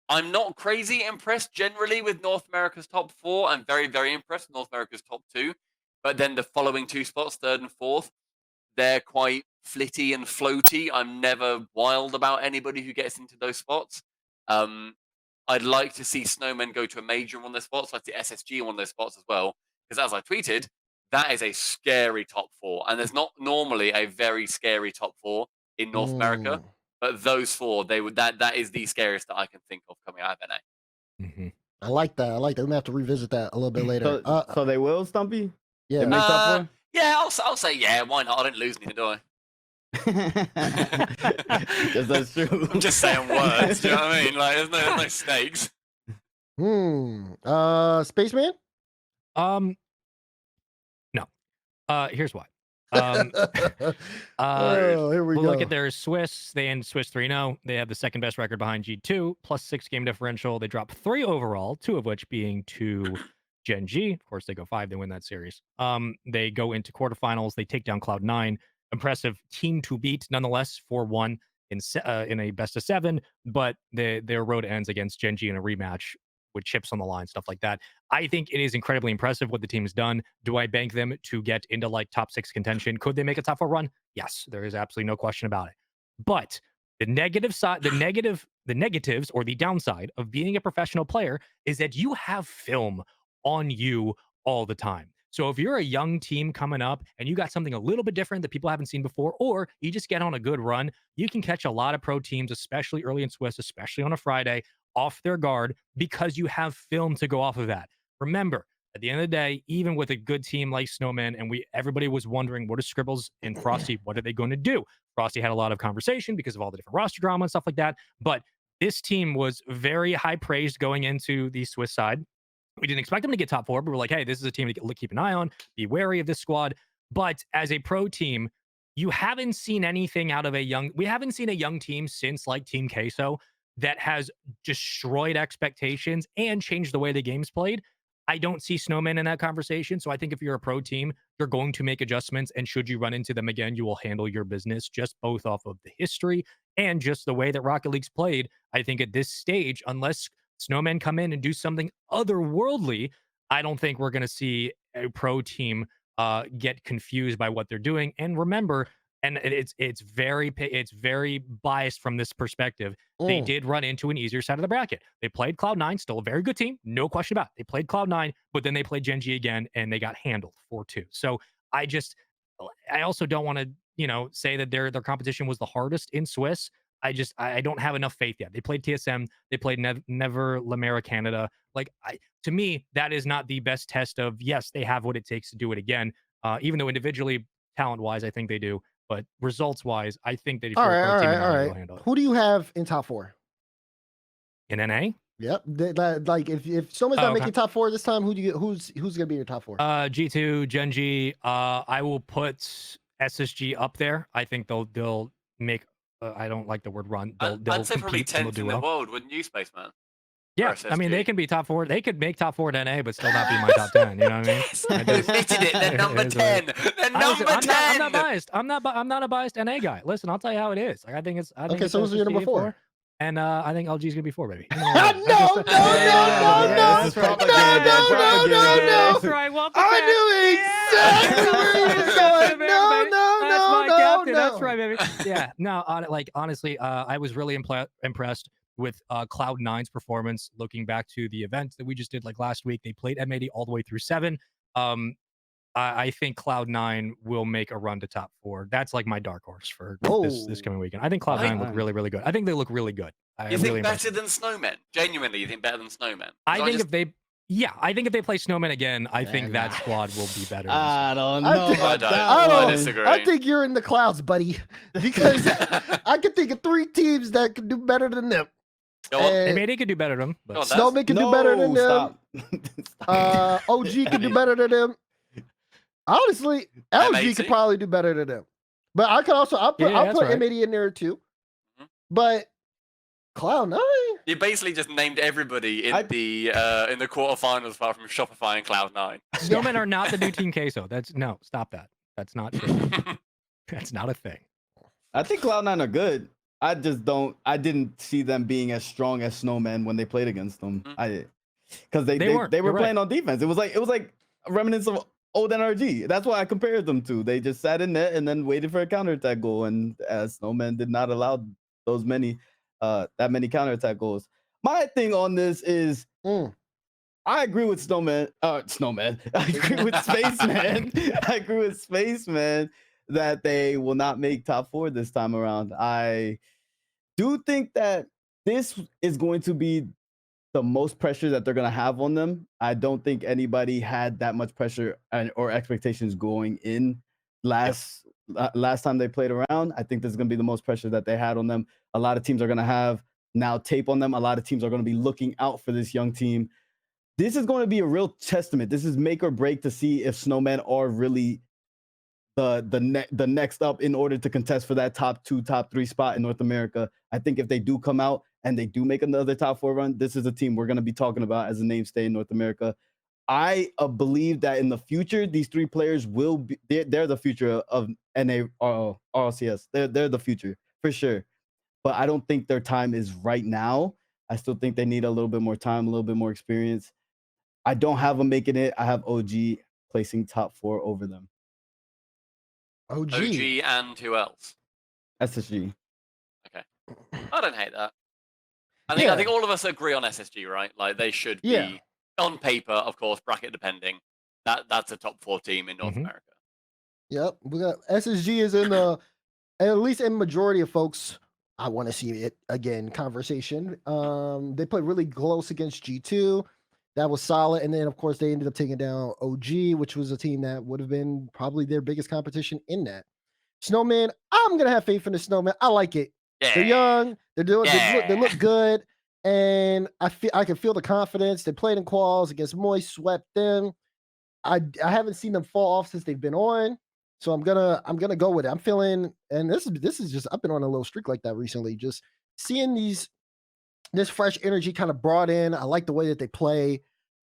not crazy impressed generally with North America's top 4. I'm very, very impressed with North America's top 2. But then the following 2 spots, 3rd and 4th, they're quite flitty and floaty. I'm never wild about anybody who gets into those spots. I'd like to see Snowmen go to a major in one of those spots. I'd see SSG in one of those spots as well. Because as I tweeted, that is a scary top 4. And there's not normally a very scary top 4 in North America. But those 4, that is the scariest that I can think of coming out of NA. Mm-hmm. I like that. We're gonna have to revisit that a little bit later. So they will, Stumpy? Yeah. They make top Yeah, I'll say yeah. Why not? I didn't lose anything, do I? 'Cause that's true. I'm just saying words. Do you know what I mean? Like, there's no stakes. Spaceman? No. Here's why. Oh, here we We'll go. look at their Swiss. They end Swiss 3-0. They have the second best record behind G2, plus 6 game differential. They drop 3 overall, 2 of which being to Gen G. Of course, they go 5. They win that series. They go into quarterfinals. They take down Cloud9. Impressive team to beat, nonetheless, 4-1 in a best of 7. But their road ends against Gen G in a rematch with chips on the line, stuff like that. I think it is incredibly impressive what the team has done. Do I bank them to get into like top 6 contention? Could they make a top 4 run? Yes, there is absolutely no question about it. But the negative side, the negatives or the downside of being a professional player is that you have film on you all the time. So if you're a young team coming up and you got something a little bit different that people haven't seen before, or you just get on a good run, you can catch a lot of pro teams, especially early in Swiss, especially on a Friday, off their guard because you have film to go off of that. Remember, at the end of the day, even with a good team like Snowman, and everybody was wondering, what is Scribbles and Frosty? What are they going to do? Frosty had a lot of conversation because of all the different roster drama and stuff like that. But this team was very high praised going into the Swiss side. We didn't expect them to get top 4, but we're like, hey, this is a team to keep an eye on. Be wary of this squad. But as a pro team, you haven't seen anything out of we haven't seen a young team since like Team Queso that has destroyed expectations and changed the way the game's played. I don't see Snowman in that conversation. So I think if you're a pro team, you're going to make adjustments. And should you run into them again, you will handle your business just both off of the history and just the way that Rocket League's played. I think at this stage, unless Snowmen come in and do something otherworldly, I don't think we're going to see a pro team get confused by what they're doing. And remember, and it's very biased from this perspective. They did run into an easier side of the bracket. They played Cloud9, still a very good team, no question about it. They played Cloud9, but then they played Gen G again, and they got handled 4-2. So I also don't want to, say that their competition was the hardest in Swiss. I don't have enough faith yet. They played TSM, they played Never Lamera Canada. Like, to me, that is not the best test of, yes, they have what it takes to do it again. Even though individually, talent-wise, I think they do. But results-wise, I think that if you're a pro team, you'll handle it. Who do you have in top 4? In NA? Yep. Like if someone's not making top 4 this time, who's gonna be in your top 4? G2, Gen G. I will put SSG up there. I think they'll make. I don't like the word run. I'd say probably 10th in the world, wouldn't you, Spaceman? Yeah, I mean, they can be top 4. They could make top 4 at NA, but still not be my top 10. You know what I mean? You admitted it. They're number 10. They're number 10. I'm not biased. I'm not a biased NA guy. Listen, I'll tell you how it is. Like, I think it's. Okay, so who's your number 4? And I think LG's gonna be 4, baby. No. That's right. Welcome back. I knew exactly where you were going. No. That's right, baby. Yeah. No. Honestly, I was really impressed with Cloud9's performance. Looking back to the event that we just did like last week, they played M80 all the way through 7. I think Cloud9 will make a run to top 4. That's like my dark horse for this coming weekend. I think Cloud9 look really, really good. I think they look really good. You think better than Snowmen? Genuinely, you think better than Snowmen? I think if they play Snowmen again, I think that squad will be better. I don't know. I disagree. I think you're in the clouds, buddy, because I can think of 3 teams that could do better than them. Maybe could do better than them. But Snowman could do better than them. OG could do better than them. Honestly, LG could probably do better than them. But I could also I'll put that's right. M80 in there too. Mhm. But Cloud9? You basically just named everybody in the quarterfinals apart from Shopify and Cloud9. Snowmen are not the new Team Queso. No, stop that. That's not true. That's not a thing. I think Cloud9 are good. I didn't see them being as strong as Snowmen when they played against them. Because they were playing on defense. It was like remnants of old NRG. That's why I compared them to. They just sat in net and then waited for a counterattack goal. And Snowmen did not allow that many counterattack goals. My thing on this is I agree with Snowman. I agree with Spaceman. I agree with Spaceman that they will not make top 4 this time around. I do think that this is going to be the most pressure that they're going to have on them. I don't think anybody had that much pressure or expectations going in last time they played around. I think this is going to be the most pressure that they had on them. A lot of teams are going to have now tape on them. A lot of teams are going to be looking out for this young team. This is going to be a real testament. This is make or break to see if Snowmen are really the next up in order to contest for that top 2, top 3 spot in North America. I think if they do come out and they do make another top 4 run, this is a team we're going to be talking about as a mainstay in North America. I believe that in the future, these 3 players will be, they're the future of NA RLCS. They're the future for sure. But I don't think their time is right now. I still think they need a little bit more time, a little bit more experience. I don't have them making it. I have OG placing top 4 over them. OG and who else? SSG. Okay. I don't hate that. I think all of us agree on SSG, right? Like they should be on paper, of course, bracket depending. That's a top 4 team in North America. Yep. We got SSG is in the at least in majority of folks. I want to see it again conversation. They played really close against G2. That was solid. And then, of course, they ended up taking down OG, which was a team that would have been probably their biggest competition in that. Snowman, I'm going to have faith in the Snowman. I like it. Yeah. They're young. They look good. And I can feel the confidence. They played in quals against Moist, swept them. I haven't seen them fall off since they've been on. So I'm gonna go with it. I'm feeling, and this is just, I've been on a little streak like that recently. Just seeing this fresh energy kind of brought in. I like the way that they play.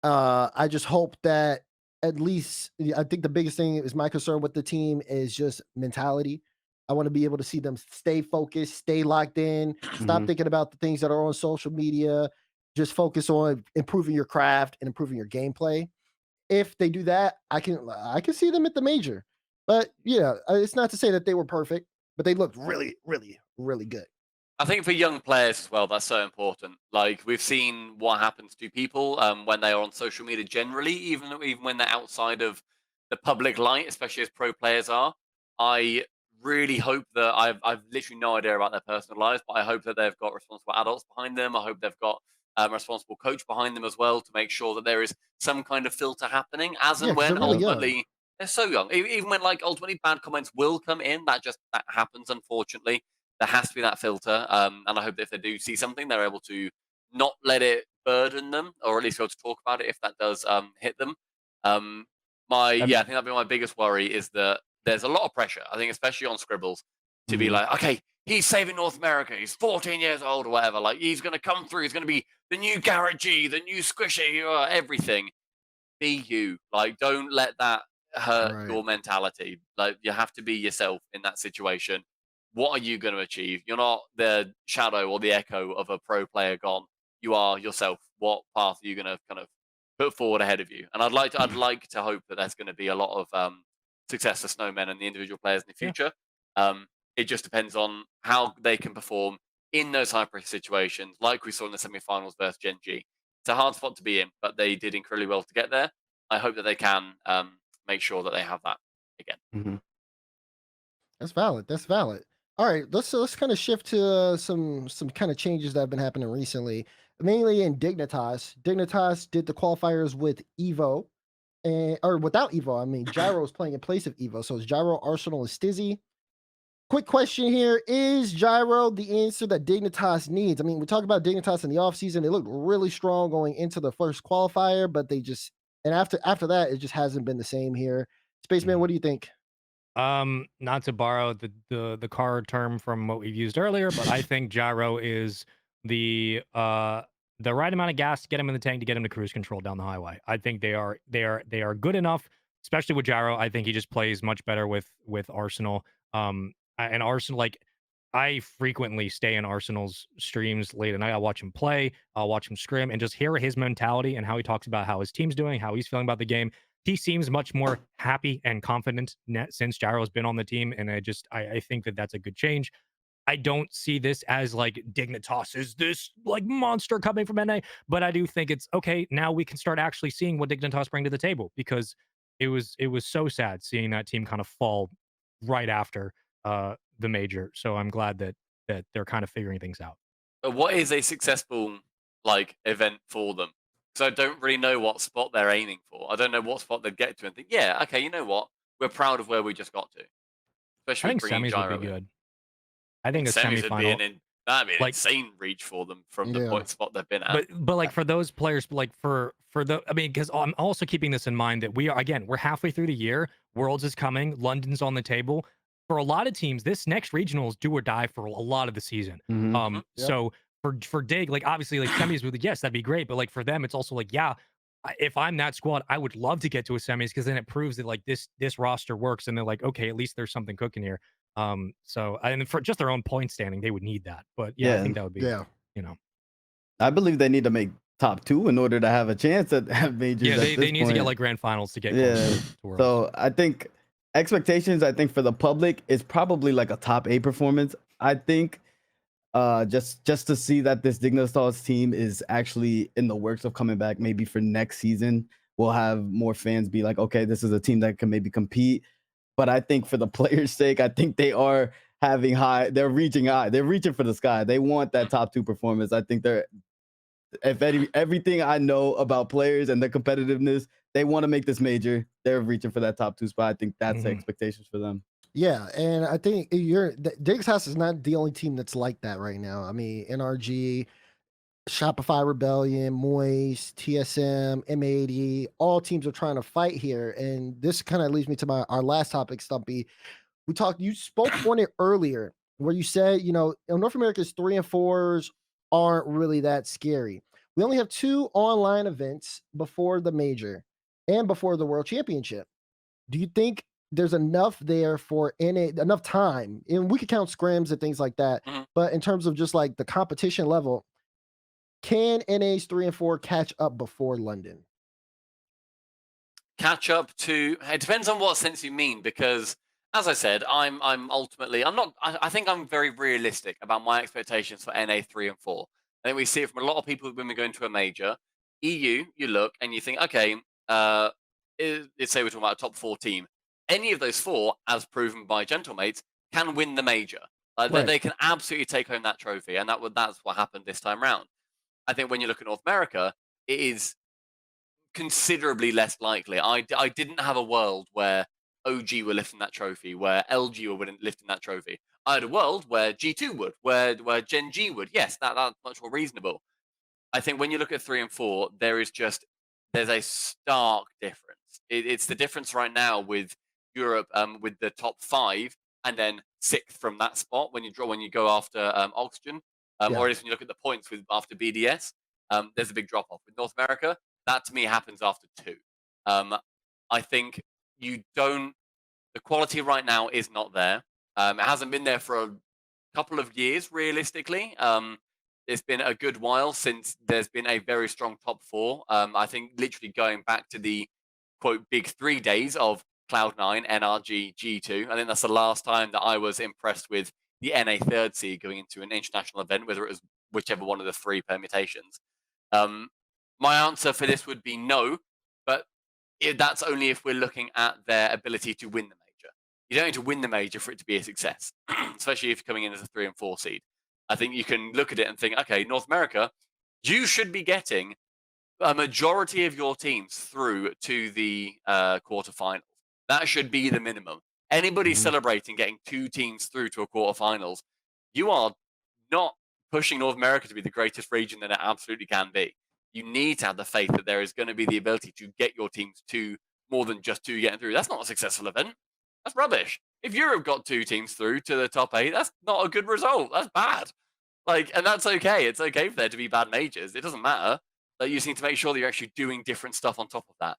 I just hope that at least, I think the biggest thing is my concern with the team is just mentality. I want to be able to see them stay focused, stay locked in, stop thinking about the things that are on social media, just focus on improving your craft and improving your gameplay. If they do that, I can see them at the major. But yeah, it's not to say that they were perfect, but they looked really, really, really good. I think for young players as well, that's so important. Like we've seen what happens to people when they are on social media generally, even when they're outside of the public light, especially as pro players are. I really hope that I've literally no idea about their personal lives, but I hope that they've got responsible adults behind them. I hope they've got a responsible coach behind them as well to make sure that there is some kind of filter happening as and when really ultimately they're so young. Even when like ultimately bad comments will come in, that happens unfortunately. There has to be that filter, and I hope that if they do see something, they're able to not let it burden them, or at least be able to talk about it if that does hit them. I think that'd be my biggest worry is that there's a lot of pressure. I think especially on Scribbles to be like, okay, he's saving North America. He's 14 years old or whatever. Like he's going to come through. He's going to be the new Garrett G, the new Squishy, everything. Be you. Like don't let that hurt your mentality. Like you have to be yourself in that situation. What are you going to achieve? You're not the shadow or the echo of a pro player gone. You are yourself. What path are you going to kind of put forward ahead of you? And I'd like to hope that there's going to be a lot of success for Snowmen and the individual players in the future. It just depends on how they can perform in those high pressure situations, like we saw in the semi-finals versus Gen G. It's a hard spot to be in, but they did incredibly well to get there. I hope that they can make sure that they have that again. That's valid. All right, let's kind of shift to some kind of changes that have been happening recently, mainly in Dignitas. Dignitas did the qualifiers with Evo, or without Evo. I mean, Gyro is playing in place of Evo, so it's Gyro, Arsenal, and Stizzy. Quick question here: is Gyro the answer that Dignitas needs? I mean, we talk about Dignitas in the offseason. They looked really strong going into the first qualifier, but they just after that, it just hasn't been the same here. Spaceman, what do you think? Not to borrow the car term from what we've used earlier, but I think gyro is the right amount of gas to get him in the tank to get him to cruise control down the highway. I think they are good enough, especially with gyro. I think he just plays much better with Arsenal. And Arsenal, like, I frequently stay in Arsenal's streams late at night. I'll watch him play, I'll watch him scrim, and just hear his mentality and how he talks about how his team's doing, how he's feeling about the game. He seems much more happy and confident since Gyro's been on the team, and I think that that's a good change. I don't see this as like Dignitas is this like monster coming from NA, but I do think it's okay. Now we can start actually seeing what Dignitas bring to the table, because it was so sad seeing that team kind of fall right after the major. So I'm glad that they're kind of figuring things out. But what is a successful like event for them? Because I don't really know what spot they're aiming for. I don't know what spot they'd get to and think, yeah, okay, you know what? We're proud of where we just got to, I especially think with bringing semis would Gyro be in. good. I think a Semis would be semifinal, that'd be an like, insane reach for them from the Yeah. point spot they've been at. but like for those players, like for the, I mean, because I'm also keeping this in mind that we're halfway through the year. Worlds is coming. London's on the table. For a lot of teams, this next regional is do or die for a lot of the season. Mhm. Mhm. Yep. So for Dig, like, obviously, like, semis would, yes, that'd be great, but like for them, it's also like, yeah, if I'm that squad, I would love to get to a semis, because then it proves that like this roster works, and they're like, okay, at least there's something cooking here. So, and for just their own point standing, they would need that. But yeah, I Yeah. think that would be, Yeah. you know, I believe they need to make top 2 in order to have a chance at majors. yeah, at they this need to get point. like grand finals to get Yeah. closer to Worlds. So I think expectations, I think for the public is probably like a top 8 performance. I think just to see that this Dignitas team is actually in the works of coming back, maybe for next season, we'll have more fans be like, okay, this is a team that can maybe compete. But I think for the players' sake, I think they are having high. They're reaching high. They're reaching for the sky. They want that top 2 performance. I think they're, everything I know about players and their competitiveness, they want to make this major. They're reaching for that top 2 spot. I think that's the Mhm. expectations for them. Yeah, and I think Diggs House is not the only team that's like that right now. I mean, NRG, Shopify Rebellion, Moist, TSM, M80, all teams are trying to fight here. And this kind of leads me to our last topic, Stumpy. You spoke on it earlier where you said, North America's 3 and 4s aren't really that scary. We only have 2 online events before the major and before the World Championship. Do you think there's enough there for enough time? And we could count scrims and things like that. Mhm. But in terms of just like the competition level, can NA's 3 and 4 catch up before London? Catch up to, it depends on what sense you mean, because as I said, I'm ultimately, I'm not, I think I'm very realistic about my expectations for NA 3 and 4. I think we see it from a lot of people when we go into a major. EU, you look and you think, okay, let's say we're talking about a top 4 team. Any of those 4, as proven by Gentlemates, can win the major. Right. They can absolutely take home that trophy, and that's what happened this time round. I think when you look at North America, it is considerably less likely. I didn't have a world where OG were lifting that trophy, where LG were lifting that trophy. I had a world where G2 would, where Gen G would. Yes, that's much more reasonable. I think when you look at 3 and 4, there's a stark difference. It's the difference right now with Europe, with the top 5 and then 6th from that spot when you go after Oxygen, Yeah. or if you look at the points with after BDS, there's a big drop off. With North America, that to me happens after 2. I think you don't. The quality right now is not there. It hasn't been there for a couple of years, realistically. It's been a good while since there's been a very strong top 4. I think literally going back to the quote big 3 days of Cloud9, NRG, G2. I think that's the last time that I was impressed with the NA third seed going into an international event, whether it was whichever one of the 3 permutations. My answer for this would be no, but that's only if we're looking at their ability to win the major. You don't need to win the major for it to be a success, especially if you're coming in as a 3 and 4 seed. I think you can look at it and think, okay, North America, you should be getting a majority of your teams through to the quarterfinals. That should be the minimum. Anybody Mhm. celebrating getting 2 teams through to a quarterfinals, you are not pushing North America to be the greatest region that it absolutely can be. You need to have the faith that there is going to be the ability to get your teams to more than just 2 getting through. That's not a successful event. That's rubbish. If Europe got 2 teams through to the top 8, that's not a good result. That's bad. Like, and that's okay. It's okay for there to be bad majors. It doesn't matter. Like, you just need to make sure that you're actually doing different stuff on top of that.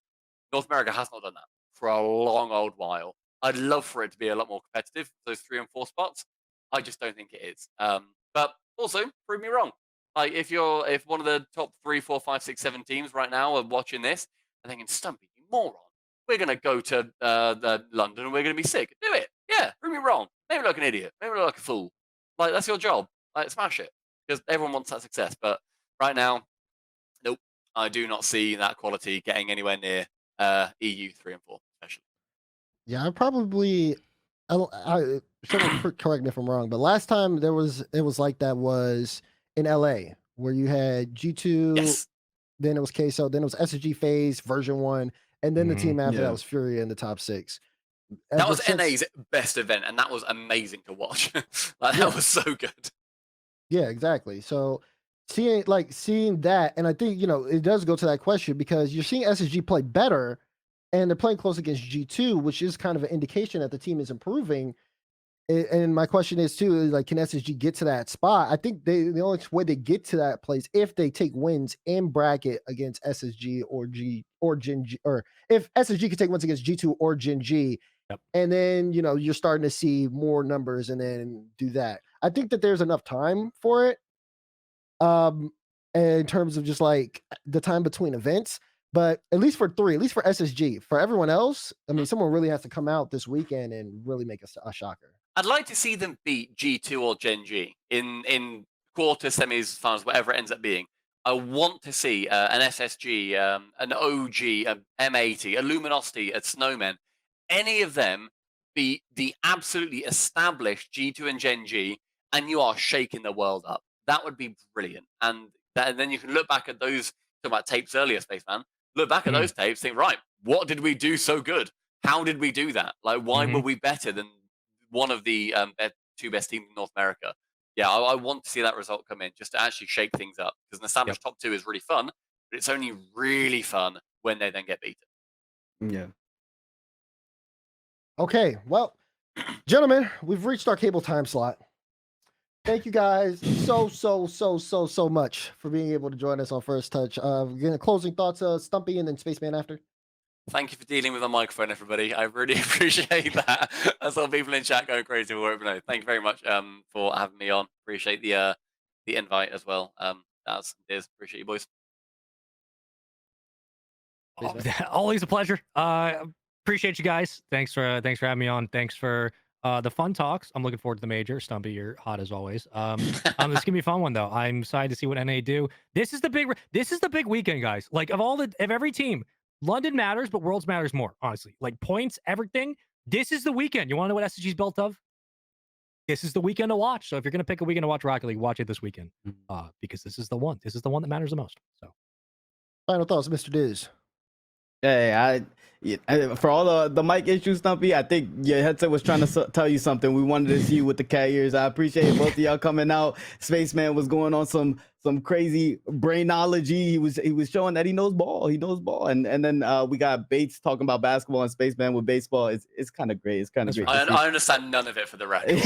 North America has not done that for a long old while. I'd love for it to be a lot more competitive, those 3 and 4 spots. I just don't think it is. But also, prove me wrong. Like, if one of the top 3, 4, 5, 6, 7 teams right now are watching this and thinking, Stumpy, you moron, we're going to go to London and we're going to be sick. Do it. Yeah, prove me wrong. Maybe look like an idiot. Maybe look like a fool. Like, that's your job. Like, smash it. Because everyone wants that success. But right now, nope. I do not see that quality getting anywhere near EU 3 and 4, especially. Yeah, I probably. Someone correct me if I'm wrong, but last time it was like that was in LA where you had G2, Yes. then it was Queso, then it was SSG Phase version 1, and then the team after that was Furia in the top 6. That was NA's best event, and that was amazing to watch. That was so good. Yeah, exactly. So seeing that, and I think it does go to that question because you're seeing SSG play better, and they're playing close against G2, which is kind of an indication that the team is improving. And my question is too, like, can SSG get to that spot? I think the only way they get to that place if they take wins in bracket against SSG or Gen G, or if SSG can take wins against G2 or Gen G, and then you're starting to see more numbers, and then do that. I think that there's enough time for it, in terms of just like the time between events. But at least for SSG, for everyone else, I mean, someone really has to come out this weekend and really make a shocker. I'd like to see them beat G2 or Gen G in quarter, semis, finals, whatever it ends up being. I want to see an SSG, an OG, a M80, a Luminosity, a Snowman, any of them be the absolutely established G2 and Gen G, and you are shaking the world up. That would be brilliant. And then you can look back at those, talking about tapes earlier, Spaceman, look back at those tapes, think, right, what did we do so good? How did we do that? Like, why were we better than one of the 2 best teams in North America? Yeah, I want to see that result come in just to actually shake things up, because an established top 2 is really fun, but it's only really fun when they then get beaten. Yeah. Okay, well, gentlemen, we've reached our cable time slot. Thank you guys so much for being able to join us on First Touch. Again, closing thoughts, Stumpy and then Spaceman after. Thank you for dealing with the microphone, everybody. I really appreciate that. I saw people in chat going crazy for it, but no, thank you very much for having me on. Appreciate the invite as well. Appreciate you, boys. Always a pleasure. Appreciate you guys. Thanks for having me on. Thanks for the fun talks. I'm looking forward to the major. Stumpy, you're hot as always. This is gonna be a fun one though. I'm excited to see what NA do. This is the big weekend, guys. Like, of every team, London matters, but Worlds matters more, honestly. Like, points, everything. This is the weekend. You want to know what SSG's built of? This is the weekend to watch. So if you're gonna pick a weekend to watch Rocket League, watch it this weekend. Because this is the one. This is the one that matters the most. So, final thoughts, Mr. Diz. Hey, for all the mic issues, Stumpy, I think your headset was trying to tell you something. We wanted to see you with the cat ears. I appreciate both of y'all coming out. Spaceman was going on some crazy brainology. He was showing that he knows ball. He knows ball. And then we got Bates talking about basketball and Spaceman with baseball. It's kind of great. It's kind of great. I understand none of it for the record.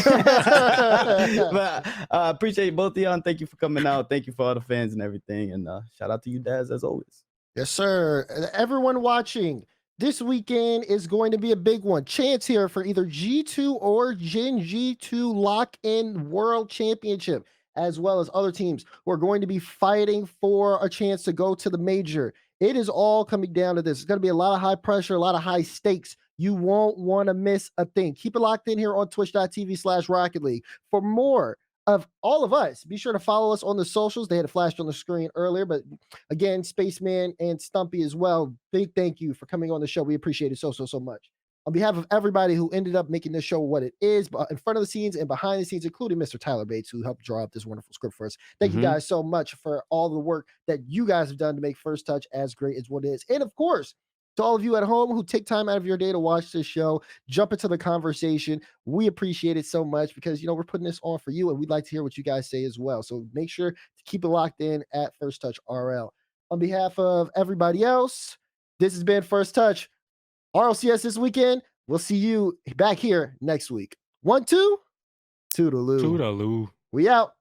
But I appreciate both of y'all, and thank you for coming out. Thank you for all the fans and everything. And shout out to you, Daz, as always. Yes, sir. Everyone watching, this weekend is going to be a big one. Chance here for either G2 or Gen G to lock in World Championship, as well as other teams who are going to be fighting for a chance to go to the major. It is all coming down to this. It's going to be a lot of high pressure, a lot of high stakes. You won't want to miss a thing. Keep it locked in here on twitch.tv/Rocket League. For more of all of us, be sure to follow us on the socials. They had it flashed on the screen earlier, but again, Spaceman and Stumpy as well. Big thank you for coming on the show. We appreciate it so much. On behalf of everybody who ended up making this show what it is, but in front of the scenes and behind the scenes, including Mr. Tyler Bates, who helped draw up this wonderful script for us. Thank you guys so much for all the work that you guys have done to make First Touch as great as what it is. And of course, to all of you at home who take time out of your day to watch this show, jump into the conversation. We appreciate it so much because, we're putting this on for you and we'd like to hear what you guys say as well. So make sure to keep it locked in at First Touch RL. On behalf of everybody else, this has been First Touch. RLCS this weekend. We'll see you back here next week. 1, 2, toodaloo. Toodaloo. We out.